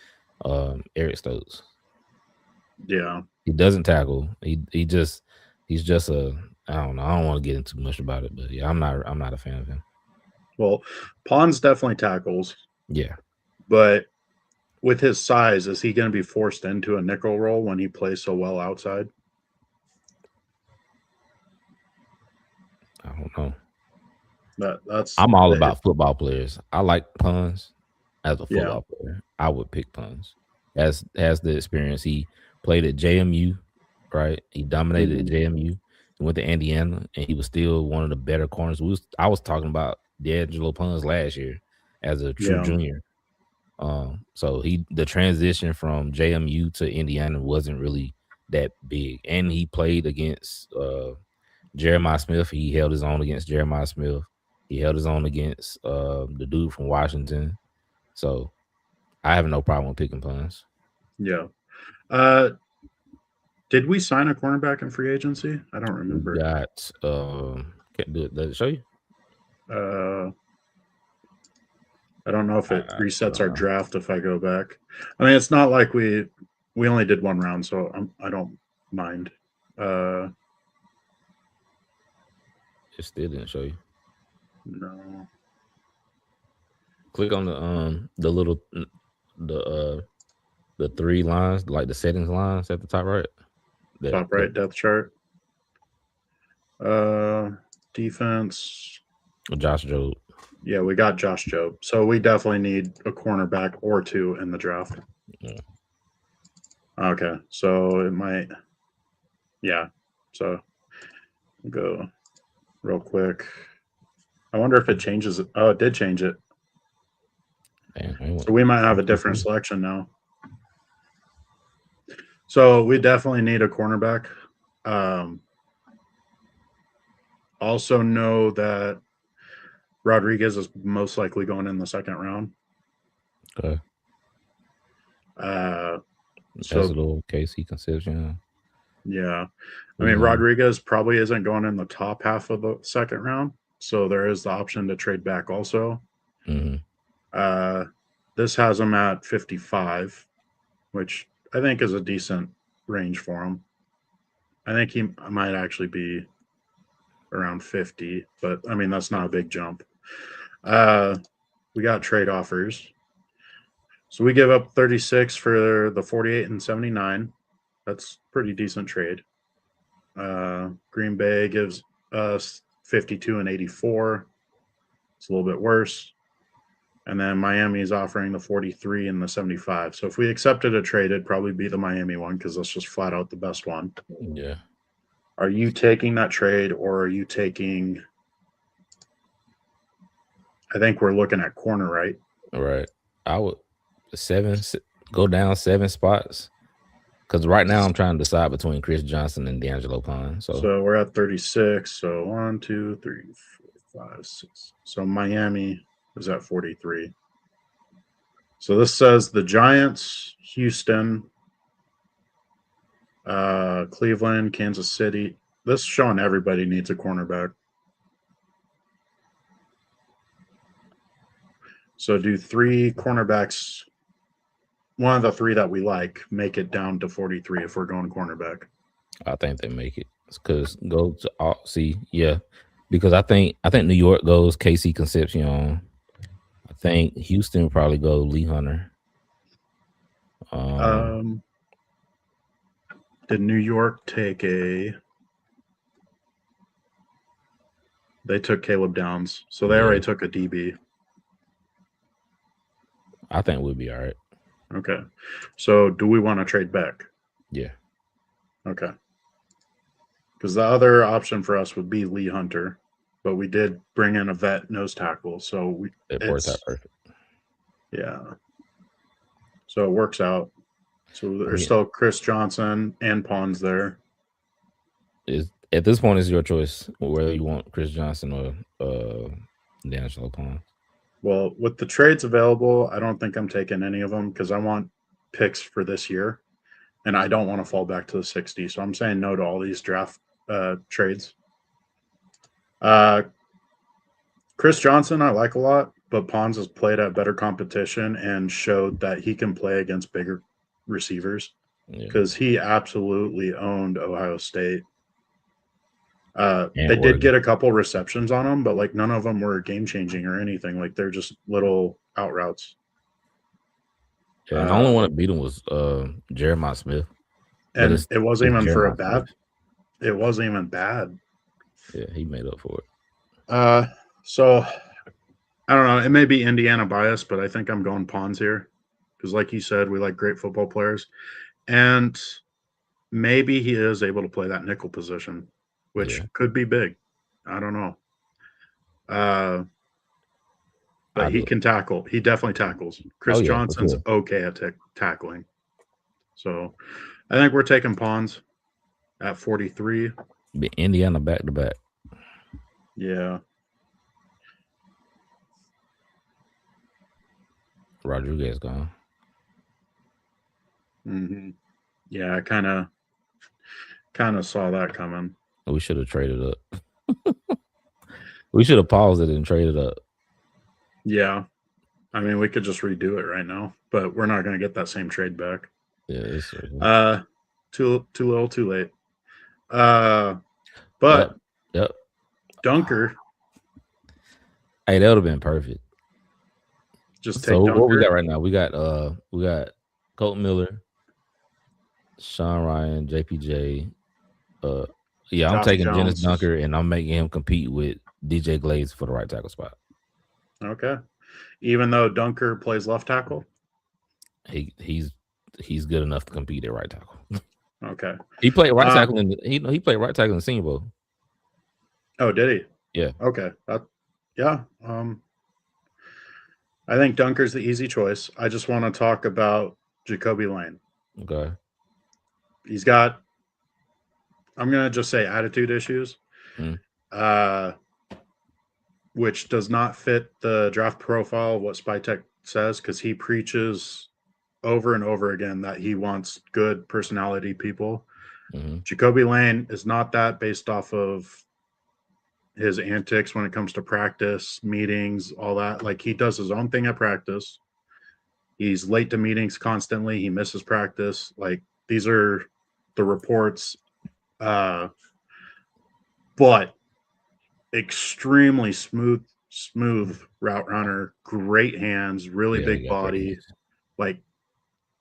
Eric Stokes. Yeah. He doesn't tackle. He's just a, I don't know. I don't want to get into much about it, but yeah, I'm not a fan of him. Well, Pons definitely tackles. Yeah. But with his size, is he going to be forced into a nickel role when he plays so well outside? I don't know. I'm all about football players. I like Pons as a football player. I would pick Pons. Has the experience. He played at JMU, right? He dominated at JMU. He went to Indiana, and he was still one of the better corners. I was talking about D'Angelo Pons last year as a true junior. So the transition from JMU to Indiana wasn't really that big, and he played against Jeremiah Smith. He held his own against Jeremiah Smith. He held his own against the dude from Washington. So I have no problem with picking Pons. Yeah. Did we sign a cornerback in free agency? I don't remember. We got can't do it. Does it show you? I don't know if it resets our draft if I go back. I mean, it's not like we only did one round, so I don't mind. It still didn't show you. No. Click on the little the three lines, like the settings lines at the top right. Top right depth chart. Defense. Josh Jobe. Yeah, we got Josh Jobe. So we definitely need a cornerback or two in the draft. Yeah. Okay, so it might. Yeah, so we'll go real quick. I wonder if it changes it. Oh, it did change it. So we might have a different selection now. So we definitely need a cornerback. Also know that Rodriguez is most likely going in the second round. Okay. That's a little KC conception. Yeah. I mean, Rodriguez probably isn't going in the top half of the second round. So there is the option to trade back also. Mm-hmm. This has him at 55, which I think is a decent range for him. I think he might actually be around 50, but I mean, that's not a big jump. We got trade offers. So we give up 36 for the 48 and 79. That's pretty decent trade. Green Bay gives us 52 and 84. It's a little bit worse. And then Miami is offering the 43 and the 75. So if we accepted a trade, it'd probably be the Miami one because that's just flat out the best one. Yeah. Are you taking that trade or are you taking – I think we're looking at corner, right? Right. I would go down 7 spots because right now I'm trying to decide between Chris Johnson and D'Angelo Pons. So we're at 36. So 1, 2, 3, 4, 5, 6. So Miami is at 43. So this says the Giants, Houston, Cleveland, Kansas City. This is showing everybody needs a cornerback. So do 3 cornerbacks. One of the 3 that we like, make it down to 43 if we're going cornerback. I think they make it because go to because I think New York goes KC Concepcion. I think Houston will probably go Lee Hunter. Did New York take a? They took Caleb Downs, so they already took a DB. I think we'll be all right. Okay, so do we want to trade back? Yeah. Okay. Because the other option for us would be Lee Hunter, but we did bring in a vet nose tackle, so it works out perfect. Yeah. So it works out. So there's still Chris Johnson and Pons there. At this point, it's your choice whether you want Chris Johnson or D'Angelo Pons. Well, with the trades available, I don't think I'm taking any of them because I want picks for this year, and I don't want to fall back to the 60. So I'm saying no to all these draft trades. Chris Johnson, I like a lot, but Pons has played at better competition and showed that he can play against bigger receivers because he absolutely owned Ohio State. They did get a couple receptions on him, but like none of them were game changing or anything. Like they're just little out routes. Yeah, the only one that beat him was Jeremiah Smith, and it wasn't even for a bad. It wasn't even bad. Yeah, he made up for it. So I don't know. It may be Indiana bias, but I think I'm going Pons here because, like you said, we like great football players, and maybe he is able to play that nickel position, which could be big. I don't know. But he can tackle. He definitely tackles. Chris Johnson's okay at tackling. So I think we're taking Pons at 43. Indiana back to back. Yeah. Rodriguez gone. Mm-hmm. Yeah, I kind of saw that coming. We should have traded up. We should have paused it and traded up. Yeah. I mean, we could just redo it right now, but we're not going to get that same trade back. Yeah, it's too little, too late. But yep. Dunker. Hey, that would have been perfect. Just take Dunker. What we got right now? We got Colt Miller, Sean Ryan, JPJ. I'm taking Janice Dunker and I'm making him compete with DJ Glaze for the right tackle spot. Okay. Even though Dunker plays left tackle? He's good enough to compete at right tackle. Okay. He played right tackle he played right tackle in the Senior Bowl. Oh, did he? Yeah. Okay. Yeah. I think Dunker's the easy choice. I just want to talk about Jacoby Lane. Okay. He's got, I'm going to just say attitude issues, which does not fit the draft profile of what SpyTech says because he preaches over and over again that he wants good personality people. Mm-hmm. Jacoby Lane is not that based off of his antics when it comes to practice, meetings, all that. Like he does his own thing at practice. He's late to meetings constantly. He misses practice. Like these are the reports. But extremely smooth route runner, great hands, really big body. Like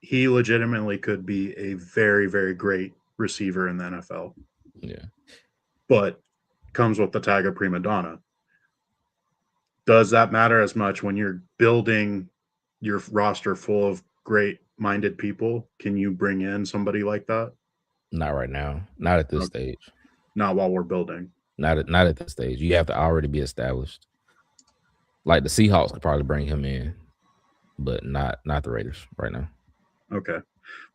he legitimately could be a very, very great receiver in the NFL. Yeah. But comes with the tag of prima donna. Does that matter as much when you're building your roster full of great-minded people? Can you bring in somebody like that? Not right now. Not at this stage. Not while we're building. Not at this stage. You have to already be established. Like the Seahawks could probably bring him in, but not the Raiders right now. Okay.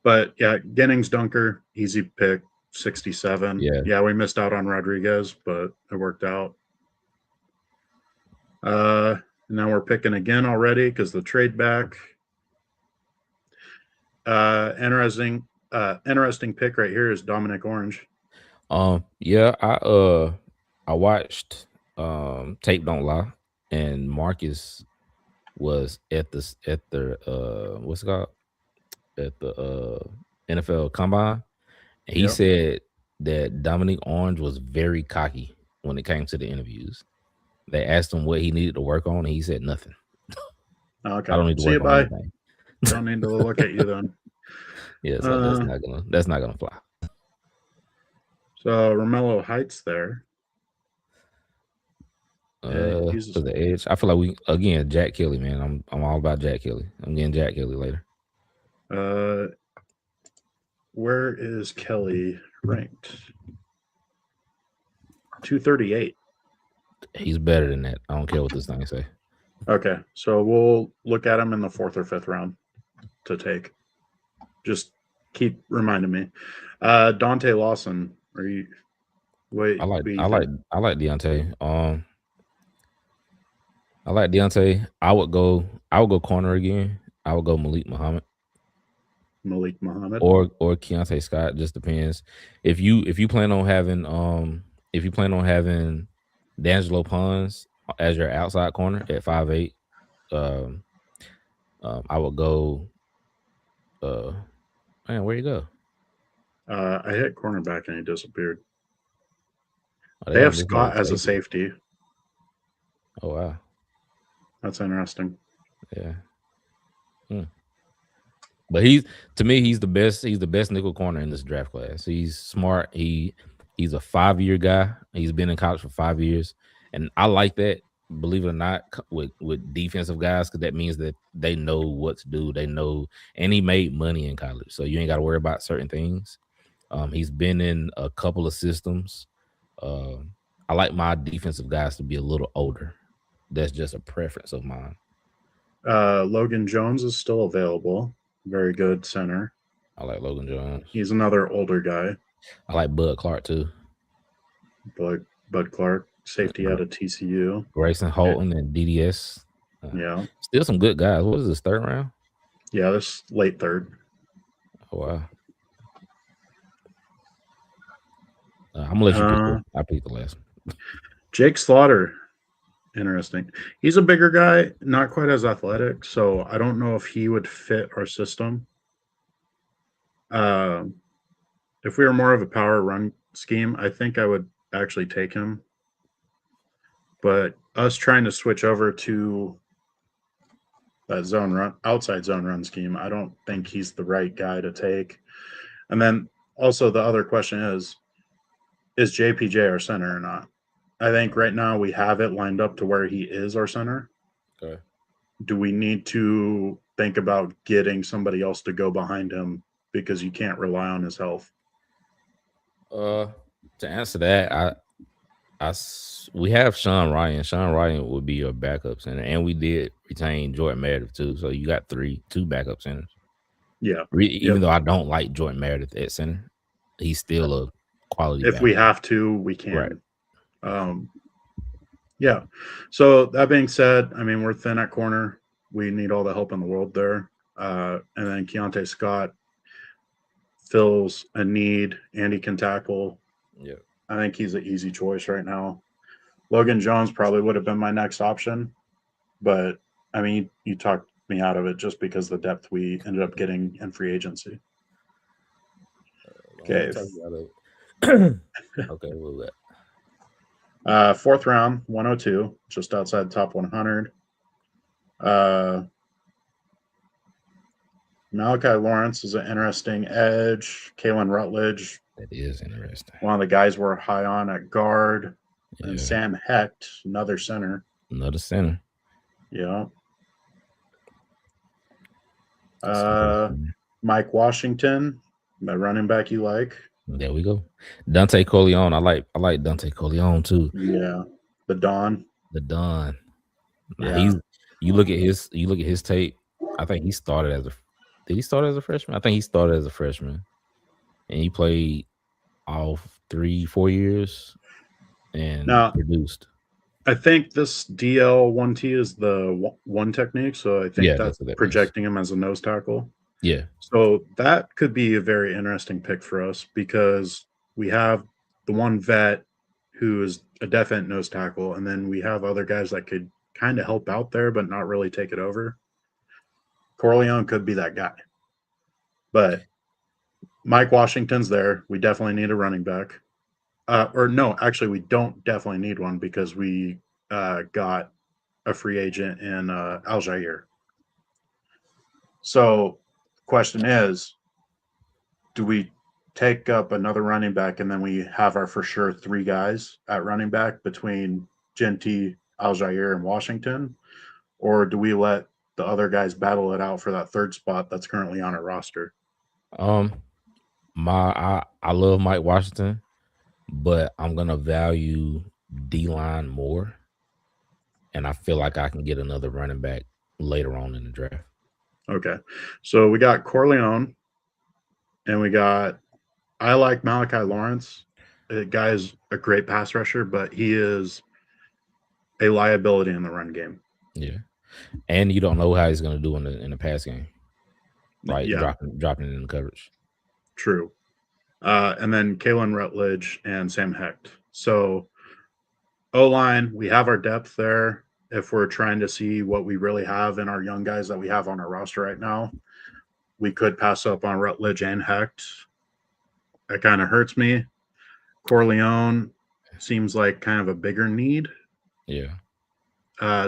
But yeah, Gennings Dunker, easy pick. 67. Yeah, we missed out on Rodriguez, but it worked out. Now we're picking again already because the trade back. Interesting pick right here is Dominic Orange. Yeah, I watched Tape Don't Lie, and Marcus was at the what's it called, at the NFL Combine. And he Yep. said that Dominique Orange was very cocky when it came to the interviews. They asked him what he needed to work on, and he said nothing. Okay. I don't need to See you, work on bye. anything. Don't need to look at you then. Yeah, so that's not gonna fly. So Romello Heights there. He's To the edge. I feel like we again Jack Kelly, man. I'm all about Jack Kelly. I'm getting Jack Kelly later. Where is Kelly ranked? 238. He's better than that. I don't care what this thing say. Okay, so we'll look at him in the 4th or 5th round to take. Just keep reminding me. Dante Lawson, are you? Wait, I like Deontay. I like Deontay. I would go corner again. I would go Malik Muhammad. Or Keontae Scott. Just depends. If you plan on having D'Angelo Pons as your outside corner at 5'8", I would go. Man, where you go? I hit cornerback and he disappeared. Oh, they have Scott as a safety. Oh wow, that's interesting. Yeah. But he's the best. He's the best nickel corner in this draft class. He's smart. He's a 5-year guy. He's been in college for 5 years, and I like that. Believe it or not, with defensive guys, because that means that they know what to do. They know, and he made money in college, so you ain't got to worry about certain things. He's been in a couple of systems. I like my defensive guys to be a little older. That's just a preference of mine. Logan Jones is still available. Very good center. I like Logan Jones. He's another older guy. I like Bud Clark too. Bud Clark, safety out of TCU. Grayson Holton and DDS. Yeah. Still some good guys. What is this, 3rd round? Yeah, this late 3rd. Oh, wow. I'm going to let you pick it. I'll pick the last one. Jake Slaughter. Interesting. He's a bigger guy, not quite as athletic, so I don't know if he would fit our system. If we were more of a power run scheme, I think I would actually take him. But us trying to switch over to that outside zone run scheme, I don't think he's the right guy to take. And then also the other question is JPJ our center or not? I think right now we have it lined up to where he is our center. Okay. Do we need to think about getting somebody else to go behind him because you can't rely on his health? To answer that, we have Sean Ryan. Sean Ryan would be your backup center, and we did retain Jordan Meredith too. So you got 2 backup centers. Yeah. Even though I don't like Jordan Meredith at center, he's still a quality. If we have to, we can. Right. Yeah. So that being said, I mean, we're thin at corner. We need all the help in the world there. And then Keontae Scott fills a need, and he can tackle. Yeah. I think he's an easy choice right now. Logan Jones probably would have been my next option, but I mean, you talked me out of it just because the depth we ended up getting in free agency. Okay. Okay, we'll let. 4th round, 102, just outside the top 100. Malachi Lawrence is an interesting edge. Kalen Rutledge. That is interesting. One of the guys we're high on at guard. Yeah. And Sam Hecht, another center. Yeah. Mike Washington, the running back you like. There we go. Dante Corleone. I like Dante Corleone too. Yeah. The Don. Yeah. You look at his tape. I think he started as did he start as a freshman? I think he started as a freshman. And he played all 3-4 years and produced. I think this DL1T is the one technique, so I think that's projecting him as a nose tackle. Yeah. So that could be a very interesting pick for us because we have the one vet who is a definite nose tackle, and then we have other guys that could kind of help out there, but not really take it over. Corleone could be that guy. But Mike Washington's there. We definitely need a running back. Or no, actually, we don't definitely need one because we got a free agent in Al-Jair. So question is, do we take up another running back and then we have our for sure 3 guys at running back between Genty, Al-Jair, and Washington? Or do we let the other guys battle it out for that 3rd spot that's currently on our roster? I love Mike Washington, but I'm gonna value D-line more, and I feel like I can get another running back later on in the draft. Okay, so we got Corleone, and I like Malachi Lawrence. The guy is a great pass rusher, but he is a liability in the run game. Yeah, and you don't know how he's gonna do in the pass game, like dropping in the coverage. True. And then Kalen Rutledge and Sam Hecht. So O-line, we have our depth there. If we're trying to see what we really have in our young guys that we have on our roster right now, we could pass up on Rutledge and Hecht. That kind of hurts me. Corleone seems like kind of a bigger need. Yeah.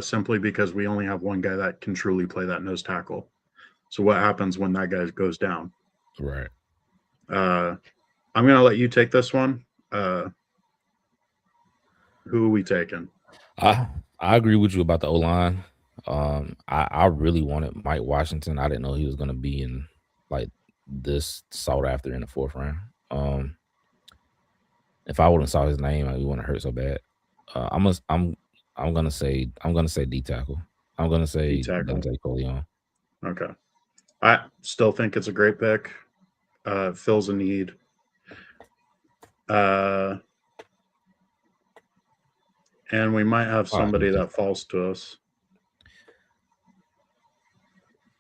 Simply because we only have one guy that can truly play that nose tackle. So what happens when that guy goes down? Right. I'm going to let you take this one. Who are we taking? I agree with you about the O-line. I really wanted Mike Washington. I didn't know he was going to be in like this sought after in the 4th round. If I wouldn't saw his name, it wouldn't hurt so bad. I'm gonna say D tackle. I'm gonna say Dante Corleone. Okay. I still think it's a great pick. Fills a need. And we might have somebody that falls to us.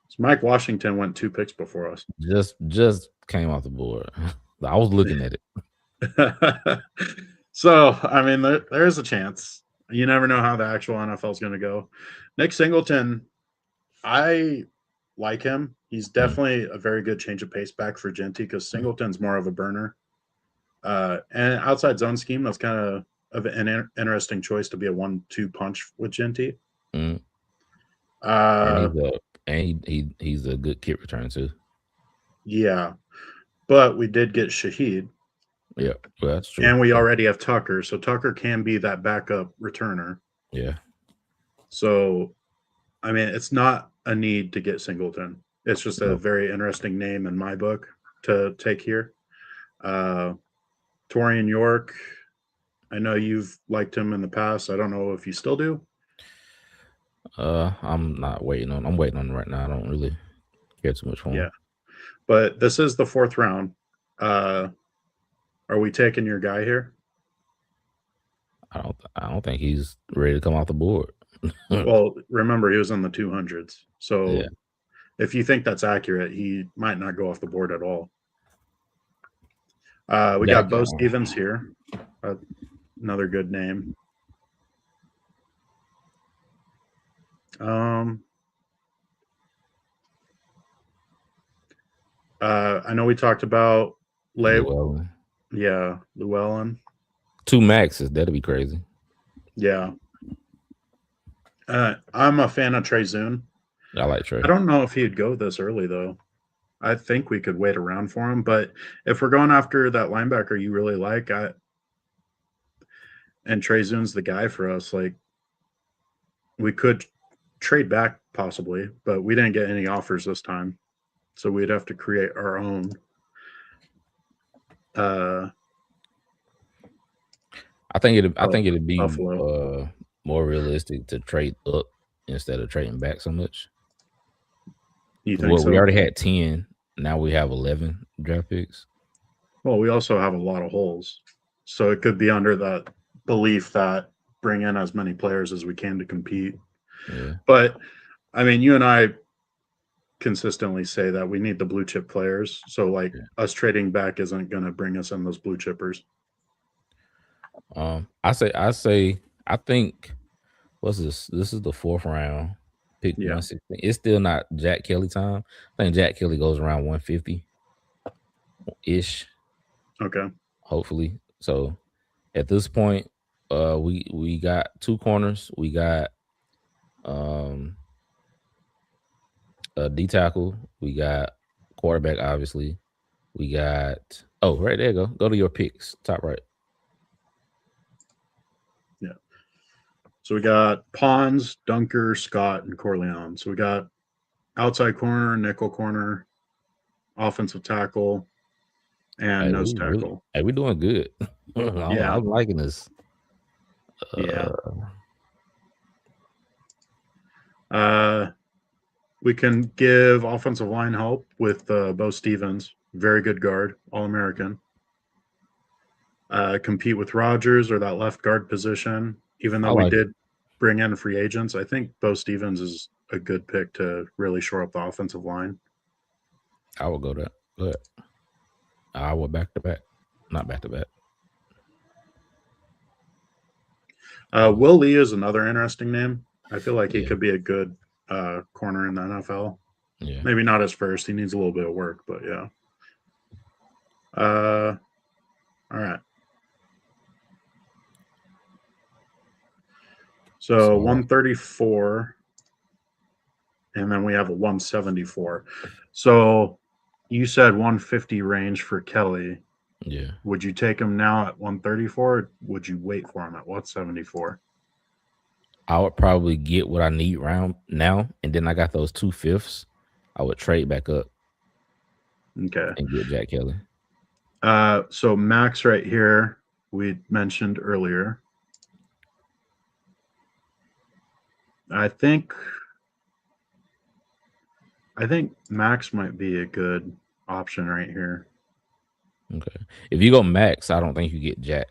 So Mike Washington went 2 picks before us. Just came off the board. I was looking at it. So, I mean, there's a chance. You never know how the actual NFL is going to go. Nick Singleton, I like him. He's definitely a very good change of pace back for Genty because Singleton's more of a burner. And outside zone scheme, that's kind of an interesting choice to be a 1-2 punch with Genty. And he's a good kick return too. Yeah, but we did get Shaheed. Yeah, well, that's true. And we already have Tucker, so Tucker can be that backup returner. Yeah. So, I mean, it's not a need to get Singleton. It's just a very interesting name in my book to take here. Torian York, I know you've liked him in the past. I don't know if you still do. I'm waiting on him right now. I don't really care too much for him. Yeah. But this is the 4th round. Are we taking your guy here? I don't think he's ready to come off the board. Well, remember he was in the 200s. So yeah. If you think that's accurate, he might not go off the board at all. We got Bo Stevens here. Another good name. I know we talked about Llewellyn. Yeah, Llewellyn. 2 maxes. That'd be crazy. Yeah. I'm a fan of Trey Zune. I like Trey. I don't know if he'd go this early, though. I think we could wait around for him. But if we're going after that linebacker you really like, and Trey Zune's the guy for us, like, we could trade back possibly, but we didn't get any offers this time. So we'd have to create our own. I think it'd be more realistic to trade up instead of trading back so much. You think so? We already had 10. Now we have 11 draft picks. Well, we also have a lot of holes. So it could be under that belief that bring in as many players as we can to compete. Yeah. But, I mean, you and I consistently say that we need the blue chip players. So, like, us trading back isn't going to bring us in those blue chippers. I think What's this? This is the 4th round. Pick Yeah. 116. It's still not Jack Kelly time. I think Jack Kelly goes around 150 ish. Okay. Hopefully. So at this point, we got 2 corners. We got a D tackle. We got quarterback, obviously. We got right there you go. Go to your picks. Top right. Yeah. So we got Pons, Dunker, Scott, and Corleone. So we got outside corner, nickel corner, offensive tackle, and nose tackle. We're doing good. Yeah. I'm liking this. Yeah. We can give offensive line help with Bo Stevens, very good guard, All-American. Compete with Rodgers or that left guard position. Even though we did bring in free agents, I think Bo Stevens is a good pick to really shore up the offensive line. I will go that. Go ahead. I will back to back, not back to back. Will Lee is another interesting name. I feel like he could be a good corner in the NFL. Yeah. Maybe not his first. He needs a little bit of work, but yeah. All right. So 134, and then we have a 174. So you said 150 range for Kelly. Yeah. Would you take him now at 134? Or would you wait for him at 174? I would probably get what I need round now, and then I got those 2/5. I would trade back up. Okay. And get Jack Kelly. So Max right here, we mentioned earlier. I think Max might be a good option right here. Okay. If you go Max, I don't think you get Jack.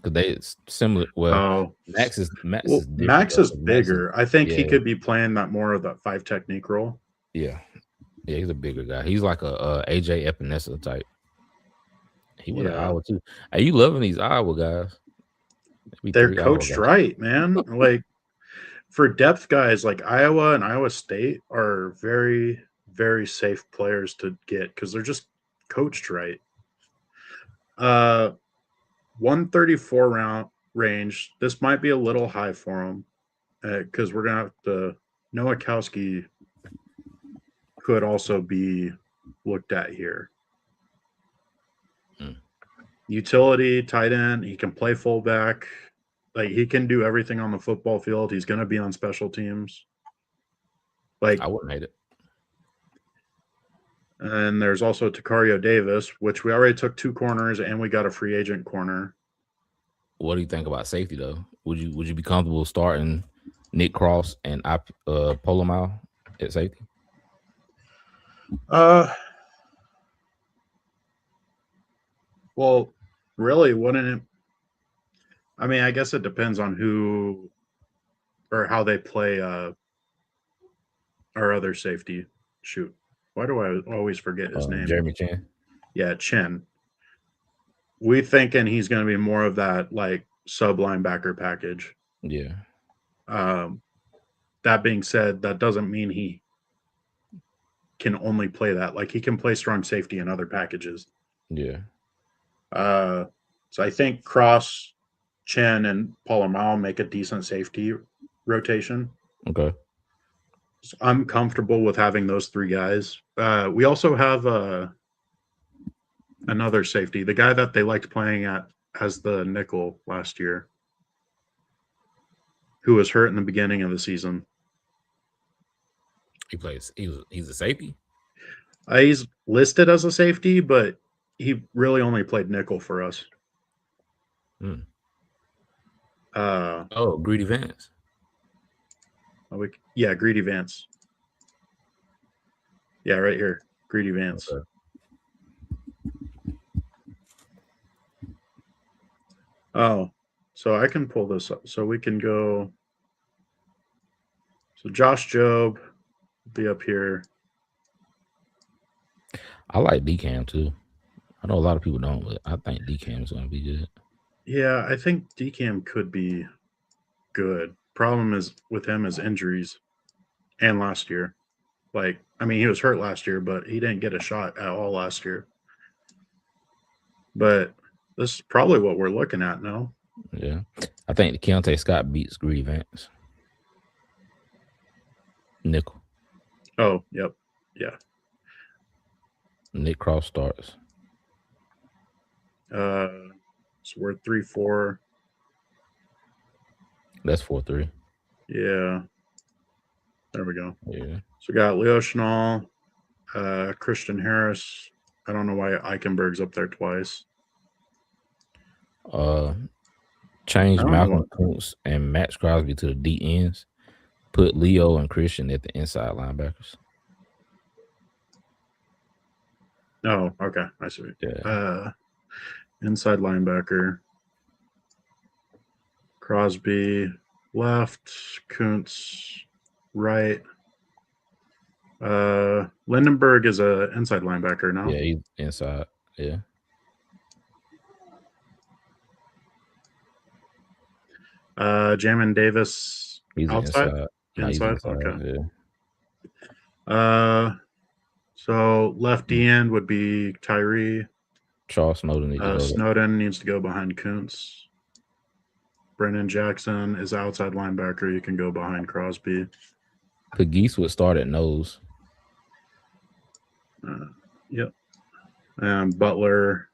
Because it's similar. Well, Max is bigger. I think he could be playing that more of that 5 technique role. Yeah. Yeah, he's a bigger guy. He's like a AJ Epinesa type. He went to Iowa too. Are you loving these Iowa guys? They're coached right, man. Like for depth guys, like Iowa and Iowa State are very, very safe players to get because they're just coached right. 134 round range. This might be a little high for him because we're gonna have to. Nowakowski could also be looked at here. Utility, tight end. He can play fullback. Like he can do everything on the football field. He's going to be on special teams. Like I wouldn't hate it. And there's also Takario Davis, which we already took 2 corners, and we got a free agent corner. What do you think about safety though? Would you be comfortable starting Nick Cross and Polamalu at safety? Well, really, wouldn't it? I mean, I guess it depends on who or how they play our other safety. Shoot. Why do I always forget his name? Jeremy Chin. Yeah, Chin. We thinking he's going to be more of that like sub linebacker package. Yeah. That being said, that doesn't mean he can only play that. Like he can play strong safety in other packages. Yeah. So I think Cross, Chen, and Polamalu make a decent safety rotation. Okay. So I'm comfortable with having those 3 guys. We also have another safety, the guy that they liked playing at as the nickel last year, who was hurt in the beginning of the season. He's a safety? He's listed as a safety, but he really only played nickel for us. Greedy Vance. Greedy Vance. Yeah, right here. Greedy Vance. Okay. Oh, so I can pull this up. So we can go. So Josh Jobe will be up here. I like DCAM too. I know a lot of people don't, but I think DCAM is going to be good. Yeah, I think DCAM could be good. problem is with him is injuries, and last year. Like, I mean, he was hurt last year, but he didn't get a shot at all last year. But this is probably what we're looking at now. Yeah. I think Keontae Scott beats Greedy Vance. Nickel. Oh, yep. Yeah. Nick Cross starts. So we're 3-4. That's 4-3. Yeah. There we go. Yeah. So we got Leo Chenal, Christian Harris. I don't know why Eichenberg's up there twice. Change I don't know Malcolm what- Kuntz and Max Crosby to the D ends. Put Leo and Christian at the inside linebackers. Oh, okay. I see. Yeah. Inside linebacker. Crosby left, Kuntz right. Lindenberg is a inside linebacker now. Yeah, he's inside. Yeah. Jamin Davis He's outside. inside. No, he's Inside. Okay. Yeah. So left D end would be Tyree. Charles Snowden needs to go. Snowden needs to go behind Kuntz. Brennan Jackson is outside linebacker. You can go behind Crosby. Pegues would start at nose. Yep. And Butler.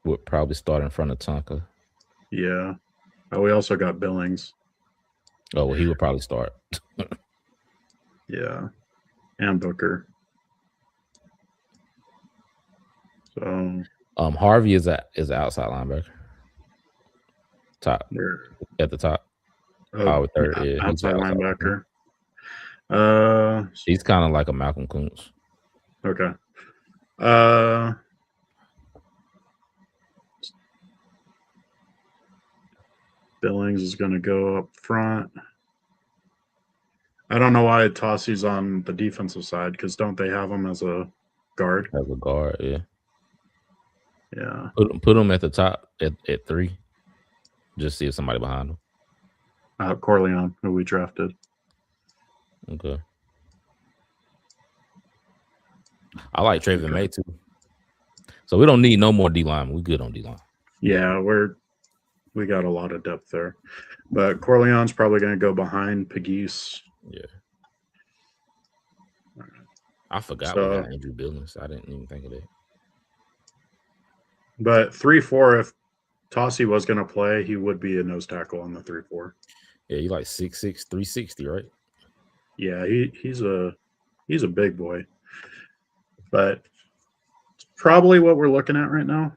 Would probably start in front of Tonka. Yeah. Oh, we also got Billings. Oh, well, he would probably start. Yeah. And Booker. So Harvey is an outside linebacker. Top there. at the top. Oh, third, yeah, he's outside linebacker. He's kind of like a Malcolm Kuntz. Okay. Billings is going to go up front. I don't know why Tossi's on the defensive side because don't they have him as a guard? As a guard, yeah. Yeah. Put him at the top at 3. Just see if somebody behind him. Corleone, who we drafted. Okay. I like Traven May too. So we don't need no more D line. We good on D line. Yeah, we got a lot of depth there. But Corleone's probably going to go behind Pegues. Yeah. I forgot So- we got Andrew Billings. I didn't even think of that. But 3-4, if Tossi was going to play, he would be a nose tackle on the 3-4. Yeah, you like 6'6", 360, right? Yeah, he's a big boy. But it's probably what we're looking at right now.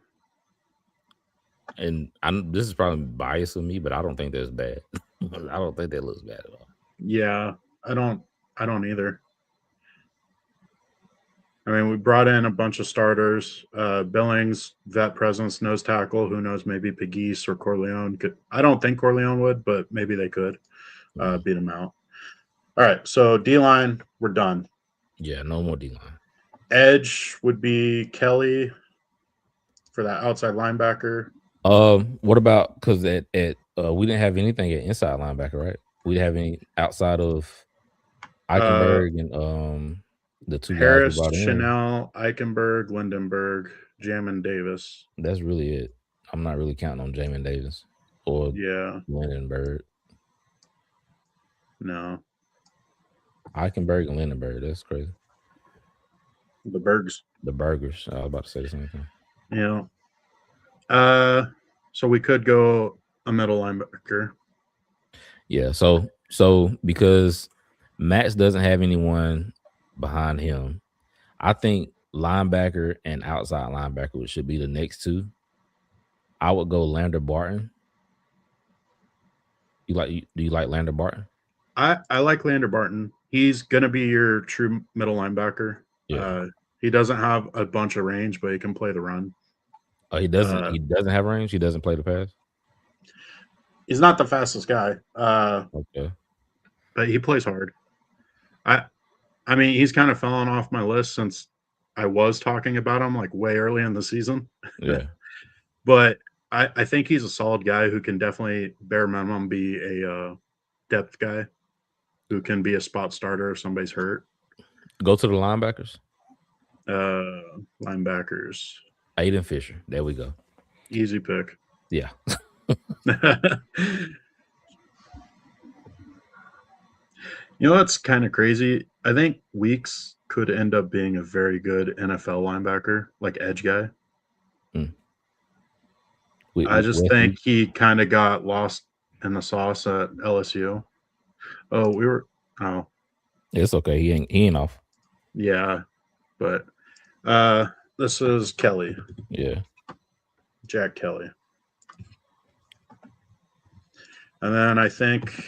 And this is probably biased of me, but I don't think that's bad. I don't think that looks bad at all. Yeah, I don't either. I mean, we brought in a bunch of starters. Billings, vet presence, nose tackle. Who knows? Maybe Pegues or Corleone could. I don't think Corleone would, but maybe they could beat him out. All right, so D line, we're done. Yeah, no more D line. Edge would be Kelly for that outside linebacker. What about because we didn't have anything at inside linebacker, right? We didn't have any outside of Eichenberg and the two Harris, guys we brought in. Chenal, Eichenberg, Lindenberg, Jamin Davis. That's really it. I'm not really counting on Jamin Davis or Yeah, Lindenberg. no, Eichenberg and Lindenberg. That's crazy. the Bergs. The burgers. I was about to say the same thing. Yeah. So we could go a middle linebacker. Yeah. So because Max doesn't have anyone behind him, I think linebacker and outside linebacker should be the next two. I would go Lander Barton. Do you like Lander Barton? I like Lander Barton. He's gonna be your true middle linebacker. Yeah. He doesn't have a bunch of range, but he can play the run. Oh, he doesn't. He doesn't have range. He doesn't play the pass. He's not the fastest guy, Okay. but he plays hard. I mean, he's kind of fallen off my list since I was talking about him like way early in the season. Yeah. But I think he's a solid guy who can definitely bare minimum be a depth guy who can be a spot starter if somebody's hurt. Go to the linebackers. Linebackers. Aiden Fisher. There we go. Easy pick. Yeah. You know what's kind of crazy? I think Weeks could end up being a very good NFL linebacker, like edge guy. I just think he kind of got lost in the sauce at LSU. Oh, it's okay. He ain't off. yeah, but this is Kelly. Yeah. Jack Kelly. And then I think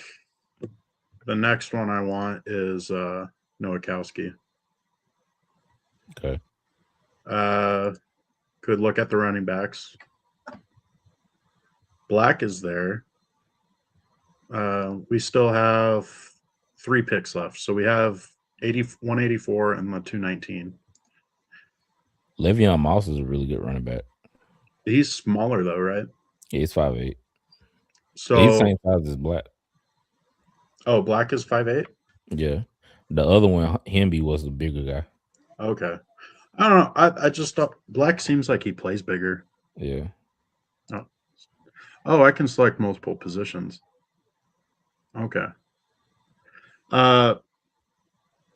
the next one I want is Nowakowski. Okay. Could look at the running backs. Black is there. We still have 3 picks left. So we have 184 and the 219. Le'Veon Moss is a really good running back. He's smaller though, right? Yeah, he's 5'8". So he's the same size as Black. Oh, Black is 5'8"? Yeah. The other one, Hemby, was the bigger guy. Okay. I don't know. I just thought Black seems like he plays bigger. Yeah. Oh, I can select multiple positions. Okay. I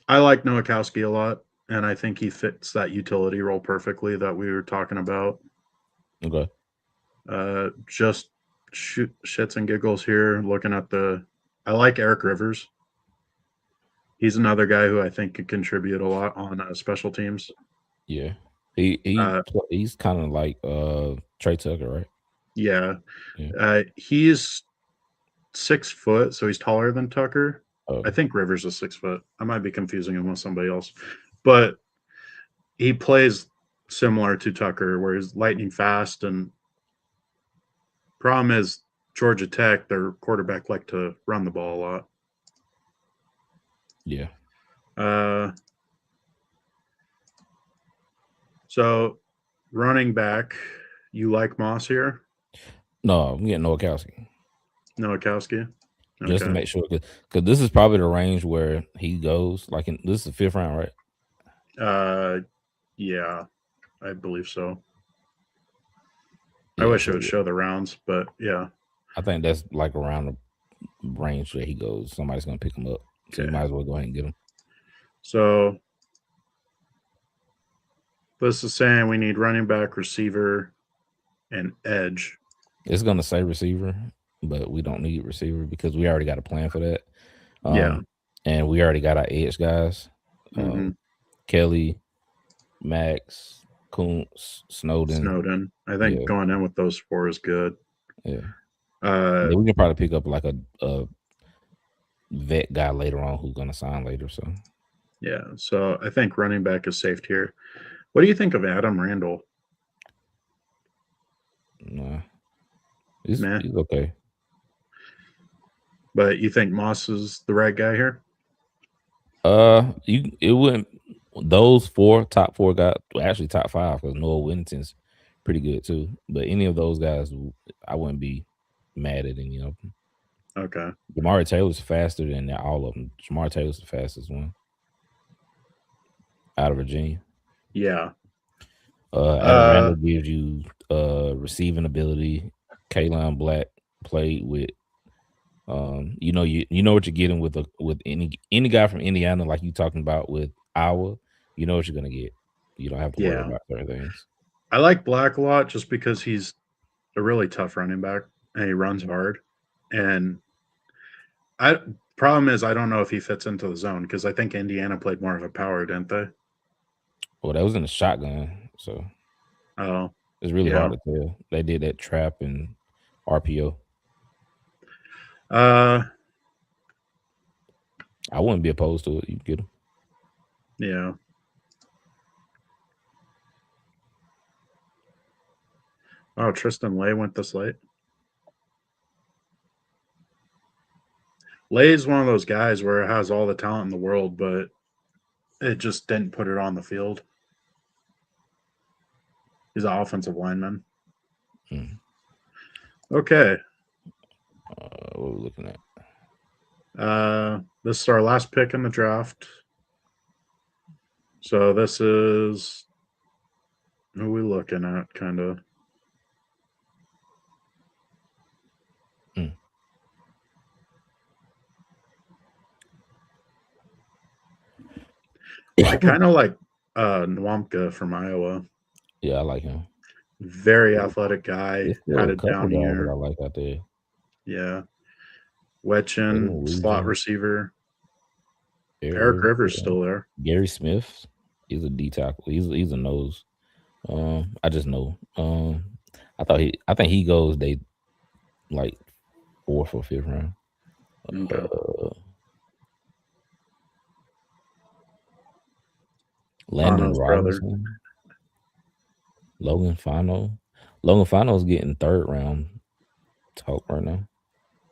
like Nowakowski a lot, and I think he fits that utility role perfectly that we were talking about. Okay. Just shits and giggles here. Looking at I like Eric Rivers. He's another guy who I think could contribute a lot on special teams. Yeah. He's kind of like Trey Tucker, right? Yeah. Yeah. He's 6 foot, so he's taller than Tucker. Oh. I think Rivers is 6 foot. I might be confusing him with somebody else, but he plays similar to Tucker, where he's lightning fast. And problem is Georgia Tech, their quarterback like to run the ball a lot. Yeah. So running back, you like Moss here? No, I'm getting Nowakowski. Nowakowski? Okay. Just to make sure, because this is probably the range where he goes. Like this is the 5th round, right? Yeah, I believe so. Yeah, I wish it would show the rounds, but yeah. I think that's like around the range that he goes. Somebody's gonna pick him up, so you might as well go ahead and get him. So this is saying we need running back, receiver, and edge. It's gonna say receiver, but we don't need receiver because we already got a plan for that. Yeah, and we already got our edge guys. Kelly, Max, Kuntz, Snowden. I think going in with those 4 is good. Yeah. We can probably pick up like a vet guy later on who's gonna sign later. So yeah. So I think running back is safe here. What do you think of Adam Randall? Nah. He's okay. But you think Moss is the right guy here? It wouldn't. Those top 4 guys, actually top 5, because Noah Whittington's pretty good too. But any of those guys, I wouldn't be mad at any of them. Okay. Jamari Taylor's faster than all of them. Jamari Taylor's the fastest one out of Virginia. Yeah. Adam Randall gives you receiving ability. Kaylon Black played with. You know what you're getting with any guy from Indiana, like you talking about with Iowa. You know what you're gonna get. You don't have to worry about certain things. I like Black a lot just because he's a really tough running back and he runs hard. And problem is I don't know if he fits into the zone because I think Indiana played more of a power, didn't they? Well, that was in the shotgun, so it's really hard to tell. They did that trap and RPO. I wouldn't be opposed to it. You get him. Yeah. Oh, Tristan Lay went this late. Lay is one of those guys where it has all the talent in the world, but it just didn't put it on the field. He's an offensive lineman. Okay. What are we looking at? This is our last pick in the draft. So this is who we looking at, kind of. I kind of like Nwamka from Iowa. Yeah, I like him. Very athletic guy. There's still Had a it couple down guys that I here. like out there. Yeah. Wetchen, slot Williams. receiver. Eric Rivers still there. Gary Smith, he's a D tackle. He's a nose. I just know. I think he goes they like 4th or 5th round. Okay. Landon Fano's Robinson. brother. Logan Fano. Logan Fano's getting 3rd round talk right now.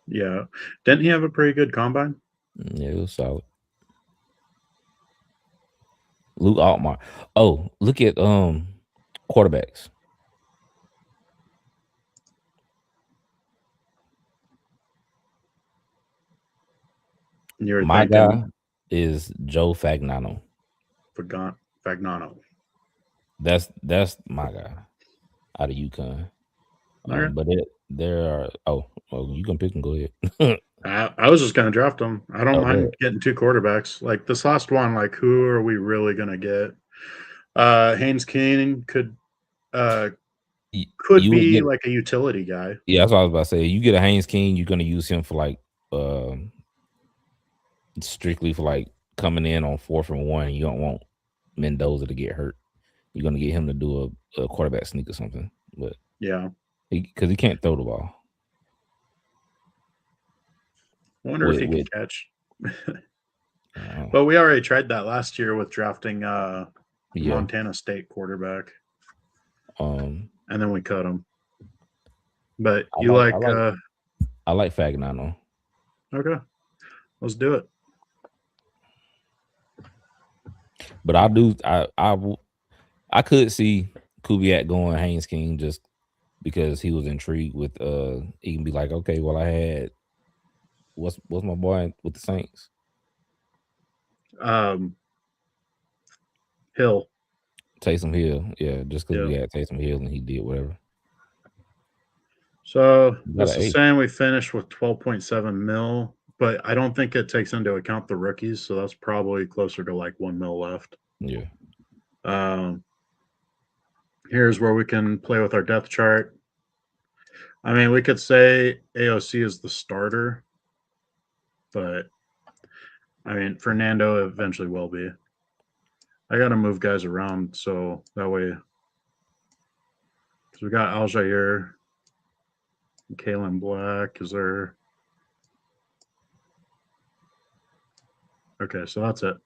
Yeah. Didn't he have a pretty good combine? Yeah, it was solid. Luke Altmaier. Oh, look at quarterbacks. My guy is Joe Fagnano. Fagnano. That's my guy out of UConn. Okay. But there are you can pick and go ahead. I was just gonna draft him. I don't mind getting 2 quarterbacks. Like this last one, like who are we really gonna get? Haynes King could be like a utility guy. Yeah, that's what I was about to say. You get a Haynes King, you're gonna use him for like strictly for like coming in on 4th and 1. You don't want Mendoza to get hurt. You're gonna get him to do a quarterback sneak or something. But yeah, because he can't throw the ball. I wonder if he can catch. But we already tried that last year with drafting Montana State quarterback. And then we cut him. But I like Fagnano. Okay. Let's do it. But I could see Kubiak going Haynes King just because he was intrigued with he can be like, okay, well I had what's my boy with the Saints? Hill. Taysom Hill. Yeah, just because we had Taysom Hill and he did whatever. So this is saying we finished with 12.7 mil, but I don't think it takes into account the rookies, so that's probably closer to like 1 mil left. Yeah. Here's where we can play with our depth chart. I mean, we could say AOC is the starter, but I mean, Fernando eventually will be. I got to move guys around so that way. So we got Aljair, Kalen Black. Is there? Okay, so that's it.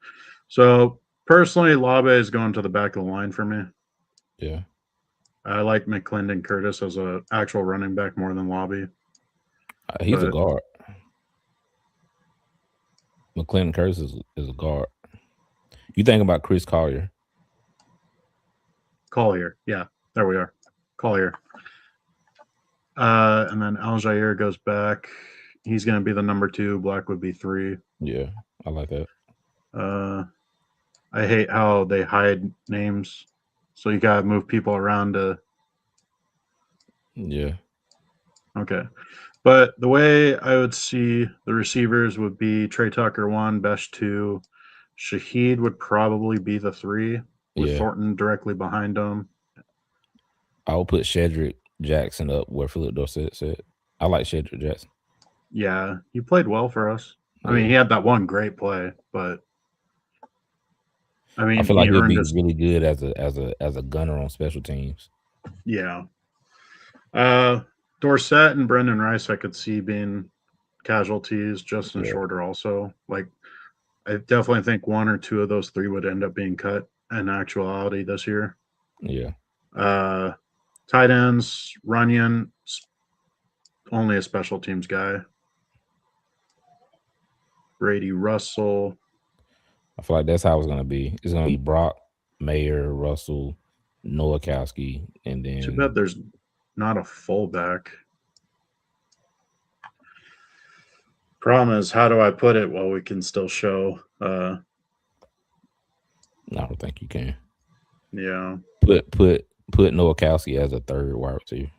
So personally, Labe is going to the back of the line for me. Yeah. I like McClendon Curtis as an actual running back more than Labe. He's a guard. McClendon Curtis is a guard. You think about Chris Collier. Yeah, there we are. Collier. And then Aljair goes back. He's going to be the number 2. Black would be 3. Yeah, I like that. I hate how they hide names. So you got to move people around to. Yeah. Okay. But the way I would see the receivers would be Trey Tucker 1, Besh 2. Shaheed would probably be the 3 with Thornton directly behind him. I'll put Shedrick Jackson up where Philip Dorsett said. I like Shedrick Jackson. Yeah, he played well for us. I mean, he had that one great play, but I mean, I feel like he'll be really good as a gunner on special teams. Yeah. Dorsett and Brendan Rice, I could see being casualties. Justin Shorter also. Like, I definitely think 1 or 2 of those 3 would end up being cut in actuality this year. Yeah. Tight ends, Runyon, only a special teams guy. Brady Russell. I feel like that's how it's going to be. It's going to be Brock, Mayer, Russell, Nowakowski, and then. Too bad there's not a fullback. Problem is, how do I put it while we can still show? I don't think you can. Yeah. Put Nowakowski as a third wide receiver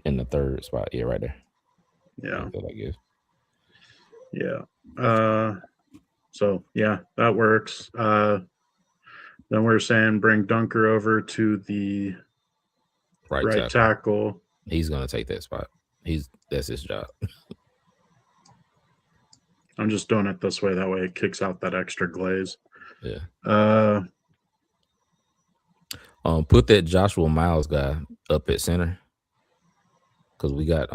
in the third spot. Yeah, right there. Yeah. I guess. Yeah. So yeah, that works. Then we're saying bring Dunker over to the right tackle. He's gonna take that spot. That's his job. I'm just doing it this way. That way it kicks out that extra glaze. Yeah. Put that Joshua Miles guy up at center. Cause we got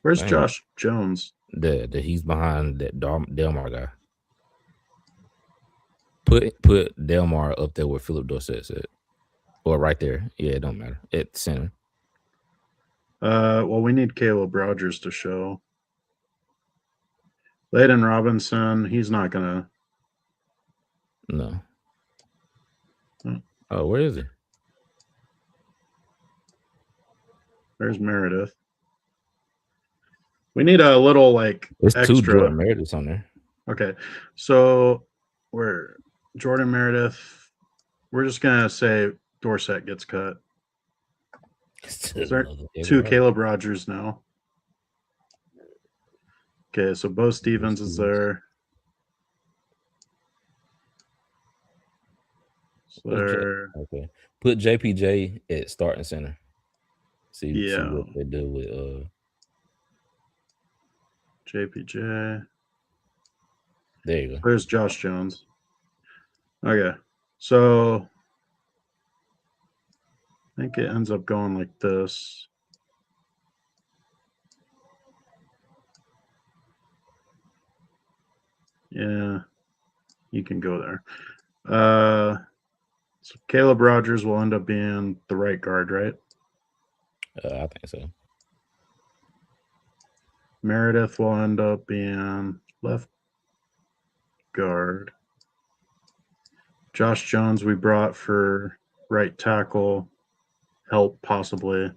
where's Josh Jones? He's behind that Delmar guy. Put Delmar up there where Philip Dorsett's at. Or right there. Yeah, it don't matter. At center. Well, we need Caleb Rogers to show. Layden Robinson, he's not gonna. No. Oh, where is he? There's Meredith. We need a little like There's extra. 2 Jordan Merediths on there. Okay, so we're Jordan Meredith. We're just gonna say Dorsett gets cut. Is there 2 Caleb Rogers now? Okay, so Bo Stevens is there. So there. Okay. Put JPJ at starting center. See what they do with JPJ. There you go. Where's Josh Jones? Okay, so I think it ends up going like this. Yeah, you can go there. So Caleb Rogers will end up being the right guard, right? I think so. Meredith will end up being left guard. Josh Jones we brought for right tackle, help possibly.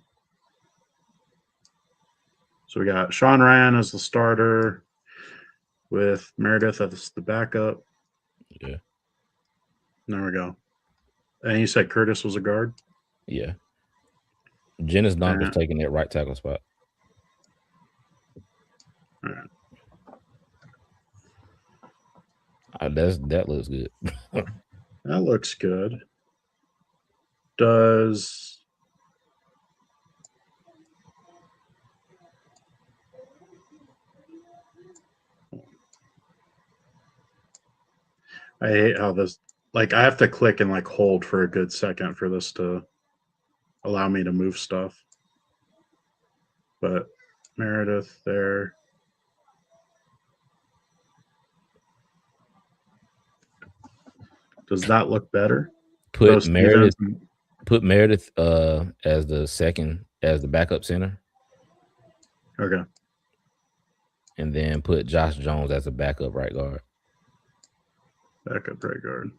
So we got Sean Ryan as the starter with Meredith as the backup. Yeah. There we go. And you said Curtis was a guard? Yeah. Janice Dunk is taking that right tackle spot. All right. That looks good. That looks good. Does I hate how this like I have to click and like hold for a good second for this to allow me to move stuff. But Meredith there. Does that look better? Put Meredith as the backup center. Okay. And then put Josh Jones as a backup right guard. Backup right guard.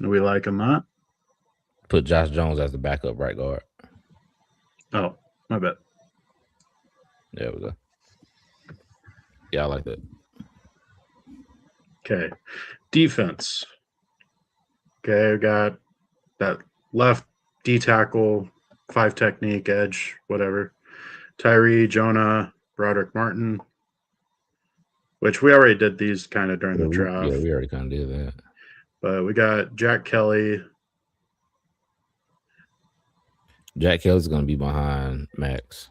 Are we liking that? Put Josh Jones as the backup right guard. Oh, my bad. There we go. Yeah, I like that. Okay. Defense. Okay, we got that left D tackle, 5 technique, edge, whatever. Tyree, Jonah, Broderick Martin, which we already did these kind of during the draft. Yeah, we already kind of did that. But we got Jack Kelly. Jack Kelly's going to be behind Max.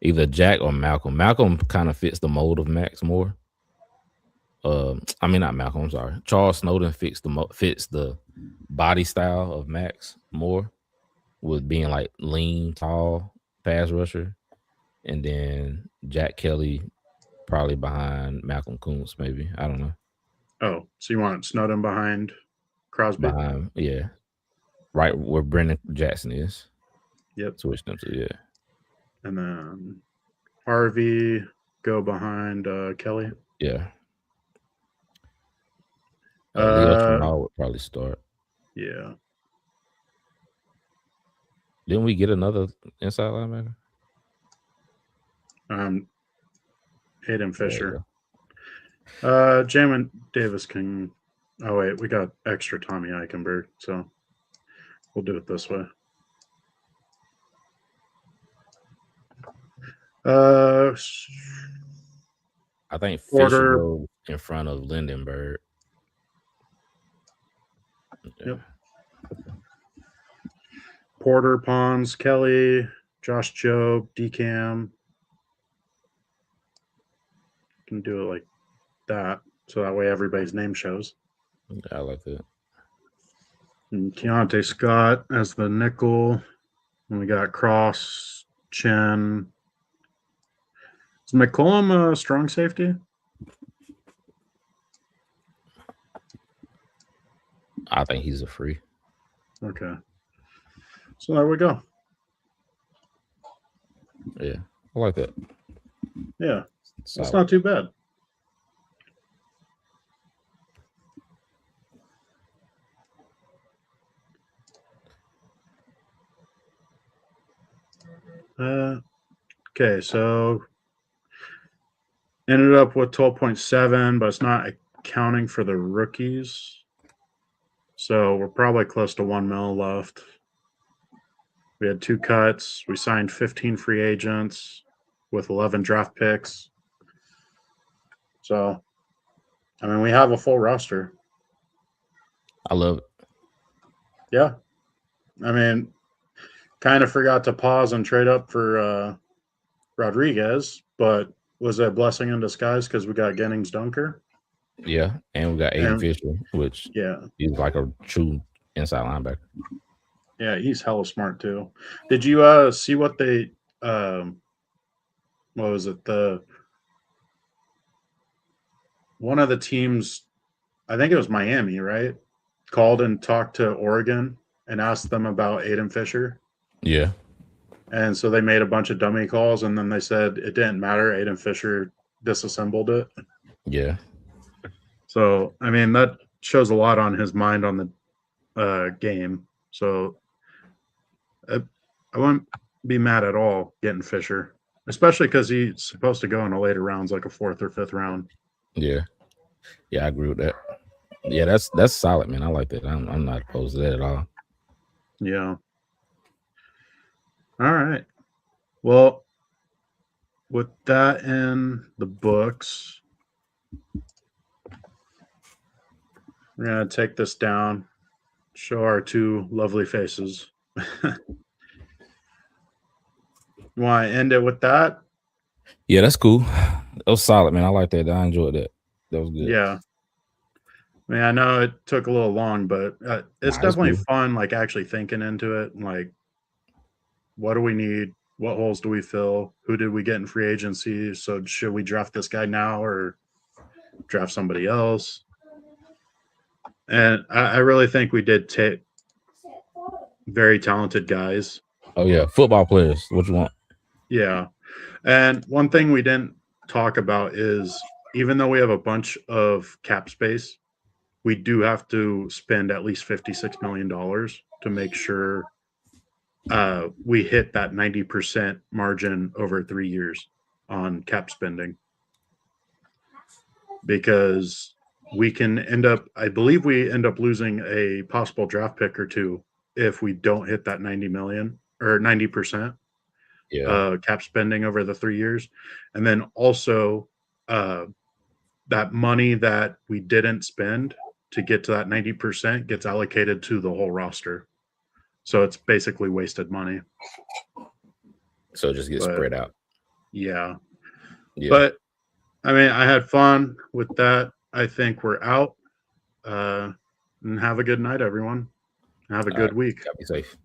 Either Jack or Malcolm. Malcolm kind of fits the mold of Max more. I mean, not Malcolm, I'm sorry. Charles Snowden fits the body style of Max more, with being like lean, tall, pass rusher. And then Jack Kelly probably behind Malcolm Kuntz, maybe. I don't know. Oh, so you want Snowden behind Crosby? Yeah. Right where Brendan Jackson is. Yep. Switch them to, yeah. And then Harvey go behind Kelly. Yeah. Leo Chenal would probably start. Yeah. Didn't we get another inside linebacker? Aiden There you Fisher. go. Jamin Davis can. Oh wait, we got extra Tommy Eichenberg, so we'll do it this way. I think Fisher Porter. goes in front of Lindenberg. Yep. Porter, Pons, Kelly, Josh Jobe, DCAM. Can do it like that, so that way everybody's name shows. I like that. And Keontae Scott as the nickel. And we got Cross, Chen. Is McCollum a strong safety? I think he's a free. Okay. So there we go. Yeah, I like that. Yeah, Solid. that's not too bad. Okay, so ended up with 12.7, but it's not accounting for the rookies. So we're probably close to 1 mil left. We had 2 cuts. We signed 15 free agents with 11 draft picks. So, I mean, we have a full roster. I love it. Yeah. I mean, kind of forgot to pause and trade up for Rodriguez, but was a blessing in disguise because we got Gennings Dunker. Yeah, and we got Aiden Fisher, which he's like a true inside linebacker. Yeah, he's hella smart too. Did you see what they what was it? One of the teams, I think it was Miami, right? Called and talked to Oregon and asked them about Aiden Fisher. Yeah. And so they made a bunch of dummy calls, and then they said it didn't matter. Aiden Fisher disassembled it. Yeah. So, I mean, that shows a lot on his mind on the game. So I wouldn't be mad at all getting Fisher, especially because he's supposed to go in the later rounds, like a 4th or 5th round. Yeah. Yeah, I agree with that. Yeah, that's solid, man. I like that. I'm not opposed to that at all. Yeah. All right. Well, with that in the books, we're going to take this down, show our 2 lovely faces. You want to end it with that? Yeah, that's cool. That was solid, man. I like that. I enjoyed that. That was good. Yeah. I mean, I know it took a little long, but it's definitely fun, like actually thinking into it. Like, what do we need? What holes do we fill? Who did we get in free agency? So should we draft this guy now or draft somebody else? And I really think we did take very talented guys. Oh, yeah. Football players. What you want? Yeah. And one thing we didn't talk about is even though we have a bunch of cap space, we do have to spend at least $56 million to make sure we hit that 90% margin over 3 years on cap spending. Because we can end up, I believe we end up losing a possible draft pick or 2 if we don't hit that 90 million or 90% cap spending over the 3 years. And then also that money that we didn't spend to get to that 90% gets allocated to the whole roster. So it's basically wasted money. So it just gets spread out. Yeah. But I mean, I had fun with that. I think we're out. And have a good night, everyone. Have a good week. Be safe.